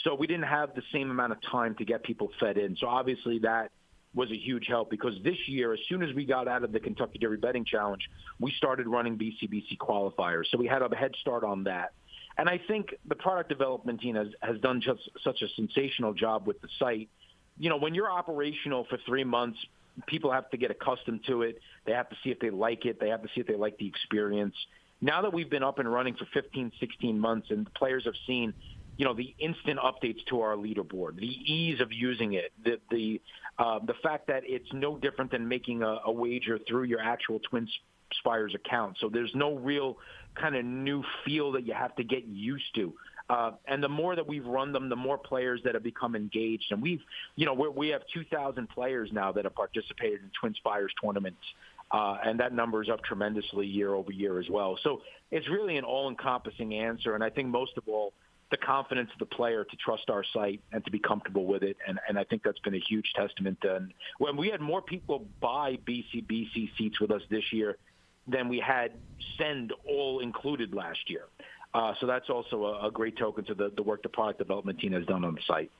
So we didn't have the same amount of time to get people fed in. So obviously that was a huge help because this year, as soon as we got out of the Kentucky Derby Betting Challenge, we started running BCBC qualifiers. So we had a head start on that. And I think the product development team has done just such a sensational job with the site. When you're operational for 3 months, people have to get accustomed to it. They have to see if they like it. They have to see if they like the experience. Now that we've been up and running for 15, 16 months and the players have seen, the instant updates to our leaderboard, the ease of using it, the fact that it's no different than making a wager through your actual TwinSpires account. So there's no real kind of new feel that you have to get used to. And the more that we've run them, the more players that have become engaged. And we have 2,000 players now that have participated in TwinSpires tournaments. And that number is up tremendously year over year as well. So it's really an all-encompassing answer. And I think most of all, the confidence of the player to trust our site and to be comfortable with it. And I think that's been a huge testament. And when we had more people buy BCBC seats with us this year than we had send all included last year. So that's also a great token to the work the product development team has done on the site.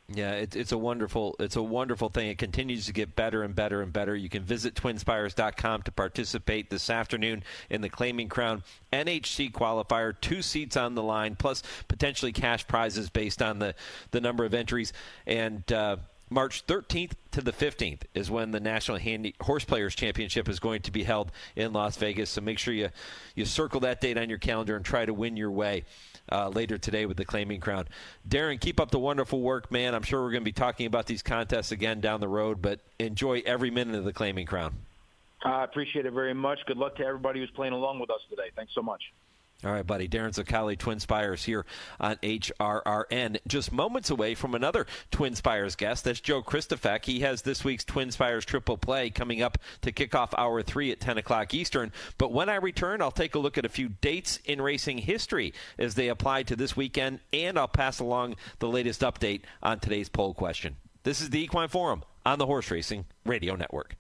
Yeah, it's a wonderful thing. It continues to get better and better and better. You can visit TwinSpires.com to participate this afternoon in the Claiming Crown NHC qualifier. 2 seats on the line, plus potentially cash prizes based on the number of entries. And March 13th to the 15th is when the National Horse Players Championship is going to be held in Las Vegas. So make sure you circle that date on your calendar and try to win your way later today with the Claiming Crown. Darin, keep up the wonderful work, man. I'm sure we're going to be talking about these contests again down the road, but enjoy every minute of the Claiming Crown. I appreciate it very much. Good luck to everybody who's playing along with us today. Thanks so much. All right, buddy. Darin Zoccali, TwinSpires here on HRRN. Just moments away from another TwinSpires guest. That's Joe Kristufek. He has this week's TwinSpires Triple Play coming up to kick off Hour 3 at 10 o'clock Eastern. But when I return, I'll take a look at a few dates in racing history as they apply to this weekend, and I'll pass along the latest update on today's poll question. This is the Equine Forum on the Horse Racing Radio Network.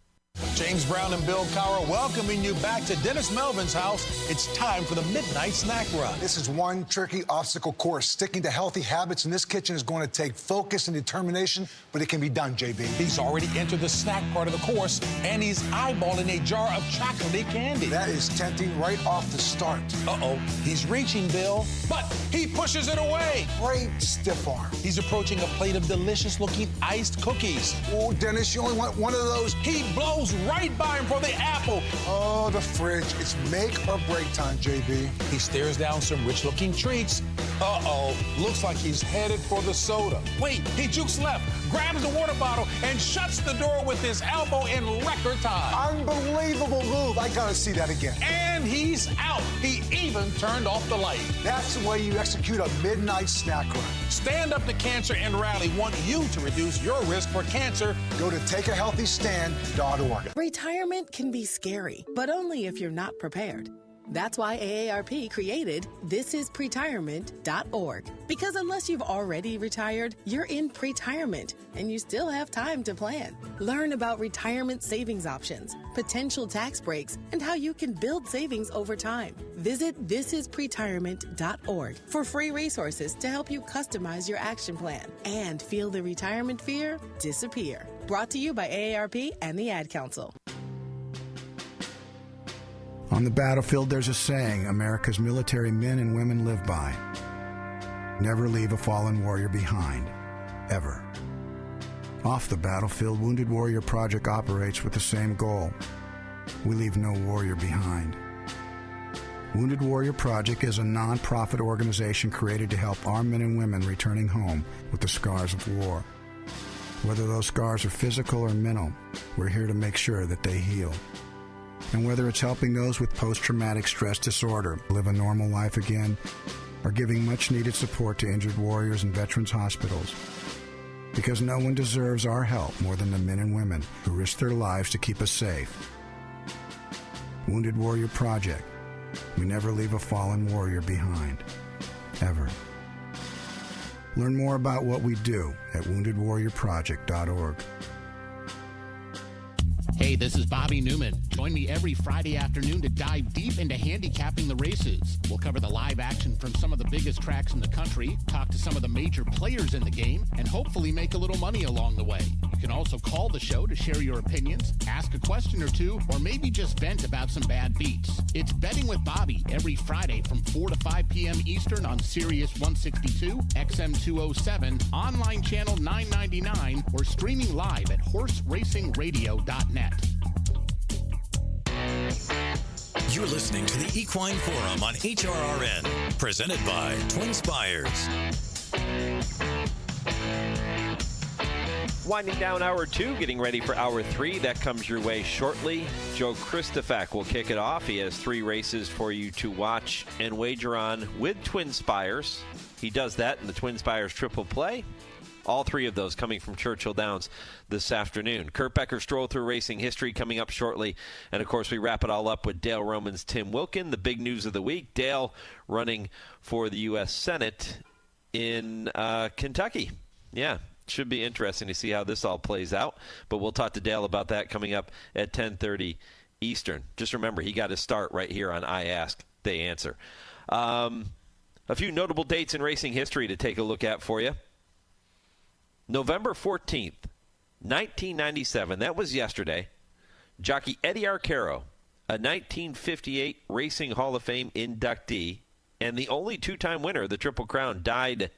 James Brown and Bill Cowher welcoming you back to Dennis Melvin's house. It's time for the Midnight Snack Run. This is one tricky obstacle course. Sticking to healthy habits in this kitchen is going to take focus and determination, but it can be done, JB. He's already entered the snack part of the course, and he's eyeballing a jar of chocolatey candy. That is tempting right off the start. Uh-oh, he's reaching, Bill, but he pushes it away. Great stiff arm. He's approaching a plate of delicious-looking iced cookies. Oh, Dennis, you only want one of those. He blows right by him for the apple. Oh, the fridge. It's make or break time, JB. He stares down some rich-looking treats. Uh-oh, looks like he's headed for the soda. Wait, he jukes left, grabs the water bottle, and shuts the door with his elbow in record time. Unbelievable move. I gotta see that again. And he's out. He even turned off the light. That's the way you execute a midnight snack run. Stand Up to Cancer and Rally want you to reduce your risk for cancer. Go to takeahealthystand.org. Retirement can be scary, but only if you're not prepared. That's why AARP created thisispretirement.org. Because unless you've already retired, you're in pretirement, and you still have time to plan. Learn about retirement savings options, potential tax breaks, and how you can build savings over time. Visit thisispretirement.org for free resources to help you customize your action plan and feel the retirement fear disappear. Brought to you by AARP and the Ad Council. On the battlefield, there's a saying America's military men and women live by. Never leave a fallen warrior behind, ever. Off the battlefield, Wounded Warrior Project operates with the same goal. We leave no warrior behind. Wounded Warrior Project is a non-profit organization created to help our men and women returning home with the scars of war. Whether those scars are physical or mental, we're here to make sure that they heal. And whether it's helping those with post-traumatic stress disorder live a normal life again, or giving much-needed support to injured warriors in veterans' hospitals. Because no one deserves our help more than the men and women who risk their lives to keep us safe. Wounded Warrior Project. We never leave a fallen warrior behind. Ever. Learn more about what we do at woundedwarriorproject.org. Hey, this is Bobby Newman. Join me every Friday afternoon to dive deep into handicapping the races. We'll cover the live action from some of the biggest tracks in the country, talk to some of the major players in the game, and hopefully make a little money along the way. You can also call the show to share your opinions, ask a question or two, or maybe just vent about some bad beats. It's Betting with Bobby every Friday from 4 to 5 p.m. Eastern on Sirius 162, XM 207, online channel 999, or streaming live at horseracingradio.net. You're listening to the Equine Forum on HRRN, presented by TwinSpires. Winding down Hour 2, getting ready for Hour 3. That comes your way shortly. Joe Kristufek will kick it off. He has 3 races for you to watch and wager on with TwinSpires. He does that in the TwinSpires Triple Play. All 3 of those coming from Churchill Downs this afternoon. Kurt Becker, Stroll Through Racing History coming up shortly. And, of course, we wrap it all up with Dale Romans' Tim Wilkin. The big news of the week, Dale running for the U.S. Senate in Kentucky. Yeah, should be interesting to see how this all plays out. But we'll talk to Dale about that coming up at 10:30 Eastern. Just remember, he got his start right here on I Ask, They Answer. A few notable dates in racing history to take a look at for you. November 14th, 1997, that was yesterday, jockey Eddie Arcaro, a 1958 Racing Hall of Fame inductee and the only two-time winner of the Triple Crown, died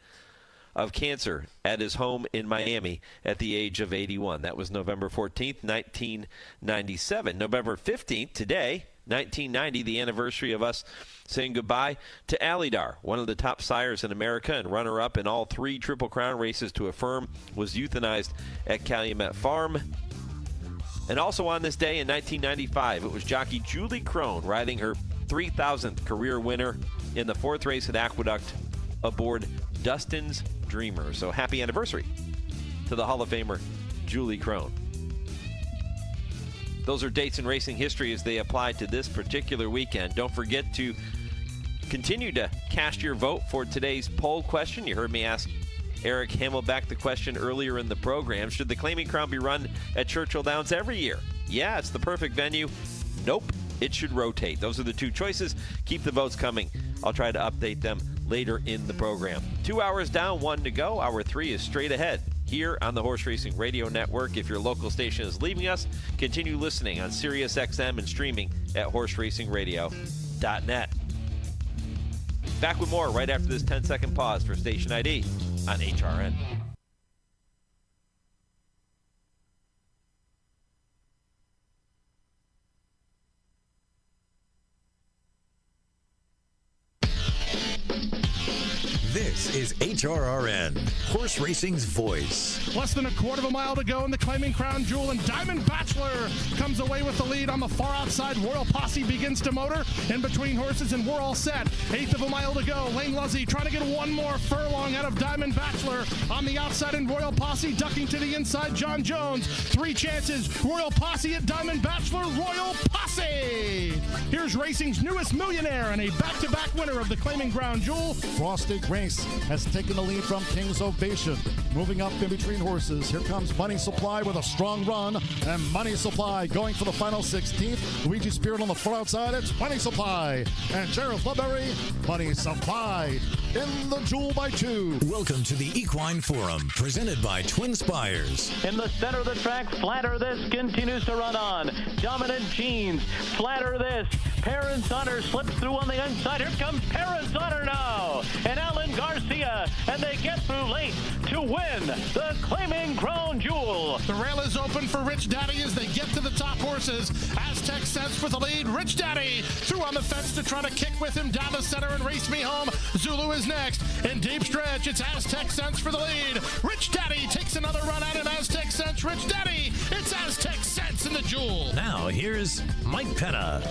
of cancer at his home in Miami at the age of 81. That was November 14th, 1997. November 15th, today, 1990, the anniversary of us saying goodbye to Alydar, one of the top sires in America and runner-up in all three Triple Crown races to affirm, was euthanized at Calumet Farm. And also on this day in 1995, it was jockey Julie Crone riding her 3,000th career winner in the fourth race at Aqueduct aboard Dustin's Dreamer. So happy anniversary to the Hall of Famer Julie Crone. Those are dates in racing history as they apply to this particular weekend. Don't forget to continue to cast your vote for today's poll question. You heard me ask Eric Hamelback the question earlier in the program. Should the Claiming Crown be run at Churchill Downs every year? Yeah, it's the perfect venue. Nope, it should rotate. Those are the two choices. Keep the votes coming. I'll try to update them later in the program. 2 hours down, 1 to go. Hour 3 is straight ahead here on the Horse Racing Radio Network. If your local station is leaving us, continue listening on Sirius XM and streaming at horseracingradio.net. Back with more right after this 10-second pause for Station ID on HRRN. This is HRRN, horse racing's voice. Less than a quarter of a mile to go in the Claiming Crown Jewel, and Diamond Bachelor comes away with the lead on the far outside. Royal Posse begins to motor in between horses, and we're all set. Eighth of a mile to go. Lane Luzzy trying to get one more furlong out of Diamond Bachelor on the outside, and Royal Posse ducking to the inside. John Jones, 3 chances. Royal Posse at Diamond Bachelor. Royal Posse! Here's racing's newest millionaire and a back-to-back winner of the Claiming Crown Jewel. Frosted Grace has taken the lead from King's Ovation. Moving up in between horses, here comes Money Supply with a strong run, and Money Supply going for the final 16th. Luigi Spirit on the far outside, it's Money Supply. And Sheriff Flubberry, Money Supply in the Jewel by 2. Welcome to the Equine Forum, presented by TwinSpires. In the center of the track, Flatter This continues to run on. Dominant Jeans, Flatter This. Parents Honor slips through on the inside. Here comes Parents Honor now. And Alan Garcia, and they get through late to win the Claiming Crown Jewel. The rail is open for Rich Daddy as they get to the top horses. Aztec Sense for the lead. Rich Daddy through on the fence to try to kick with him down the center and race me home. Zulu is next. In deep stretch, it's Aztec Sense for the lead. Rich Daddy takes another run at it. Aztec Sense, Rich Daddy. It's Aztec Sense in the Jewel. Now here's Mike Penna.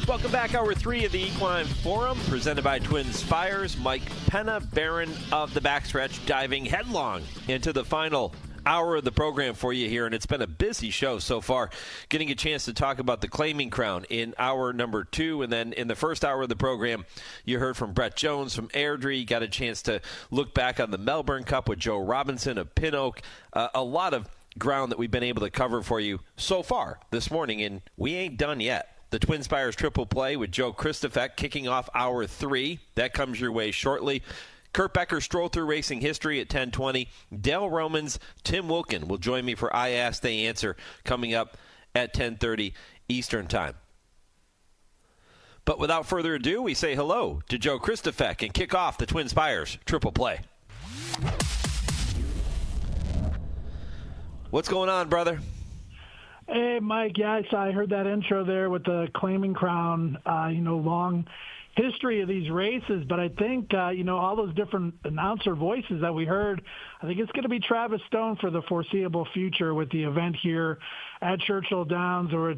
Welcome back, Hour 3 of the Equine Forum, presented by TwinSpires. Mike Penna, Baron of the Backstretch, diving headlong into the final hour of the program for you here, and it's been a busy show so far, getting a chance to talk about the Claiming Crown in hour number 2, and then in the first hour of the program, you heard from Bret Jones from Airdrie. You got a chance to look back on the Melbourne Cup with Joe Robinson of Pin Oak. A lot of ground that we've been able to cover for you so far this morning, and we ain't done yet. The TwinSpires Triple Play with Joe Kristufek kicking off hour 3. That comes your way shortly. Kurt Becker, Stroll Through Racing History at 10:20. Dale Romans, Tim Wilkin will join me for I Ask, They Answer coming up at 10:30 Eastern Time. But without further ado, we say hello to Joe Kristufek and kick off the TwinSpires Triple Play. What's going on, brother? Hey, Mike. Yes, I heard that intro there with the Claiming Crown, long history of these races. But I think, all those different announcer voices that we heard, I think it's going to be Travis Stone for the foreseeable future with the event here at Churchill Downs, or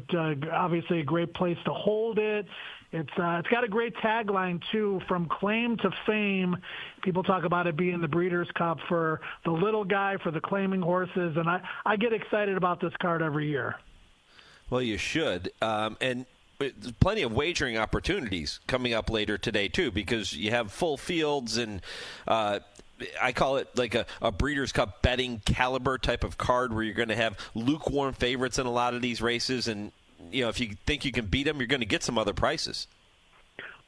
obviously a great place to hold it. It's got a great tagline, too, from claim to fame. People talk about it being the Breeders' Cup for the little guy, for the claiming horses, and I get excited about this card every year. Well, you should, and there's plenty of wagering opportunities coming up later today, too, because you have full fields, and I call it like a Breeders' Cup betting caliber type of card where you're going to have lukewarm favorites in a lot of these races, and if you think you can beat them, you're going to get some other prices.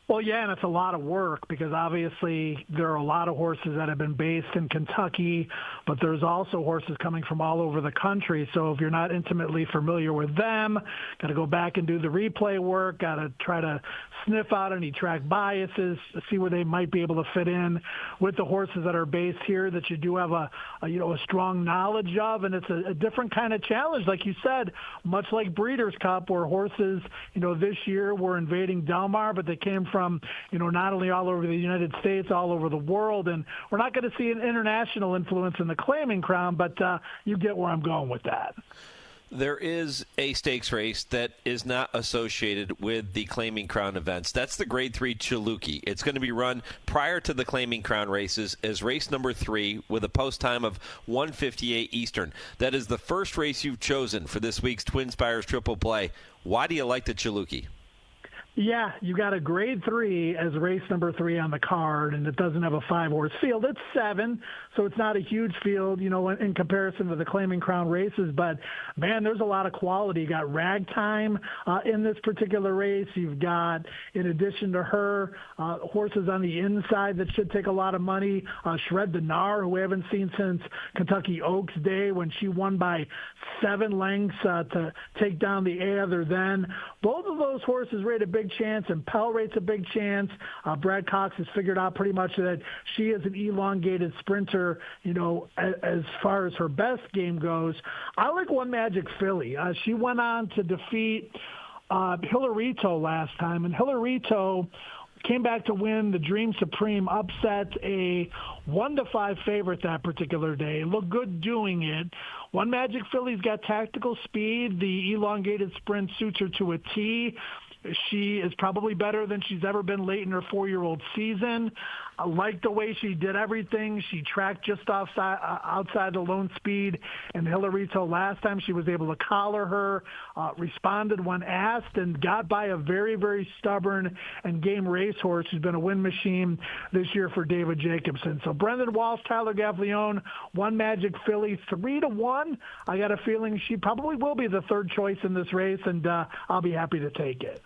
Well, yeah, and it's a lot of work because obviously there are a lot of horses that have been based in Kentucky, but there's also horses coming from all over the country. So if you're not intimately familiar with them, got to go back and do the replay work, got to try to sniff out any track biases, see where they might be able to fit in with the horses that are based here that you do have a strong knowledge of. And it's a different kind of challenge, like you said, much like Breeders' Cup, where horses, this year were invading Del Mar, but they came from, not only all over the United States, all over the world. And we're not going to see an international influence in the Claiming Crown, but you get where I'm going with that. There is a stakes race that is not associated with the Claiming Crown events. That's the Grade 3 Chiluki. It's going to be run prior to the Claiming Crown races as race number 3 with a post time of 1:58 Eastern. That is the first race you've chosen for this week's TwinSpires Triple Play. Why do you like the Chiluki? Yeah, you got a Grade 3 as race number 3 on the card, and it doesn't have a 5-horse field. It's 7, so it's not a huge field, in comparison to the Claiming Crown races. But, man, there's a lot of quality. You got Ragtime in this particular race. You've got, in addition to her, horses on the inside that should take a lot of money. Shred the Gnar, who we haven't seen since Kentucky Oaks Day when she won by 7 lengths to take down the Other Then. Both of those horses rate a big chance, and Pell rates a big chance. Brad Cox has figured out pretty much that she is an elongated sprinter, as far as her best game goes. I like One Magic Filly. She went on to defeat Hillarito last time, and Hillarito came back to win the Dream Supreme, upset a 1-5 favorite that particular day. Looked good doing it. One Magic Filly's got tactical speed. The elongated sprint suits her to a T. She is probably better than she's ever been late in her 4-year-old season. I like the way she did everything. She tracked just outside the lone speed. And Hillarito last time, she was able to collar her, responded when asked, and got by a very, very stubborn and game racehorse who's been a win machine this year for David Jacobson. So Brendan Walsh, Tyler Gavlione, One Magic Filly, 3-1. I got a feeling she probably will be the third choice in this race, and I'll be happy to take it.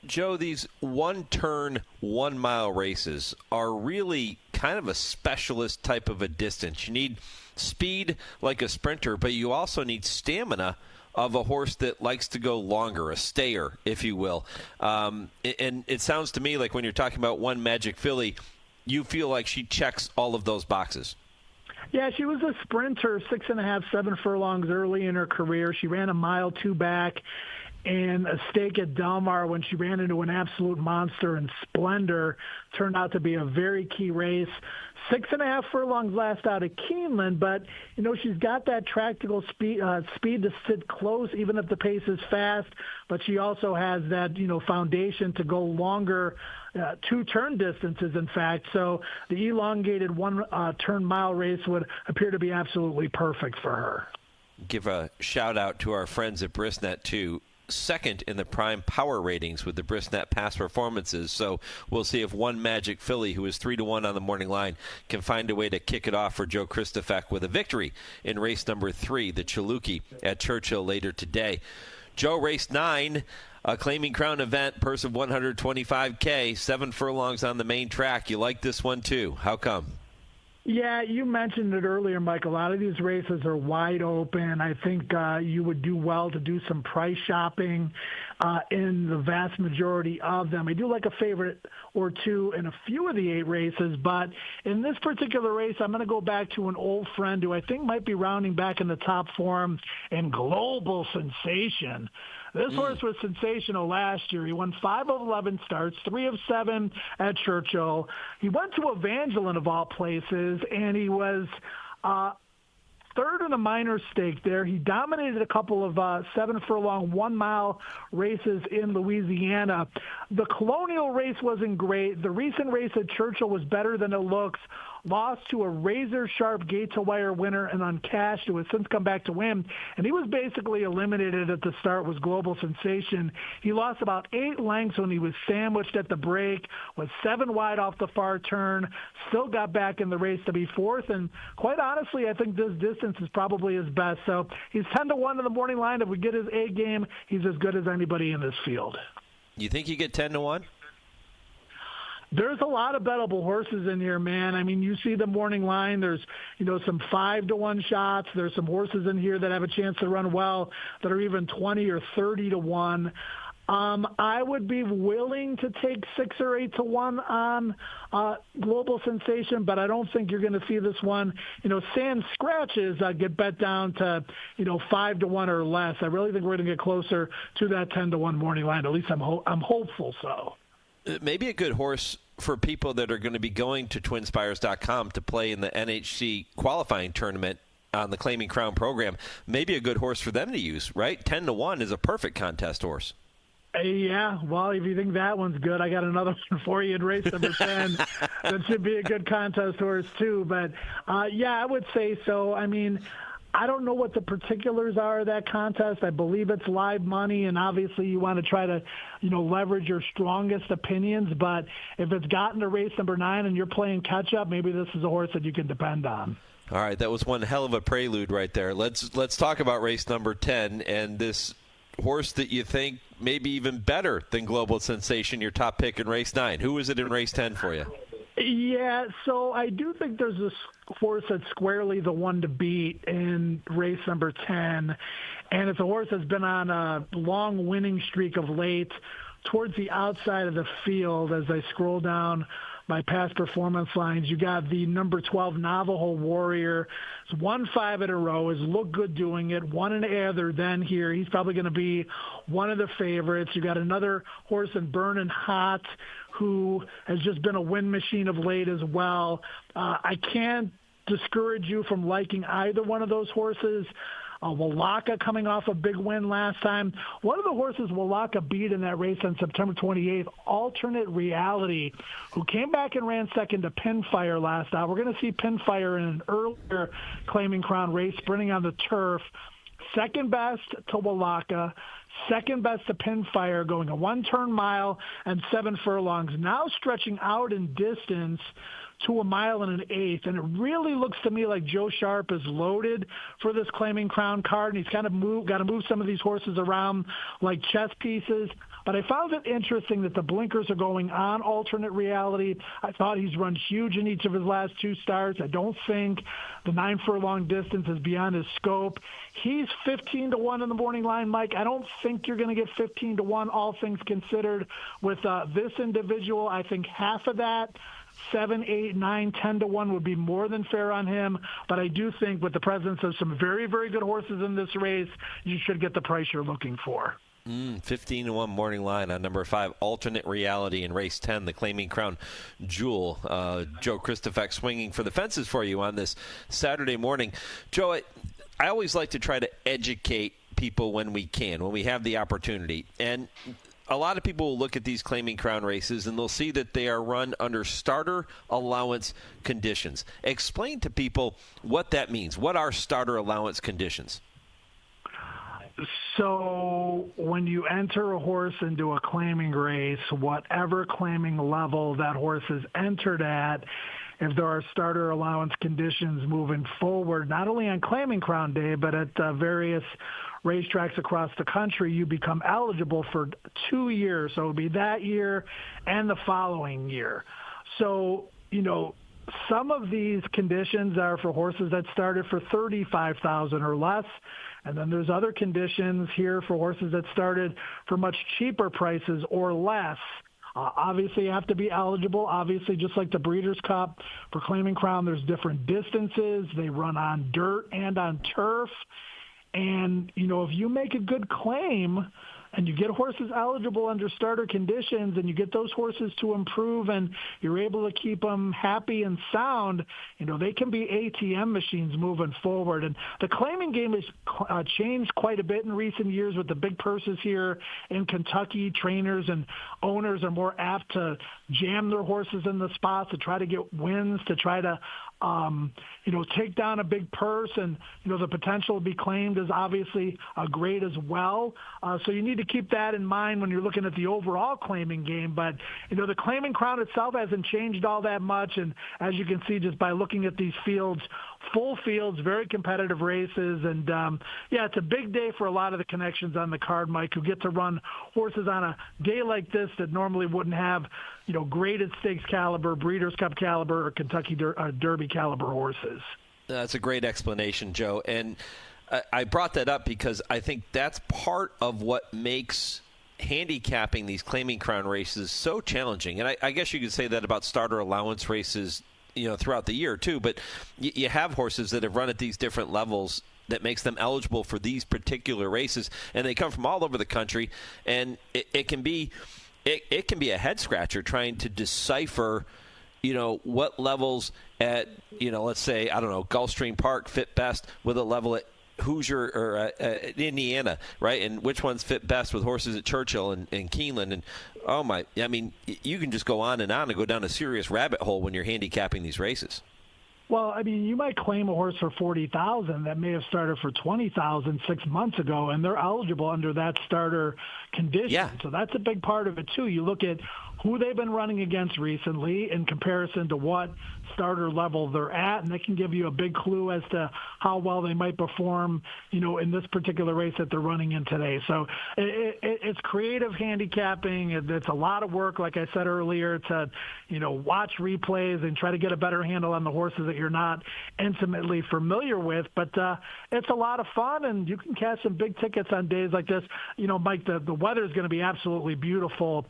Joe, these one-turn, 1-mile races are really kind of a specialist type of a distance. You need speed like a sprinter, but you also need stamina of a horse that likes to go longer, a stayer, if you will. And it sounds to me like when you're talking about One Magic Filly, you feel like she checks all of those boxes. Yeah, she was a sprinter, 6.5, 7 furlongs early in her career. She ran a mile 2 back and a stake at Del Mar when she ran into an absolute monster, and Splendor turned out to be a very key race. 6.5 furlongs last out at Keeneland, but, she's got that tactical speed to sit close, even if the pace is fast, but she also has that, foundation to go longer, 2-turn distances, in fact. So the elongated 1-turn mile race would appear to be absolutely perfect for her. Give a shout-out to our friends at Brisnet, too. Second in the prime power ratings with the Brisnet past performances. So we'll see if One Magic Filly, who is 3-1 on the morning line, can find a way to kick it off for Joe Kristufek with a victory in race number 3, the Chiluki at Churchill later today. Joe, race 9, a Claiming Crown event, purse of $125K, 7 furlongs on the main track. You like this one too. How come? Yeah, you mentioned it earlier, Mike. A lot of these races are wide open. I think you would do well to do some price shopping in the vast majority of them. I do like a favorite or two in a few of the 8 races, but in this particular race, I'm going to go back to an old friend who I think might be rounding back in the top form, and Global Sensation. This horse was sensational last year. He won 5 of 11 starts, 3 of 7 at Churchill. He went to Evangeline, of all places, and he was third in a minor stake there. He dominated a couple of 7-furlong, 1-mile races in Louisiana. The Colonial race wasn't great. The recent race at Churchill was better than it looks. Lost to a razor-sharp gate-to-wire winner and uncashed, who has since come back to win. And he was basically eliminated at the start, was Global Sensation. He lost about 8 lengths when he was sandwiched at the break, was 7 wide off the far turn, still got back in the race to be 4th. And quite honestly, I think this distance is probably his best. So he's 10-1 in the morning line. If we get his A game, he's as good as anybody in this field. You think you get 10-1? There's a lot of bettable horses in here, man. I mean, you see the morning line. There's, some 5-1 shots. There's some horses in here that have a chance to run well that are even 20 or 30-1. I would be willing to take 6 or 8-1 on Global Sensation, but I don't think you're going to see this one. Sand Scratches get bet down to 5-1 or less. I really think we're going to get closer to that 10-1 morning line. At least I'm hopeful so. Maybe a good horse for people that are going to be going to TwinSpires.com to play in the NHC qualifying tournament on the Claiming Crown program. Maybe a good horse for them to use, right? 10-1 is a perfect contest horse. Yeah, well, if you think that one's good, I got another one for you in race number 10. That should be a good contest horse, too. But, yeah, I would say so. I mean, I don't know what the particulars are of that contest. I believe it's live money, and obviously you want to try to, leverage your strongest opinions. But if it's gotten to race number 9 and you're playing catch-up, maybe this is a horse that you can depend on. All right, that was one hell of a prelude right there. Let's talk about race number 10 and this horse that you think maybe even better than Global Sensation, your top pick in race 9. Who is it in race 10 for you? Yeah, so I do think there's this horse that's squarely the one to beat in race number 10, and it's a horse that's been on a long winning streak of late towards the outside of the field. As I scroll down my past performance lines, you got the number 12 Navajo Warrior. He's won 5 in a row, has looked good doing it, won an other then here. He's probably going to be one of the favorites. You got another horse in Burnin' Hot, who has just been a win machine of late as well. I can't discourage you from liking either one of those horses. Wallaka coming off a big win last time. One of the horses Wallaka beat in that race on September 28th, Alternate Reality, who came back and ran second to Pinfire last out. We're going to see Pinfire in an earlier Claiming Crown race, sprinting on the turf. Second best to Wallaka, second best to Pinfire, going a 1-turn mile and 7 furlongs, now stretching out in distance to 1 mile and an eighth. And it really looks to me like Joe Sharp is loaded for this Claiming Crown card, and he's kind of got to move some of these horses around like chess pieces. But I found it interesting that the blinkers are going on Alternate Reality. I thought he's run huge in each of his last 2 starts. I don't think the 9 furlong distance is beyond his scope. He's 15-1 in the morning line, Mike. I don't think you're going to get 15-1, all things considered. With this individual, I think half of that, 7, 8, 9, 10-1 would be more than fair on him. But I do think with the presence of some very, very good horses in this race, you should get the price you're looking for. 15-1 morning line on number 5, Alternate Reality in race 10, the Claiming Crown Jewel. Joe Kristufek swinging for the fences for you on this Saturday morning. Joe, I always like to try to educate people when we can, when we have the opportunity. And a lot of people will look at these Claiming Crown races and they'll see that they are run under starter allowance conditions. Explain to people what that means. What are starter allowance conditions? So when you enter a horse into a claiming race, whatever claiming level that horse is entered at, if there are starter allowance conditions moving forward, not only on Claiming Crown Day, but at various racetracks across the country, you become eligible for 2 years. So it would be that year and the following year. So, some of these conditions are for horses that started for $35,000 or less. And then there's other conditions here for horses that started for much cheaper prices or less. Obviously, you have to be eligible. Obviously, just like the Breeders' Cup, for Claiming Crown, there's different distances. They run on dirt and on turf. And, if you make a good claim and you get horses eligible under starter conditions and you get those horses to improve and you're able to keep them happy and sound, they can be ATM machines moving forward. And the claiming game has changed quite a bit in recent years with the big purses here in Kentucky. Trainers and owners are more apt to jam their horses in the spots to try to get wins, to try to take down a big purse, and, the potential to be claimed is obviously great as well. So you need to keep that in mind when you're looking at the overall claiming game. But, the Claiming Crown itself hasn't changed all that much. And as you can see just by looking at these fields full fields, very competitive races. And, it's a big day for a lot of the connections on the card, Mike, who get to run horses on a day like this that normally wouldn't have, graded stakes caliber, Breeders' Cup caliber, or Kentucky Derby caliber horses. That's a great explanation, Joe. And I brought that up because I think that's part of what makes handicapping these Claiming Crown races so challenging. And I guess you could say that about starter allowance races, throughout the year too. But you have horses that have run at these different levels that makes them eligible for these particular races, and they come from all over the country. And it can be a head scratcher trying to decipher, what levels at, let's say, Gulfstream Park fit best with a level at Hoosier or Indiana, right? And which ones fit best with horses at Churchill and Keeneland. And you can just go on and go down a serious rabbit hole when you're handicapping these races. Well, you might claim a horse for $40,000 that may have started for $20,000 6 months ago, and they're eligible under that starter condition. Yeah. So that's a big part of it too. You look at who they've been running against recently in comparison to what starter level they're at, and that can give you a big clue as to how well they might perform, in this particular race that they're running in today. So it's creative handicapping. It's a lot of work, like I said earlier, to, watch replays and try to get a better handle on the horses that you're not intimately familiar with. But it's a lot of fun, and you can cash some big tickets on days like this. Mike, the weather is going to be absolutely beautiful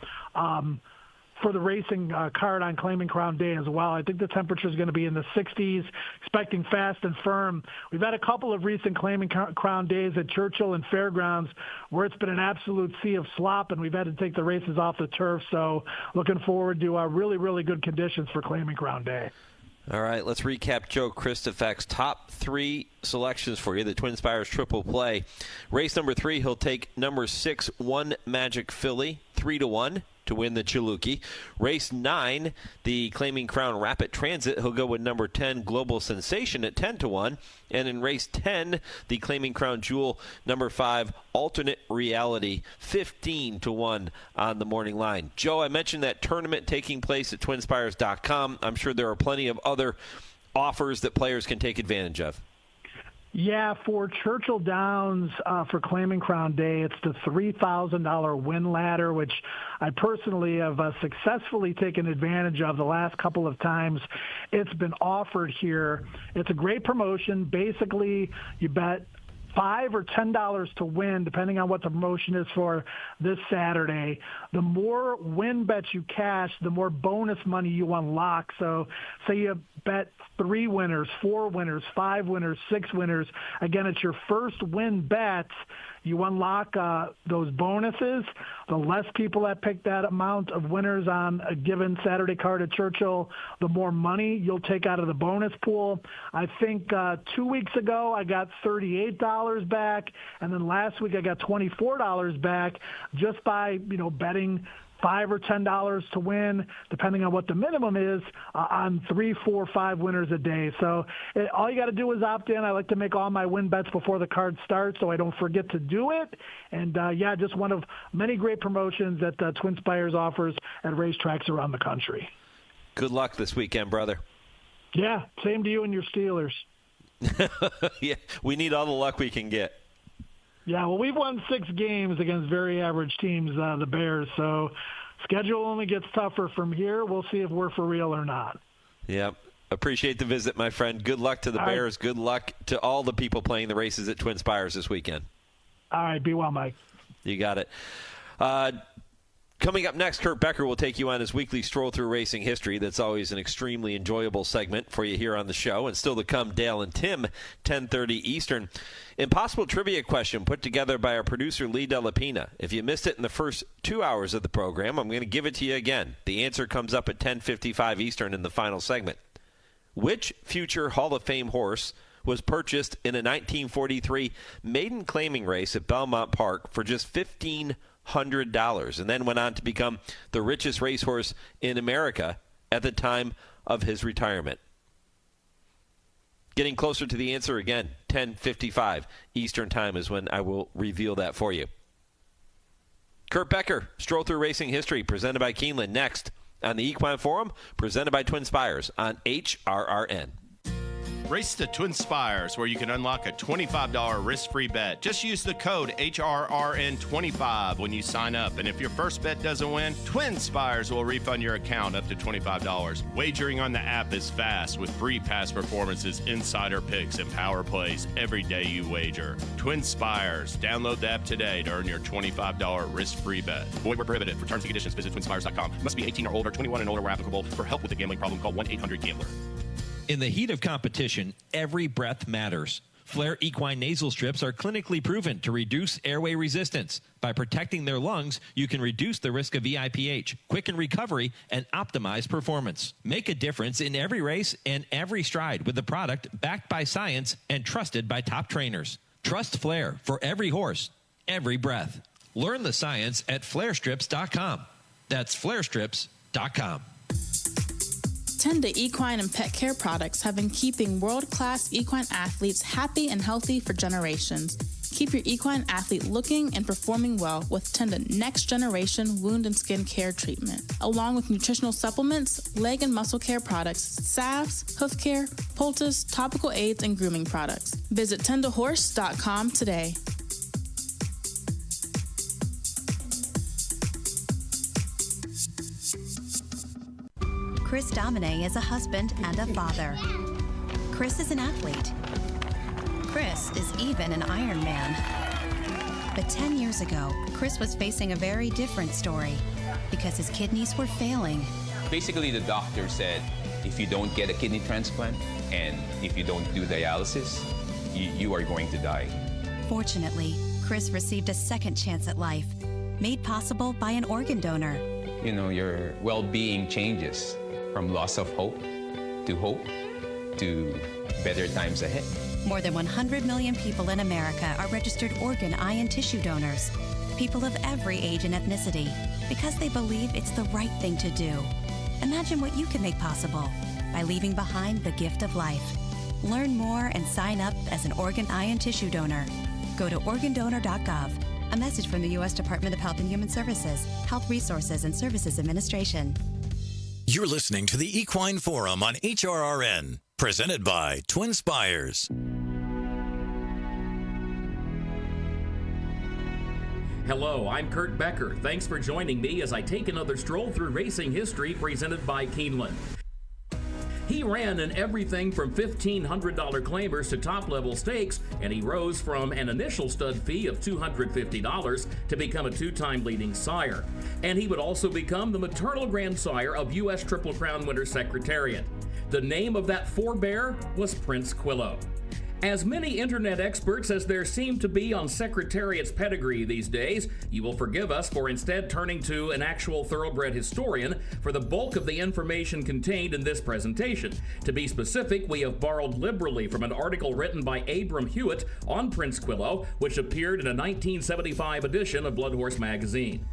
for the racing card on Claiming Crown Day as well. I think the temperature is going to be in the 60s, expecting fast and firm. We've had a couple of recent Claiming Crown Days at Churchill and Fairgrounds where it's been an absolute sea of slop, and we've had to take the races off the turf. So looking forward to really, really good conditions for Claiming Crown Day. All right, let's recap Joe Kristufek's top 3 selections for you, the TwinSpires triple play. Race number 3, he'll take number 6, One Magic Filly, 3-1. To win the Chaluki. Race 9, the Claiming Crown Rapid Transit, he'll go with number 10, Global Sensation at 10-1. And in race 10, the Claiming Crown Jewel, number 5, Alternate Reality, 15-1 on the morning line. Joe, I mentioned that tournament taking place at TwinSpires.com. I'm sure there are plenty of other offers that players can take advantage of. Yeah, for Churchill Downs for Claiming Crown Day, it's the $3,000 win ladder, which I personally have successfully taken advantage of the last couple of times it's been offered here. It's a great promotion. Basically, you bet $5 or $10 to win, depending on what the promotion is for this Saturday. The more win bets you cash, the more bonus money you unlock. So say you bet 3 winners, 4 winners, 5 winners, 6 winners. Again, it's your first win bet. You unlock those bonuses. The less people that pick that amount of winners on a given Saturday card at Churchill, the more money you'll take out of the bonus pool. I think 2 weeks ago I got $38 back, and then last week I got $24 back just by betting $5 or $10 to win, depending on what the minimum is, on 3, 4, 5 winners a day. So all you got to do is opt in. I like to make all my win bets before the card starts so I don't forget to do it. And, just one of many great promotions that TwinSpires offers at racetracks around the country. Good luck this weekend, brother. Yeah, same to you and your Steelers. Yeah, we need all the luck we can get. Yeah, well, we've won 6 games against very average teams, the Bears, so schedule only gets tougher from here. We'll see if we're for real or not. Yep. Appreciate the visit, my friend. Good luck to the Bears. Good luck to all the people playing the races at TwinSpires this weekend. All right, be well, Mike. You got it. Coming up next, Kurt Becker will take you on his weekly Stroll Through Racing History. That's always an extremely enjoyable segment for you here on the show. And still to come, Dale and Tim, 10:30 Eastern. Impossible trivia question put together by our producer, Lee Delapina. If you missed it in the first 2 hours of the program, I'm going to give it to you again. The answer comes up at 10:55 Eastern in the final segment. Which future Hall of Fame horse was purchased in a 1943 maiden claiming race at Belmont Park for just $1,500 and then went on to become the richest racehorse in America at the time of his retirement? Getting closer to the answer again, 10:55 Eastern Time is when I will reveal that for you. Kurt Becker, Stroll Through Racing History, presented by Keeneland, next on the Equine Forum, presented by TwinSpires on HRRN. Race to TwinSpires, where you can unlock a $25 risk-free bet. Just use the code HRRN25 when you sign up. And if your first bet doesn't win, TwinSpires will refund your account up to $25. Wagering on the app is fast with free past performances, insider picks, and power plays every day you wager. TwinSpires. Download the app today to earn your $25 risk-free bet. Void where prohibited. For terms and conditions, visit TwinSpires.com. Must be 18 or older, 21 and older where applicable. For help with a gambling problem, call 1-800-GAMBLER. In the heat of competition, every breath matters. Flair Equine nasal strips are clinically proven to reduce airway resistance. By protecting their lungs, you can reduce the risk of VIPH, quicken recovery, and optimize performance. Make a difference in every race and every stride with the product backed by science and trusted by top trainers. Trust Flair for every horse, every breath. Learn the science at flairstrips.com. That's flairstrips.com. Tenda Equine and Pet Care products have been keeping world-class equine athletes happy and healthy for generations. Keep your equine athlete looking and performing well with Tenda Next Generation Wound and Skin Care Treatment, along with nutritional supplements, leg and muscle care products, salves, hoof care, poultice, topical aids, and grooming products. Visit tendahorse.com today. Chris Domine is a husband and a father. Chris is an athlete. Chris is even an Ironman. But 10 years ago, Chris was facing a very different story because his kidneys were failing. Basically, the doctor said, if you don't get a kidney transplant and if you don't do dialysis, you are going to die. Fortunately, Chris received a second chance at life, made possible by an organ donor. You know, your well-being changes from loss of hope to better times ahead. More than 100 million people in America are registered organ, eye, and tissue donors. People of every age and ethnicity, because they believe it's the right thing to do. Imagine what you can make possible by leaving behind the gift of life. Learn more and sign up as an organ, eye, and tissue donor. Go to organdonor.gov. A message from the U.S. Department of Health and Human Services, Health Resources and Services Administration. You're listening to the Equine Forum on HRRN, presented by TwinSpires. Hello, I'm Kurt Becker. Thanks for joining me as I take another stroll through racing history presented by Keeneland. He ran in everything from $1,500 claimers to top-level stakes, and he rose from an initial stud fee of $250 to become a two-time leading sire. And he would also become the maternal grandsire of U.S. Triple Crown winner Secretariat. The name of that forebear was Prince Quillo. As many internet experts as there seem to be on Secretariat's pedigree these days, you will forgive us for instead turning to an actual thoroughbred historian for the bulk of the information contained in this presentation. To be specific, we have borrowed liberally from an article written by Abram Hewitt on Prince Quillo, which appeared in a 1975 edition of Blood Horse magazine.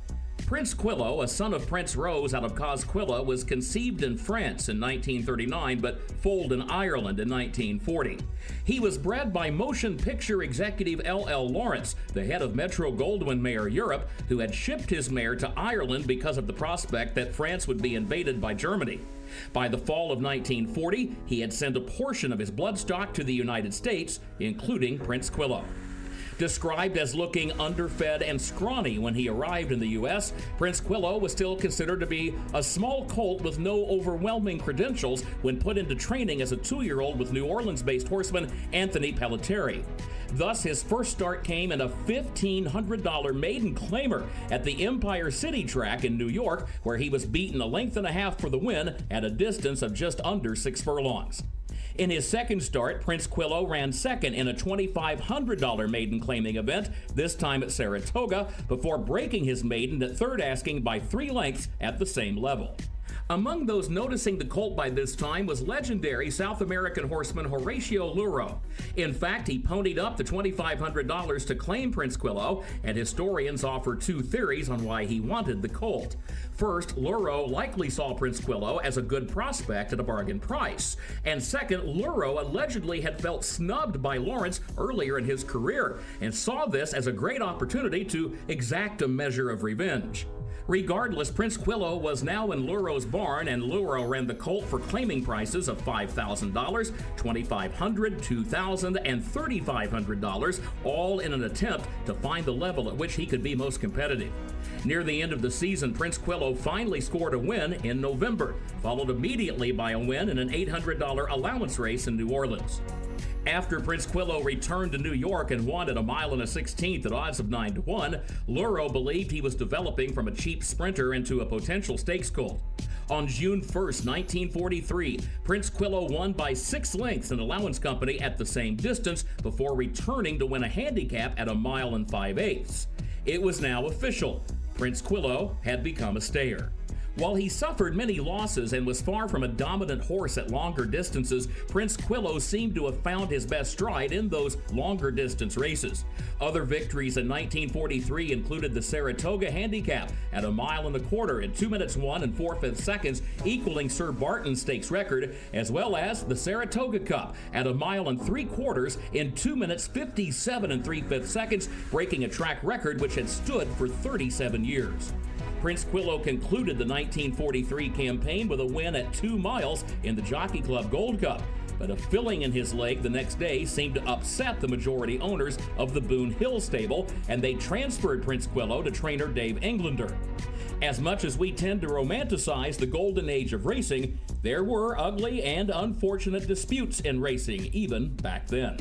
Prince Quillo, a son of Prince Rose out of Cosquilla, was conceived in France in 1939 but foaled in Ireland in 1940. He was bred by motion picture executive L.L. Lawrence, the head of Metro-Goldwyn-Mayer Europe, who had shipped his mare to Ireland because of the prospect that France would be invaded by Germany. By the fall of 1940, he had sent a portion of his bloodstock to the United States, including Prince Quillo. Described as looking underfed and scrawny when he arrived in the U.S., Prince Quillo was still considered to be a small colt with no overwhelming credentials when put into training as a 2-year-old with New Orleans-based horseman Anthony Pelletieri. Thus, his first start came in a $1,500 maiden claimer at the Empire City track in New York, where he was beaten a length and a half for the win at a distance of just under 6 furlongs. In his second start, Prince Quillo ran second in a $2,500 maiden claiming event, this time at Saratoga, before breaking his maiden at third asking by 3 lengths at the same level. Among those noticing the colt by this time was legendary South American horseman Horatio Luro. In fact, he ponied up the $2,500 to claim Prince Quillo, and historians offer 2 theories on why he wanted the colt. First, Luro likely saw Prince Quillo as a good prospect at a bargain price. And second, Luro allegedly had felt snubbed by Lawrence earlier in his career and saw this as a great opportunity to exact a measure of revenge. Regardless, Prince Quillo was now in Luro's barn, and Luro ran the colt for claiming prices of $5,000, $2,500, $2,000, and $3,500, all in an attempt to find the level at which he could be most competitive. Near the end of the season, Prince Quillo finally scored a win in November, followed immediately by a win in an $800 allowance race in New Orleans. After Prince Quillo returned to New York and won at 1 1/16 at odds of 9-1, Luro believed he was developing from a cheap sprinter into a potential stakes colt. On June 1st, 1943, Prince Quillo won by 6 lengths in allowance company at the same distance before returning to win a handicap at 1 5/8. It was now official. Prince Quillo had become a stayer. While he suffered many losses and was far from a dominant horse at longer distances, Prince Quillo seemed to have found his best stride in those longer distance races. Other victories in 1943 included the Saratoga Handicap at 1 1/4 in 2 minutes 1 and 4/5 seconds, equaling Sir Barton's stakes record, as well as the Saratoga Cup at 1 3/4 in 2 minutes 57 and 3/5 seconds, breaking a track record which had stood for 37 years. Prince Quillo concluded the 1943 campaign with a win at 2 miles in the Jockey Club Gold Cup, but a filling in his leg the next day seemed to upset the majority owners of the Boone Hill stable, and they transferred Prince Quillo to trainer Dave Englander. As much as we tend to romanticize the golden age of racing, there were ugly and unfortunate disputes in racing even back then.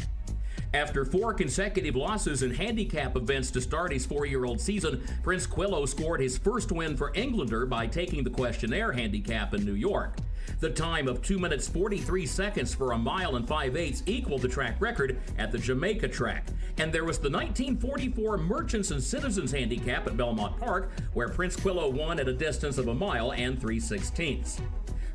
After 4 consecutive losses in handicap events to start his 4-year-old season, Prince Quillo scored his first win for Englander by taking the Questionnaire Handicap in New York. The time of 2 minutes 43 seconds for 1 5/8 equaled the track record at the Jamaica track. And there was the 1944 Merchants and Citizens Handicap at Belmont Park, where Prince Quillo won at a distance of 1 3/16.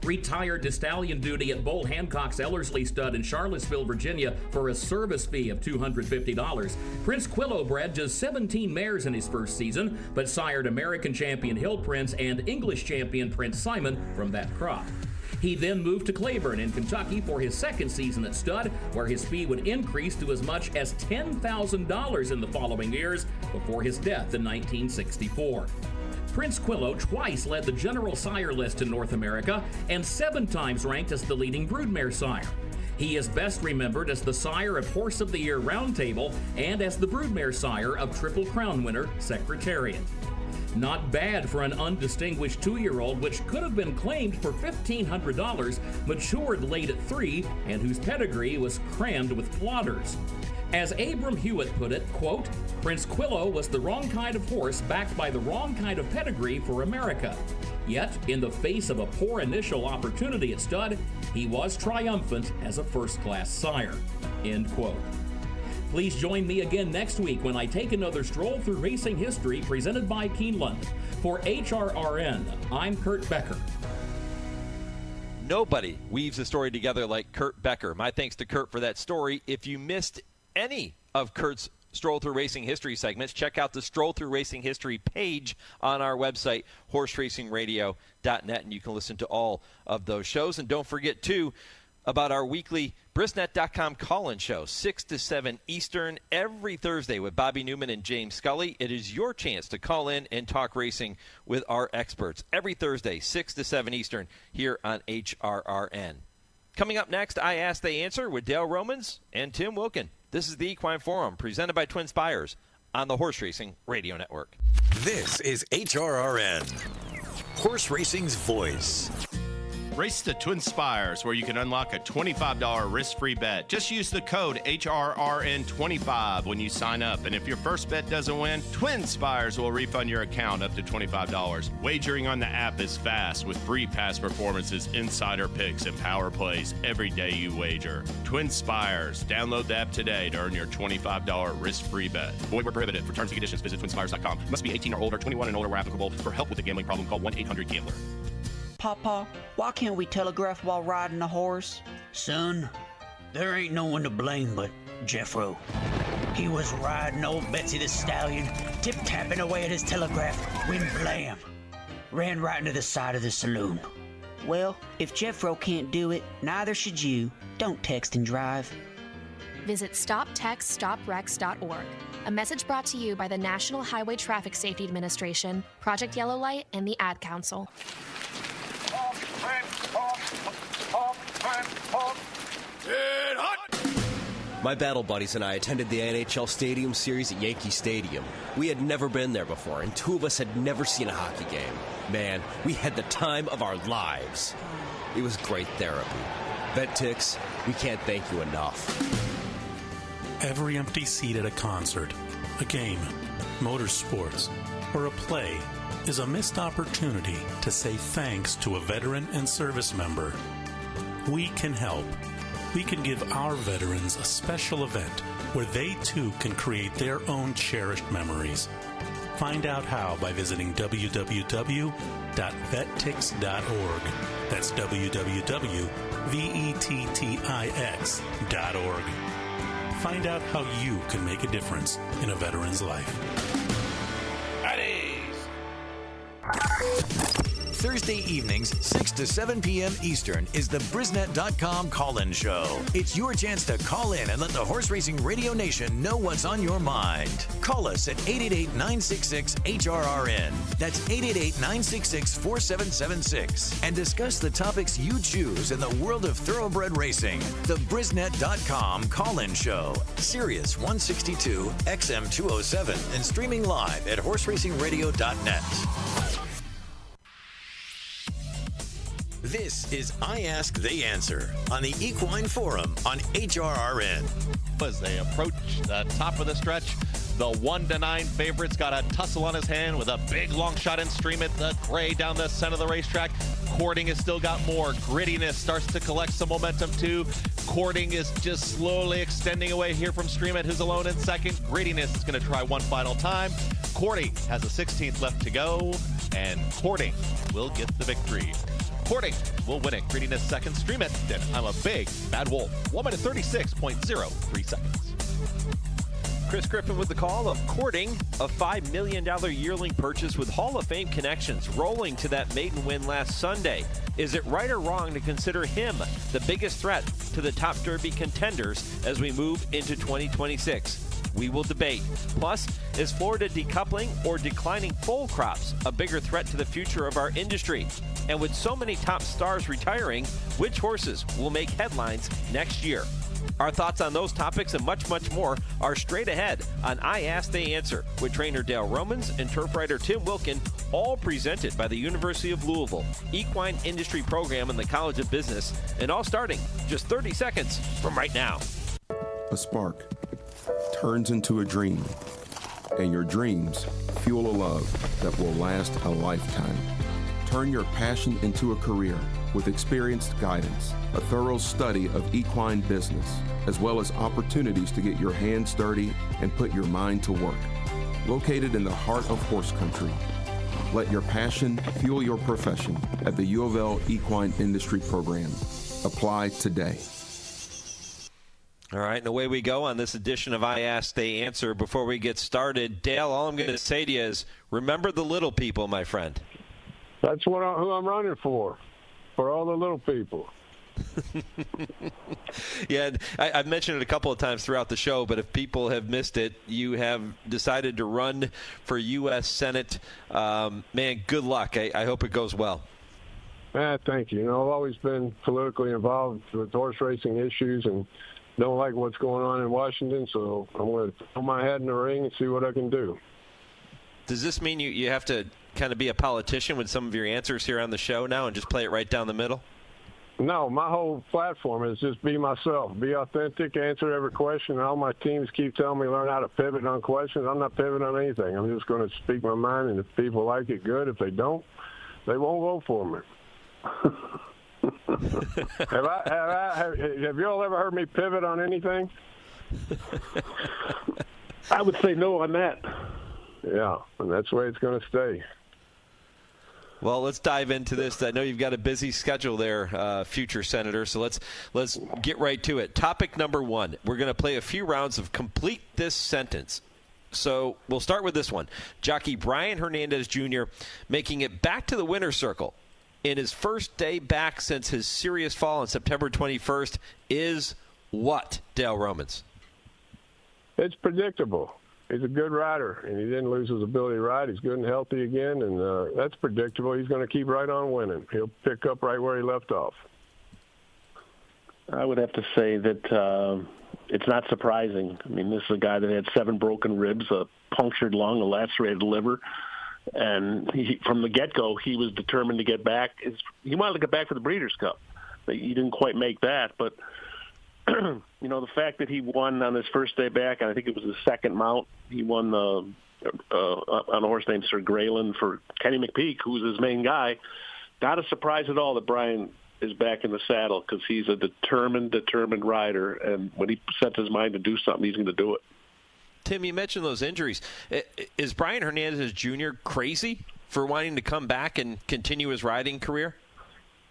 Retired to stallion duty at Bull Hancock's Ellerslie stud in Charlottesville, Virginia for a service fee of $250. Prince Quillo bred just 17 mares in his first season, but sired American champion Hill Prince and English champion Prince Simon from that crop. He then moved to Claiborne in Kentucky for his second season at stud, where his fee would increase to as much as $10,000 in the following years before his death in 1964. Prince Quillo twice led the general sire list in North America and 7 times ranked as the leading broodmare sire. He is best remembered as the sire of Horse of the Year Roundtable and as the broodmare sire of Triple Crown winner Secretariat. Not bad for an undistinguished 2-year-old, which could have been claimed for $1,500, matured late at 3, and whose pedigree was crammed with plotters. As Abram Hewitt put it, quote, Prince Quillo was the wrong kind of horse backed by the wrong kind of pedigree for America. Yet, in the face of a poor initial opportunity at stud, he was triumphant as a first-class sire, end quote. Please join me again next week when I take another stroll through racing history presented by Keeneland. For HRRN, I'm Kurt Becker. Nobody weaves a story together like Kurt Becker. My thanks to Kurt for that story. If you missed any of Kurt's Stroll Through Racing History segments, check out the Stroll Through Racing History page on our website, horseracingradio.net, and you can listen to all of those shows. And don't forget, too, about our weekly Brisnet.com call-in show, 6 to 7 Eastern, every Thursday with Bobby Newman and James Scully. It is your chance to call in and talk racing with our experts. Every Thursday, 6 to 7 Eastern, here on HRRN. Coming up next, I Ask, They Answer with Dale Romans and Tim Wilkin. This is the Equine Forum, presented by TwinSpires on the Horse Racing Radio Network. This is HRRN, Horse Racing's voice. Race to TwinSpires, where you can unlock a $25 risk-free bet. Just use the code HRRN25 when you sign up. And if your first bet doesn't win, TwinSpires will refund your account up to $25. Wagering on the app is fast with free past performances, insider picks, and power plays every day you wager. TwinSpires. Download the app today to earn your $25 risk-free bet. Void where prohibited. For terms and conditions, visit TwinSpires.com. Must be 18 or older, 21 and older where applicable. For help with a gambling problem, call 1-800-GAMBLER. Papa, why can't we telegraph while riding a horse? Son, there ain't no one to blame but Jeffro. He was riding old Betsy the Stallion, tip-tapping away at his telegraph, when blam! Ran right into the side of the saloon. Well, if Jeffro can't do it, neither should you. Don't text and drive. Visit StopTextStopWrecks.org. A message brought to you by the National Highway Traffic Safety Administration, Project Yellow Light, and the Ad Council. My battle buddies and I attended the NHL Stadium Series at Yankee Stadium. We had never been there before, and two of us had never seen a hockey game. Man, we had the time of our lives. It was great therapy. VetTix, we can't thank you enough. Every empty seat at a concert, a game, motorsports, or a play is a missed opportunity to say thanks to a veteran and service member. We can help. We can give our veterans a special event where they too can create their own cherished memories. Find out how by visiting www.vettix.org. That's www.vettix.org. Find out how you can make a difference in a veteran's life. Thursday evenings, 6 to 7 p.m. Eastern, is the Brisnet.com call-in show. It's your chance to call in and let the Horse Racing Radio Nation know what's on your mind. Call us at 888-966-HRRN. That's 888-966-4776. And discuss the topics you choose in the world of thoroughbred racing. The Brisnet.com call-in show. Sirius 162, XM 207, and streaming live at horseracingradio.net. This is I Ask, They Answer on the Equine Forum on HRRN. As they approach the top of the stretch, the 1-9 favorite's got a tussle on his hand with a big long shot and Stream It, the gray down the center of the racetrack. Courting has still got more. Grittiness starts to collect some momentum too. Courting is just slowly extending away here from Stream It, who's alone in second. Grittiness is going to try one final time. Courting has a 16th left to go, and Courting will get the victory. Courting will win it. Grittiness second. Stream It, then I'm a Big Bad Wolf. 1 minute 36.03 seconds. Chris Griffin with the call of Courting, a $5 million yearling purchase with Hall of Fame connections, rolling to that maiden win last Sunday. Is it right or wrong to consider him the biggest threat to the top Derby contenders as we move into 2026? We will debate. Plus, is Florida decoupling or declining foal crops a bigger threat to the future of our industry? And with so many top stars retiring, which horses will make headlines next year? Our thoughts on those topics and much, much more are straight ahead on I Ask, They Answer with trainer Dale Romans and turf writer Tim Wilkin, all presented by the University of Louisville, Equine Industry Program in the College of Business, and all starting just 30 seconds from right now. A spark turns into a dream, and your dreams fuel a love that will last a lifetime. Turn your passion into a career with experienced guidance, a thorough study of equine business, as well as opportunities to get your hands dirty and put your mind to work. Located in the heart of horse country, let your passion fuel your profession at the U of L Equine Industry Program. Apply today. All right, and away we go on this edition of I Ask, They Answer. Before we get started, Dale, all I'm going to say to you is remember the little people, my friend. That's who I'm running for all the little people. Yeah, I've mentioned it a couple of times throughout the show, but if people have missed it, you have decided to run for U.S. Senate. Man, good luck. I hope it goes well. Thank you. I've always been politically involved with horse racing issues and don't like what's going on in Washington, so I'm going to throw my hat in the ring and see what I can do. Does this mean you have to kind of be a politician with some of your answers here on the show now and just play it right down the middle? No, my whole platform is just be myself, be authentic, answer every question. All my teams keep telling me learn how to pivot on questions. I'm not pivoting on anything. I'm just going to speak my mind, and if people like it, good. If they don't, they won't vote for me. Have you all ever heard me pivot on anything? I would say no on that. Yeah, and that's the way it's going to stay. Well, let's dive into this. I know you've got a busy schedule there, future Senator, so let's get right to it. Topic number one, we're going to play a few rounds of Complete This Sentence. So we'll start with this one. Jockey Brian Hernandez Jr. making it back to the winner's circle in his first day back since his serious fall on September 21st is what, Dale Romans? It's predictable. he's a good rider, and he didn't lose his ability to ride. He's good and healthy again, and that's predictable. He's going to keep right on winning. He'll pick up right where he left off. I would have to say that it's not surprising. I mean, this is a guy that had 7 broken ribs, a punctured lung, a lacerated liver, and from the get-go, he was determined to get back. He wanted to get back for the Breeders' Cup. He didn't quite make that, but the fact that he won on his first day back, and I think it was his second mount, he won on a horse named Sir Grayland for Kenny McPeak, who was his main guy. Not a surprise at all that Brian is back in the saddle, because he's a determined rider, and when he sets his mind to do something, he's going to do it. Tim, you mentioned those injuries. Is Brian Hernandez Jr. crazy for wanting to come back and continue his riding career?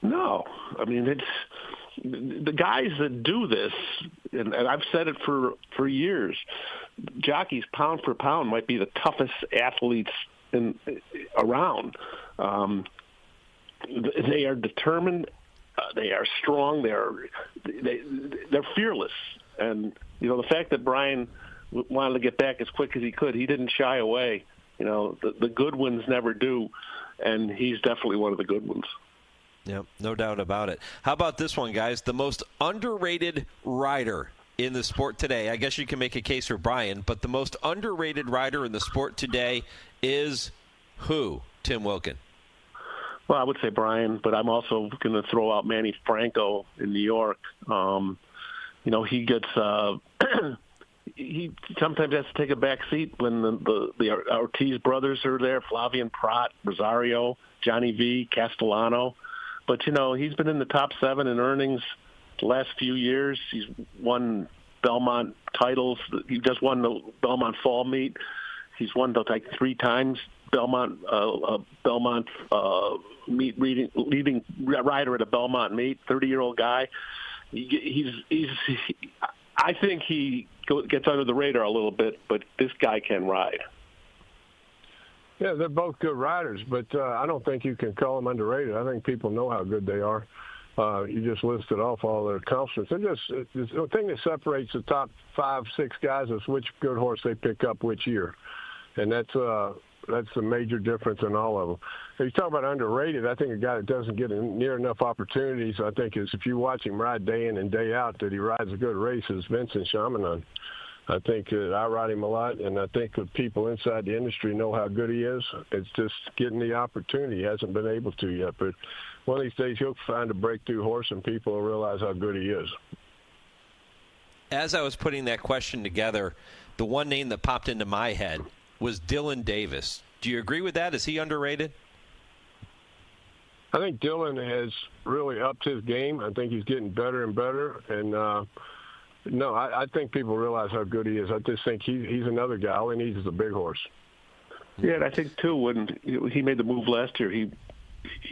No. I mean, it's the guys that do this, and I've said it for years, jockeys pound for pound might be the toughest athletes around. They are determined. They are strong. They're fearless. And, the fact that Brian wanted to get back as quick as he could, he didn't shy away. The good ones never do, and he's definitely one of the good ones. Yep, no doubt about it. How about this one, guys? The most underrated rider in the sport today. I guess you can make a case for Brian, but the most underrated rider in the sport today is who, Tim Wilkin? Well, I would say Brian, but I'm also going to throw out Manny Franco in New York. He gets he sometimes has to take a back seat when the Ortiz brothers are there, Flavian Prat, Rosario, Johnny V, Castellano. But, he's been in the top 7 in earnings the last few years. He's won Belmont titles. He just won the Belmont Fall Meet. He's won 3 times Belmont meet leading rider at a Belmont meet. 30-year-old guy. I think he gets under the radar a little bit, but this guy can ride. Yeah, they're both good riders, but I don't think you can call them underrated. I think people know how good they are. You just listed off all their accomplishments. The thing that separates the top 5, 6 guys is which good horse they pick up which year, and that's the major difference in all of them. If you talk about underrated, I think a guy that doesn't get near enough opportunities, I think, is if you watch him ride day in and day out that he rides a good race, is Vincent Chaminade. I think that I ride him a lot, and I think that people inside the industry know how good he is. It's just getting the opportunity. He hasn't been able to yet, but one of these days he'll find a breakthrough horse and people will realize how good he is. As I was putting that question together, the one name that popped into my head was Dylan Davis. Do you agree with that? Is he underrated? I think Dylan has really upped his game. I think he's getting better and better, and no, I think people realize how good he is. I just think he's another guy. All he needs is a big horse. Yeah, and I think, too, when he made the move last year, he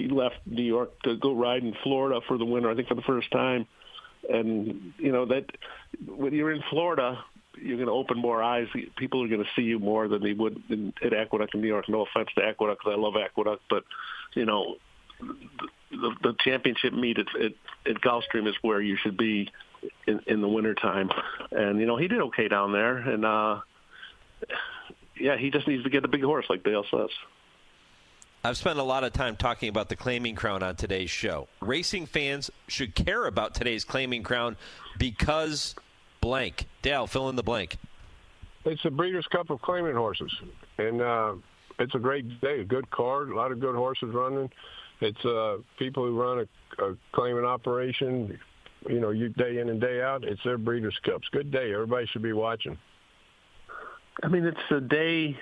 left New York to go ride in Florida for the winter, I think for the first time. And, that when you're in Florida, you're going to open more eyes. People are going to see you more than they would at Aqueduct in New York. No offense to Aqueduct, because I love Aqueduct, but, the championship meet at Gulfstream is where you should be in the wintertime. And, he did okay down there. And, he just needs to get a big horse, like Dale says. I've spent a lot of time talking about the Claiming Crown on today's show. Racing fans should care about today's Claiming Crown because blank. Dale, fill in the blank. It's the Breeders' Cup of claiming horses. And it's a great day, a good card, a lot of good horses running. It's people who run a claiming operation, you day in and day out. It's their Breeders' Cups. Good day. Everybody should be watching. I mean, it's a day,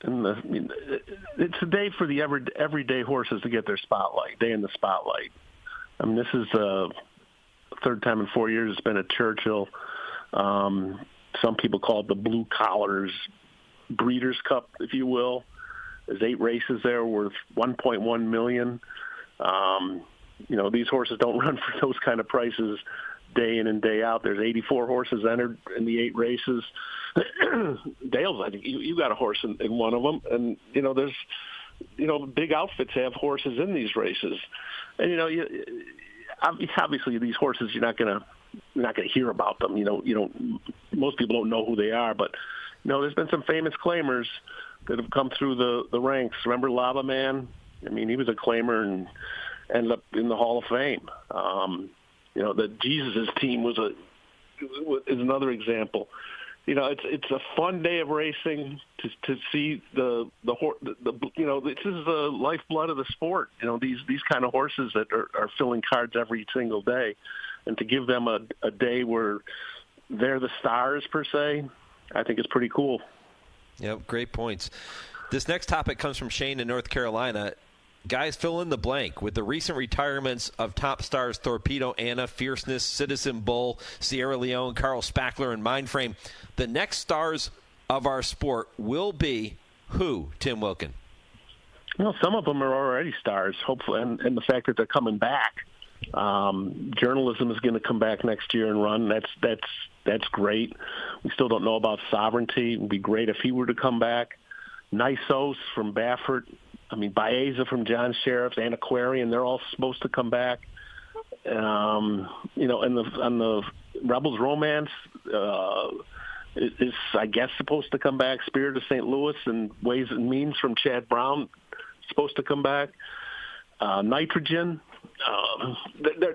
it's a day for the everyday horses to get their spotlight, day in the spotlight. I mean, this is the third time in 4 years it's been at Churchill. Some people call it the Blue Collars Breeders' Cup, if you will. There's 8 races there worth $1.1 million. These horses don't run for those kind of prices day in and day out. There's 84 horses entered in the 8 races. Dale's, I think you got a horse in one of them, and there's big outfits have horses in these races, and obviously these horses you're not gonna hear about them. Most people don't know who they are, but there's been some famous claimers that have come through the ranks. Remember Lava Man? I mean, he was a claimer and ended up in the Hall of Fame. The Jesus' team is another example. It's a fun day of racing to see the this is the lifeblood of the sport. These kind of horses that are filling cards every single day, and to give them a day where they're the stars per se, I think it's pretty cool. Yep, great points. This next topic comes from Shane in North Carolina. Guys, fill in the blank. With the recent retirements of top stars Torpedo Anna, Fierceness, Citizen Bull, Sierra Leone, Carl Spackler, and Mindframe, the next stars of our sport will be who, Tim Wilkin? Well, some of them are already stars, hopefully, and the fact that they're coming back. Journalism is going to come back next year and run. That's great. We still don't know about Sovereignty. It would be great if he were to come back. Nysos from Baffert. Baeza from John Sheriff's, Antiquarian, they're all supposed to come back. And the Rebels Romance is, I guess, supposed to come back. Spirit of St. Louis and Ways and Means from Chad Brown supposed to come back. Nitrogen.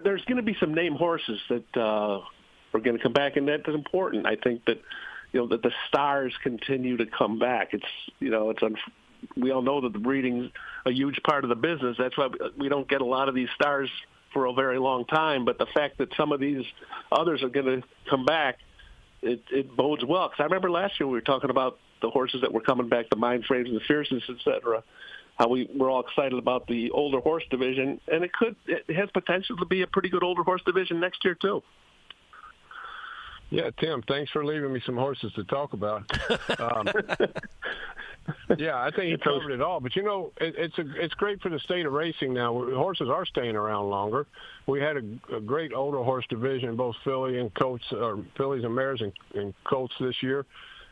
There's going to be some name horses that are going to come back, and that's important. I think that that the stars continue to come back. We all know that the breeding's a huge part of the business. That's why we don't get a lot of these stars for a very long time. But the fact that some of these others are going to come back, it bodes well. Because I remember last year we were talking about the horses that were coming back, the Mindframes and the Fierceness, et cetera, how we were all excited about the older horse division. And it has potential to be a pretty good older horse division next year, too. Yeah, Tim, thanks for leaving me some horses to talk about. Yeah, I think he covered it all. But, it's great for the state of racing now. Horses are staying around longer. We had a great older horse division, both fillies and mares and colts this year.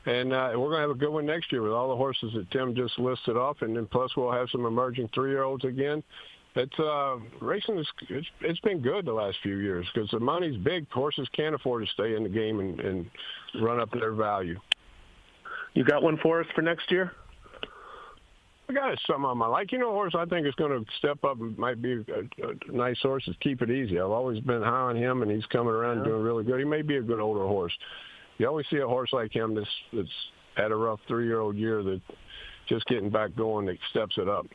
And we're going to have a good one next year with all the horses that Tim just listed off. And then plus we'll have some emerging 3-year-olds again. Racing it's been good the last few years because the money's big. Horses can't afford to stay in the game and run up their value. You got one for us for next year? I got some of them I like. Horse I think is going to step up and might be a nice horse is Keep It Easy. I've always been high on him, and he's coming around and doing really good. He may be a good older horse. You always see a horse like him that's had a rough 3-year-old year that just getting back going that steps it up.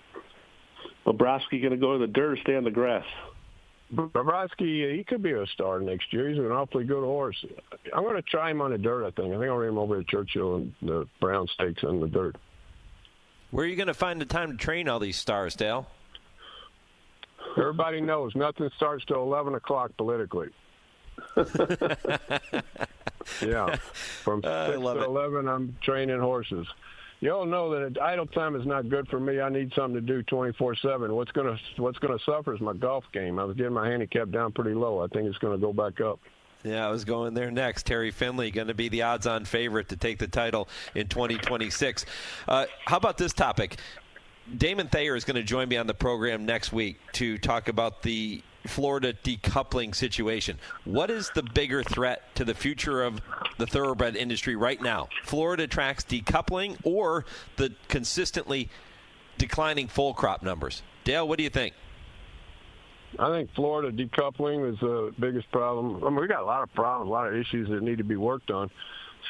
Bobrovsky going to go to the dirt or stay on the grass? Bobrovsky, he could be a star next year. He's an awfully good horse. I'm going to try him on the dirt, I think. I'll read him over at Churchill and the Brown Stakes on the dirt. Where are you going to find the time to train all these stars, Dale? Everybody knows nothing starts till 11 o'clock politically. Yeah. From 6 to 11, I'm training horses. You all know that idle time is not good for me. I need something to do 24/7. What's going to suffer is my golf game. I was getting my handicap down pretty low. I think it's going to go back up. Yeah, I was going there next. Terry Finley going to be the odds-on favorite to take the title in 2026. How about this topic? Damon Thayer is going to join me on the program next week to talk about the Florida decoupling situation. What is the bigger threat to the future of the thoroughbred industry right now? Florida tracks decoupling or the consistently declining full crop numbers? Dale, what do you think? I think Florida decoupling is the biggest problem. We got a lot of problems, a lot of issues that need to be worked on.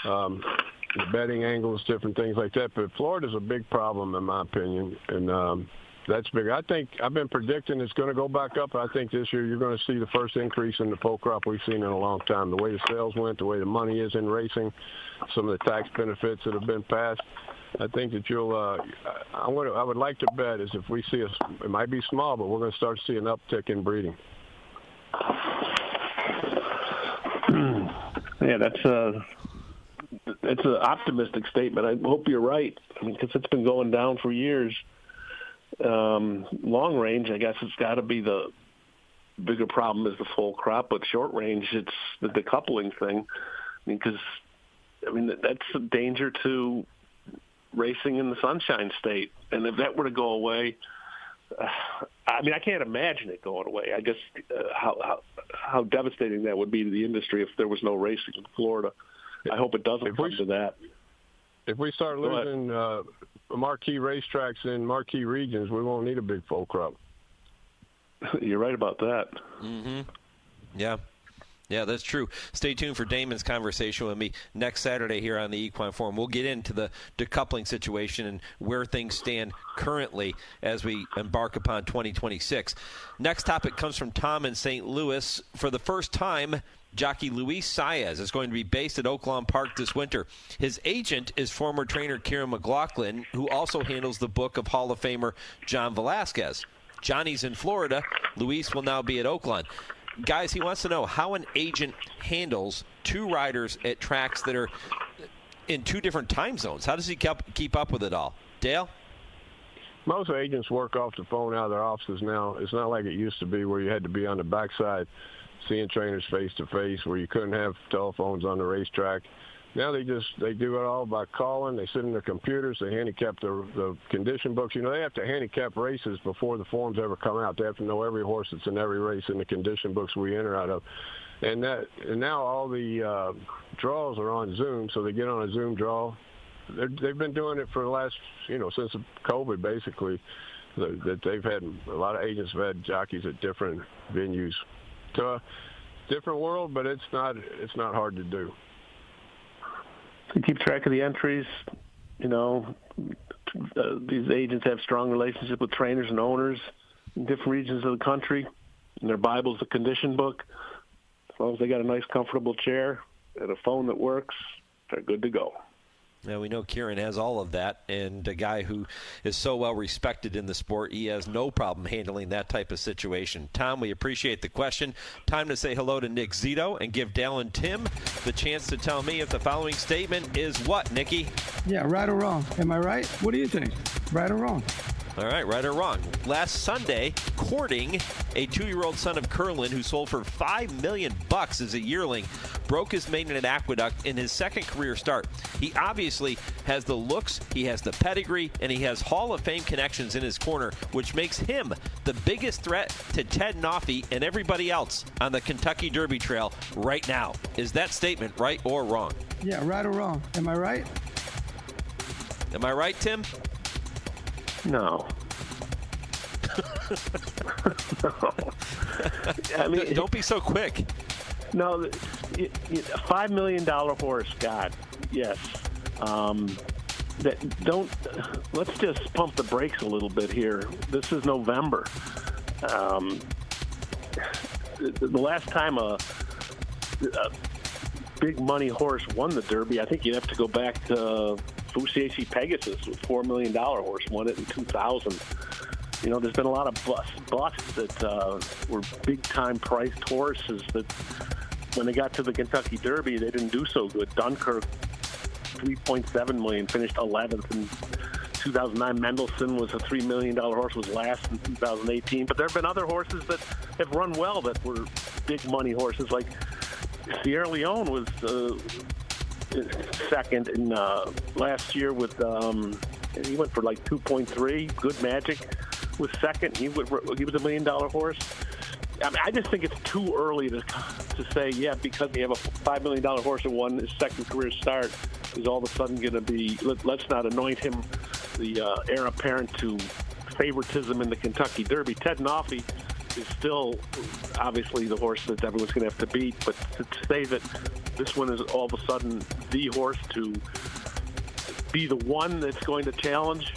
The betting angles, different things like that. But Florida's a big problem, in my opinion, and that's big. I think I've been predicting it's going to go back up. I think this year you're going to see the first increase in the full crop we've seen in a long time. The way the sales went, the way the money is in racing, some of the tax benefits that have been passed. I think that I would like to bet is if we see it might be small, but we're going to start to see an uptick in breeding. Yeah, that's an optimistic statement. I hope you're right. Because it's been going down for years. Long range, I guess it's got to be the bigger problem is the full crop, but short range, it's the decoupling thing. Because that's a danger to racing in the Sunshine State, and if that were to go away, I can't imagine it going away. I guess how devastating that would be to the industry if there was no racing in Florida. I hope it doesn't come to that. If we start losing marquee racetracks in marquee regions, we won't need a big foal crop. You're right about that. Mm-hmm. Yeah, that's true. Stay tuned for Damon's conversation with me next Saturday here on the Equine Forum. We'll get into the decoupling situation and where things stand currently as we embark upon 2026. Next topic comes from Tom in St. Louis. For the first time, jockey Luis Saez is going to be based at Oaklawn Park this winter. His agent is former trainer Kieran McLaughlin, who also handles the book of Hall of Famer John Velasquez. Johnny's in Florida. Luis will now be at Oaklawn. Guys, he wants to know how an agent handles two riders at tracks that are in two different time zones. How does he keep up with it all? Dale? Most agents work off the phone out of their offices now. It's not like it used to be where you had to be on the backside seeing trainers face-to-face, where you couldn't have telephones on the racetrack. Now they do it all by calling. They sit in their computers. They handicap the condition books. You know, they have to handicap races before the forms ever come out. They have to know every horse that's in every race in the condition books we enter out of. And now all the draws are on Zoom, so they get on a Zoom draw. They've been doing it for the last, since COVID, basically. That they've had a lot of agents have had jockeys at different venues. So a different world, but it's not hard to do. To keep track of the entries, these agents have strong relationships with trainers and owners in different regions of the country. And their Bible's a condition book. As long as they got a nice, comfortable chair and a phone that works, they're good to go. Now, we know Kieran has all of that, and a guy who is so well respected in the sport, he has no problem handling that type of situation. Tom, we appreciate the question. Time to say hello to Nick Zito and give Dale and Tim the chance to tell me if the following statement is what, Nicky? Yeah, right or wrong. Am I right? What do you think? Right or wrong? All right, right or wrong. Last Sunday, courting a 2-year-old son of Curlin who sold for $5 million as a yearling, broke his maiden at Aqueduct in his second career start. He obviously has the looks, he has the pedigree, and he has Hall of Fame connections in his corner, which makes him the biggest threat to Ted Noffey and everybody else on the Kentucky Derby Trail right now. Is that statement right or wrong? Yeah, right or wrong. Am I right? Am I right, Tim? No. No. I mean, don't be so quick. No, a $5 million horse, God, yes. Let's just pump the brakes a little bit here. This is November. The last time a big money horse won the Derby, I think you'd have to go back to Fusiaci Pegasus, with $4 million horse, won it in 2000. There's been a lot of busts that were big-time priced horses that when they got to the Kentucky Derby, they didn't do so good. Dunkirk, $3.7 million, finished 11th in 2009. Mendelssohn was a $3 million horse, was last in 2018. But there have been other horses that have run well that were big-money horses, like Sierra Leone was second in last year with he went for like 2.3. Good Magic was second. He was $1 million horse. I mean, I just think it's too early to say, yeah, because you have a $5 million horse that won his second career start, is all of a sudden going to be, let's not anoint him the heir apparent to favoritism in the Kentucky Derby. Ted Noffey is still obviously the horse that everyone's going to have to beat, but to say that this one is all of a sudden the horse to be the one that's going to challenge,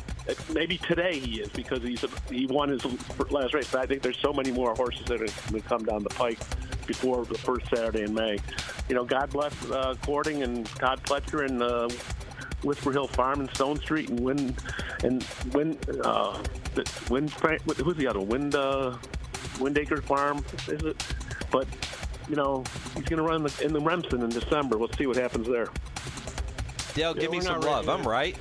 maybe today he is, because he won his last race. But I think there's so many more horses that are going to come down the pike before the first Saturday in May. God bless Courting and Todd Pletcher and Whisper Hill Farm and Stone Street and who's the other? Windacre Farm, is it? But he's going to run in the Remsen in December. We'll see what happens there. Dale, give me some love. I'm right.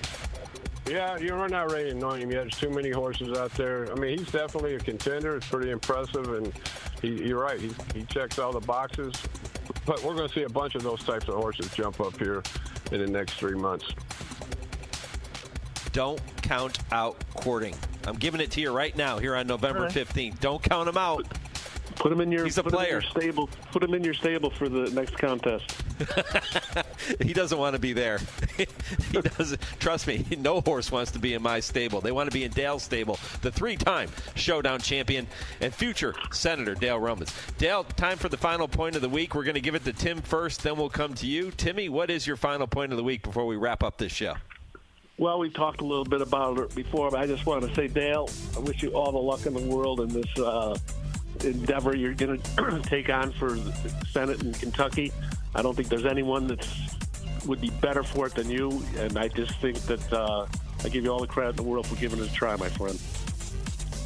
Yeah, you're not ready to anoint him yet. There's too many horses out there. I mean, he's definitely a contender. It's pretty impressive, and you're right. He checks all the boxes. But we're going to see a bunch of those types of horses jump up here in the next 3 months. Don't count out Courting. I'm giving it to you right now here on November 15th. Don't count him out. Put him in your. He's a player. Stable. Put him in your stable for the next contest. He doesn't want to be there. He doesn't. Trust me, no horse wants to be in my stable. They want to be in Dale's stable. The 3-time Showdown champion and future Senator Dale Romans. Dale, time for the final point of the week. We're going to give it to Tim first, then we'll come to you. Timmy, what is your final point of the week before we wrap up this show? Well, we talked a little bit about it before, but I just want to say, Dale, I wish you all the luck in the world in this endeavor you're going to take on for the Senate in Kentucky. I don't think there's anyone that would be better for it than you, and I just think that I give you all the credit in the world for giving it a try, my friend.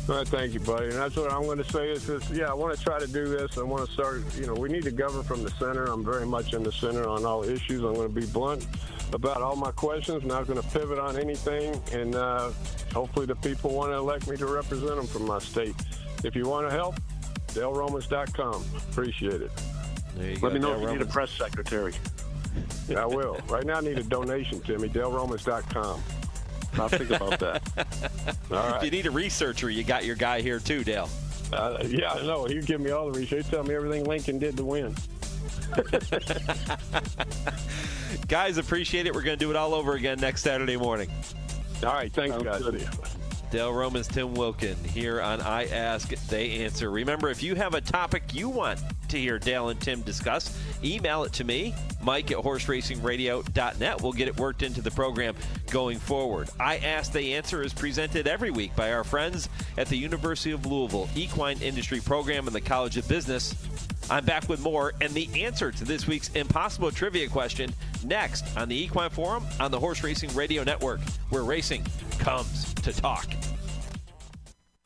All right, thank you, buddy. And that's what I'm going to say is this, I want to try to do this. I want to start, we need to govern from the center. I'm very much in the center on all issues. I'm going to be blunt about all my questions, not going to pivot on anything, and hopefully the people want to elect me to represent them from my state. If you want to help, DaleRomans.com. Appreciate it. Let me know if you need a press secretary. I will. Right now I need a donation, Timmy. DaleRomans.com. I'll think about that. All right. If you need a researcher, you got your guy here too, Dale. Yeah, I know. He'll give me all the research. He'll tell me everything Lincoln did to win. Guys, appreciate it. We're going to do it all over again next Saturday morning. All right. Thanks, guys. Dale Romans, Tim Wilkin here on I Ask, They Answer. Remember, if you have a topic you want to hear Dale and Tim discuss, email it to me, Mike@horseracingradio.net. We'll get it worked into the program going forward. I Ask, They Answer is presented every week by our friends at the University of Louisville Equine Industry Program and the College of Business. I'm back with more and the answer to this week's impossible trivia question next on the Equine Forum on the Horse Racing Radio Network, where racing comes to talk.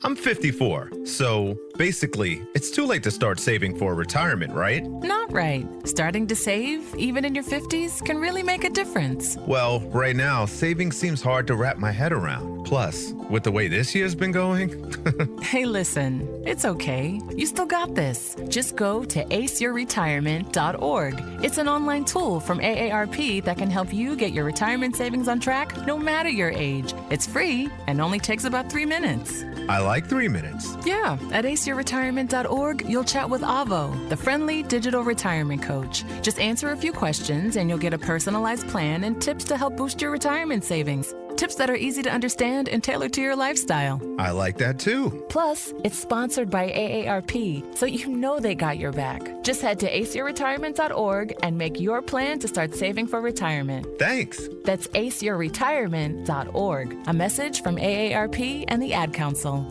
I'm 54, so basically, it's too late to start saving for retirement, right? Not right. Starting to save, even in your 50s, can really make a difference. Well, right now, saving seems hard to wrap my head around. Plus, with the way this year's been going... Hey, listen, it's okay. You still got this. Just go to aceyourretirement.org. It's an online tool from AARP that can help you get your retirement savings on track no matter your age. It's free and only takes about 3 minutes. I like 3 minutes. Yeah, at aceyourretirement.org, you'll chat with Avo, the friendly digital retirement coach. Just answer a few questions and you'll get a personalized plan and tips to help boost your retirement savings. Tips that are easy to understand and tailored to your lifestyle. I like that too. Plus, it's sponsored by AARP, so you know they got your back. Just head to aceyourretirement.org and make your plan to start saving for retirement. Thanks. That's aceyourretirement.org. A message from AARP and the Ad Council.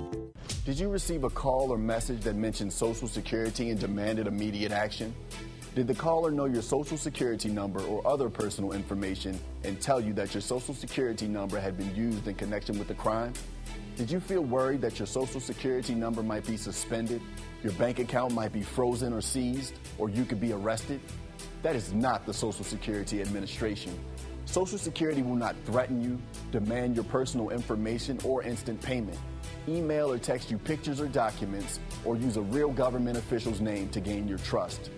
Did you receive a call or message that mentioned Social Security and demanded immediate action? Did the caller know your Social Security number or other personal information and tell you that your Social Security number had been used in connection with the crime? Did you feel worried that your Social Security number might be suspended, your bank account might be frozen or seized, or you could be arrested? That is not the Social Security Administration. Social Security will not threaten you, demand your personal information, or instant payment. Email or text you pictures or documents, or use a real government official's name to gain your trust.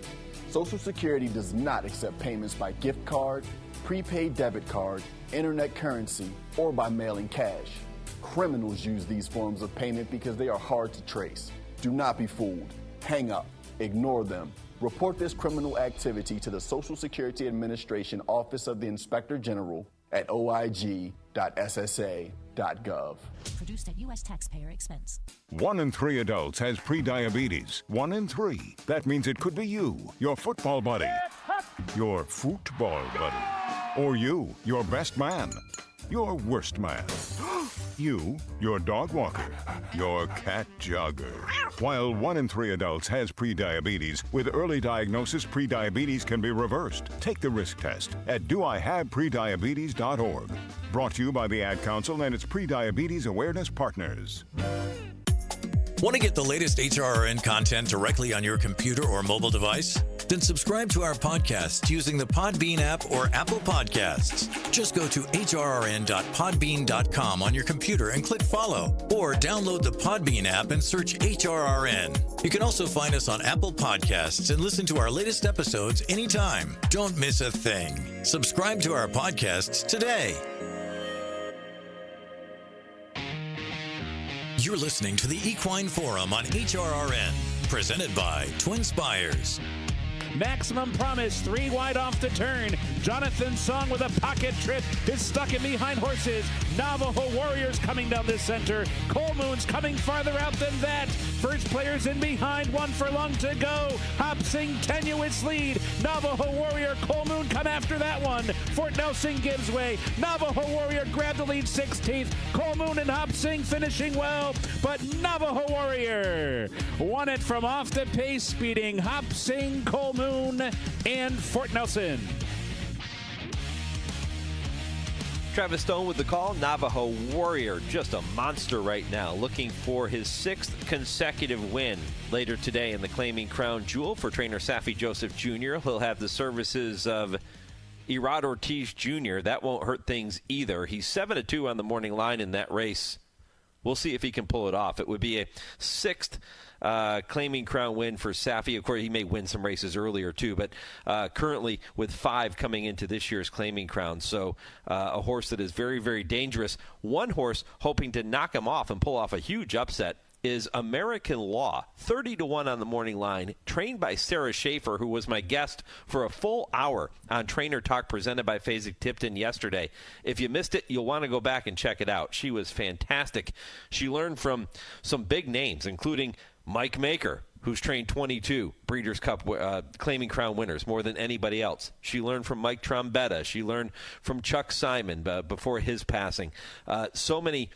Social Security does not accept payments by gift card, prepaid debit card, internet currency, or by mailing cash. Criminals use these forms of payment because they are hard to trace. Do not be fooled. Hang up. Ignore them. Report this criminal activity to the Social Security Administration Office of the Inspector General at oig.ssa.gov. Produced at U.S. taxpayer expense. 1 in 3 adults has prediabetes. 1 in 3. That means it could be you, your football buddy, your football buddy, or you, your best man, your worst man, you, your dog walker, your cat jogger. While 1 in 3 adults has prediabetes, with early diagnosis, prediabetes can be reversed. Take the risk test at doihaveprediabetes.org. Brought to you by the Ad Council and its Prediabetes Awareness Partners. Want to get the latest HRRN content directly on your computer or mobile device? Then subscribe to our podcasts using the Podbean app or Apple Podcasts. Just go to hrrn.podbean.com on your computer and click follow, or download the Podbean app and search HRRN. You can also find us on Apple Podcasts and listen to our latest episodes anytime. Don't miss a thing. Subscribe to our podcasts today. You're listening to the Equine Forum on HRRN, Presented by TwinSpires. Maximum Promise, 3 wide off the turn. Jonathan Song with a pocket trip is stuck in behind horses. Navajo Warriors coming down the center. Cole Moon's coming farther out than that. First players in behind, 1 furlong to go. Hop Sing tenuous lead. Navajo Warrior, Cole Moon come after that one. Fort Nelson gives way. Navajo Warrior grabbed the lead 16th. Cole Moon and Hop Sing finishing well, but Navajo Warrior won it from off the pace, speeding Hop Sing, Cole Moon, and Fort Nelson. Travis Stone with the call. Navajo Warrior, just a monster right now, looking for his 6th consecutive win later today in the Claiming Crown Jewel for trainer Safi Joseph Jr. He'll have the services of Irad Ortiz Jr. That won't hurt things either. He's 7-2 on the morning line in that race. We'll see if he can pull it off. It would be a 6th Claiming Crown win for Safi. Of course, he may win some races earlier too, but currently with 5 coming into this year's Claiming Crown. So a horse that is very, very dangerous. One horse hoping to knock him off and pull off a huge upset is American Law, 30-1 on the morning line, trained by Sarah Schaefer, who was my guest for a full hour on Trainer Talk presented by Fasig-Tipton yesterday. If you missed it, you'll want to go back and check it out. She was fantastic. She learned from some big names, including Mike Maker, who's trained 22 Breeders' Cup Claiming Crown winners, more than anybody else. She learned from Mike Trombetta. She learned from Chuck Simon before his passing. So many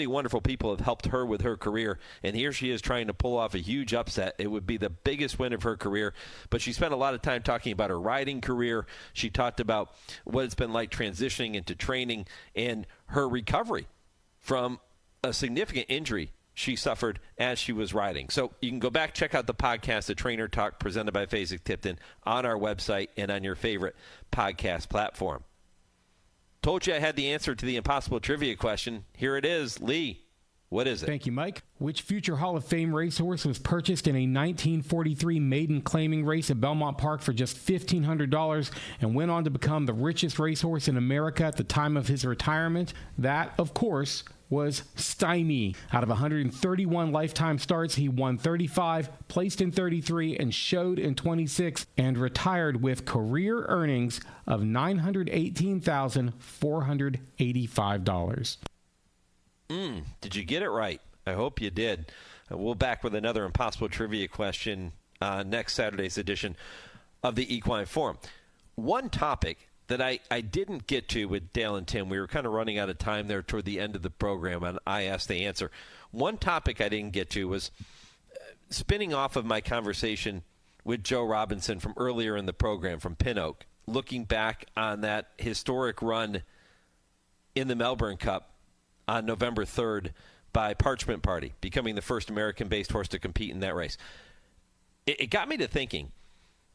wonderful people have helped her with her career, and here she is trying to pull off a huge upset. It would be the biggest win of her career, but she spent a lot of time talking about her riding career. She talked about what it's been like transitioning into training and her recovery from a significant injury she suffered as she was riding. So you can go back, check out the podcast, The Trainer Talk, presented by Fasig-Tipton, on our website and on your favorite podcast platform. Told you I had the answer to the impossible trivia question. Here it is. Lee, what is it? Thank you, Mike. Which future Hall of Fame racehorse was purchased in a 1943 maiden claiming race at Belmont Park for just $1,500 and went on to become the richest racehorse in America at the time of his retirement? That, of course, was Stymie. Out of 131 lifetime starts, he won 35, placed in 33, and showed in 26, and retired with career earnings of $918,485. Did you get it right? I hope you did. We'll back with another impossible trivia question next Saturday's edition of the Equine Forum. One topic that I didn't get to with Dale and Tim, we were kind of running out of time there toward the end of the program, and I asked the answer. One topic I didn't get to was spinning off of my conversation with Joe Robinson from earlier in the program from Pin Oak, looking back on that historic run in the Melbourne Cup on November 3rd by Parchment Party, becoming the first American-based horse to compete in that race. It got me to thinking,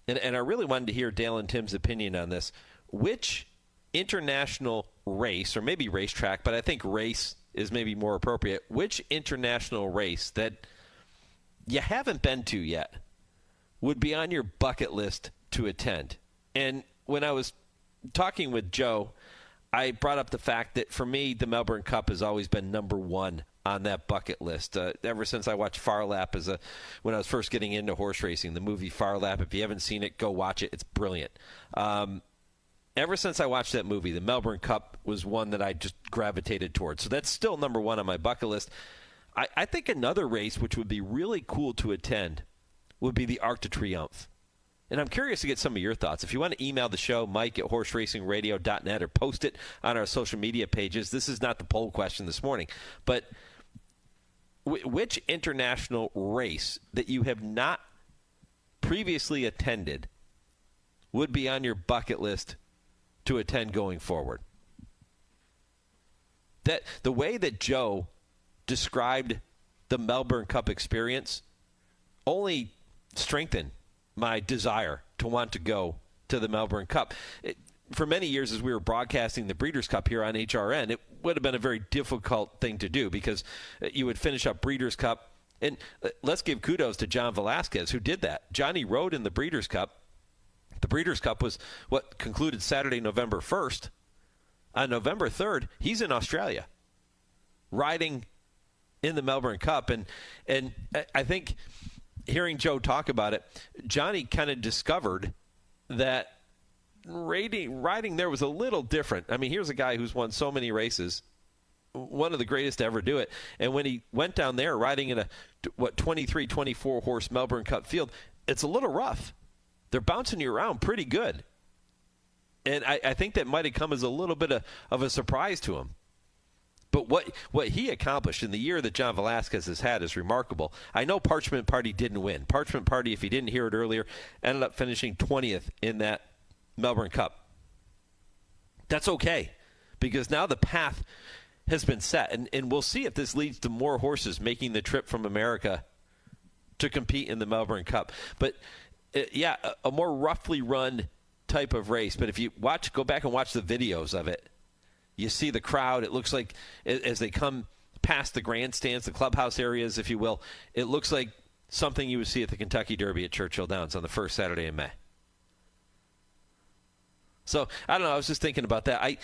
and I really wanted to hear Dale and Tim's opinion on this. Which international race, or maybe racetrack, but I think race is maybe more appropriate, which international race that you haven't been to yet would be on your bucket list to attend? And when I was talking with Joe, I brought up the fact that for me, the Melbourne Cup has always been number one on that bucket list. Ever since I watched Far Lap when I was first getting into horse racing, the movie Far Lap. If you haven't seen it, go watch it. It's brilliant. Ever since I watched that movie, the Melbourne Cup was one that I just gravitated towards. So that's still number one on my bucket list. I think another race which would be really cool to attend would be the Arc de Triomphe. And I'm curious to get some of your thoughts. If you want to email the show, mike@horseracingradio.net, or post it on our social media pages. This is not the poll question this morning. But which international race that you have not previously attended would be on your bucket list to attend going forward? That the way that Joe described the Melbourne Cup experience only strengthened my desire to want to go to the Melbourne Cup. For many years, as we were broadcasting the Breeders' Cup here on HRRN, it would have been a very difficult thing to do because you would finish up Breeders' Cup. And let's give kudos to John Velasquez, who did that. Johnny rode in the Breeders' Cup. The Breeders' Cup was what concluded Saturday, November 1st. On November 3rd, he's in Australia, riding in the Melbourne Cup. And I think hearing Joe talk about it, Johnny kind of discovered that riding there was a little different. I mean, here's a guy who's won so many races, one of the greatest to ever do it. And when he went down there riding in a 23, 24 horse Melbourne Cup field, it's a little rough. They're bouncing you around pretty good. And I think that might have come as a little bit of a surprise to him. But what he accomplished in the year that John Velazquez has had is remarkable. I know Parchment Party didn't win. Parchment Party, if you didn't hear it earlier, ended up finishing 20th in that Melbourne Cup. That's okay, because now the path has been set. And we'll see if this leads to more horses making the trip from America to compete in the Melbourne Cup. But, a more roughly run type of race. But if you go back and watch the videos of it, you see the crowd. It looks like as they come past the grandstands, the clubhouse areas, if you will, it looks like something you would see at the Kentucky Derby at Churchill Downs on the first Saturday in May. So, I don't know. I was just thinking about that.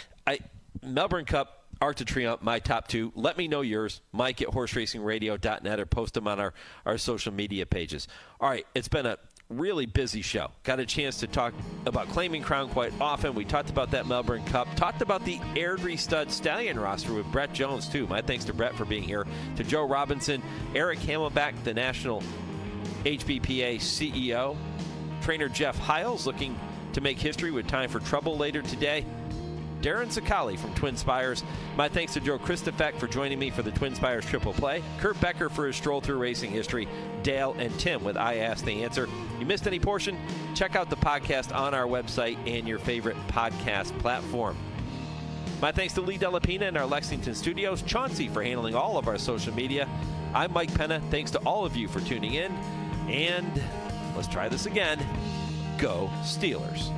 Melbourne Cup, Arc de Triomphe, my top two. Let me know yours. Mike at horseracingradio.net or post them on our social media pages. All right, it's been a really busy show. Got a chance to talk about Claiming Crown quite often. We talked about that Melbourne Cup. Talked about the Airdrie Stud Stallion roster with Bret Jones, too. My thanks to Bret for being here. To Joe Robinson, Eric Hamelback, the National HBPA CEO. Trainer Jeff Hiles looking to make history with Time for Trouble later today. Darin Zoccali from TwinSpires. My thanks to Joe Kristufek for joining me for the TwinSpires Triple Play. Kurt Becker for his Stroll Through Racing History. Dale and Tim with I Ask the Answer. You missed any portion? Check out the podcast on our website and your favorite podcast platform. My thanks to Lee Delapina in our Lexington studios. Chauncey for handling all of our social media. I'm Mike Penna. Thanks to all of you for tuning in. And let's try this again. Go Steelers.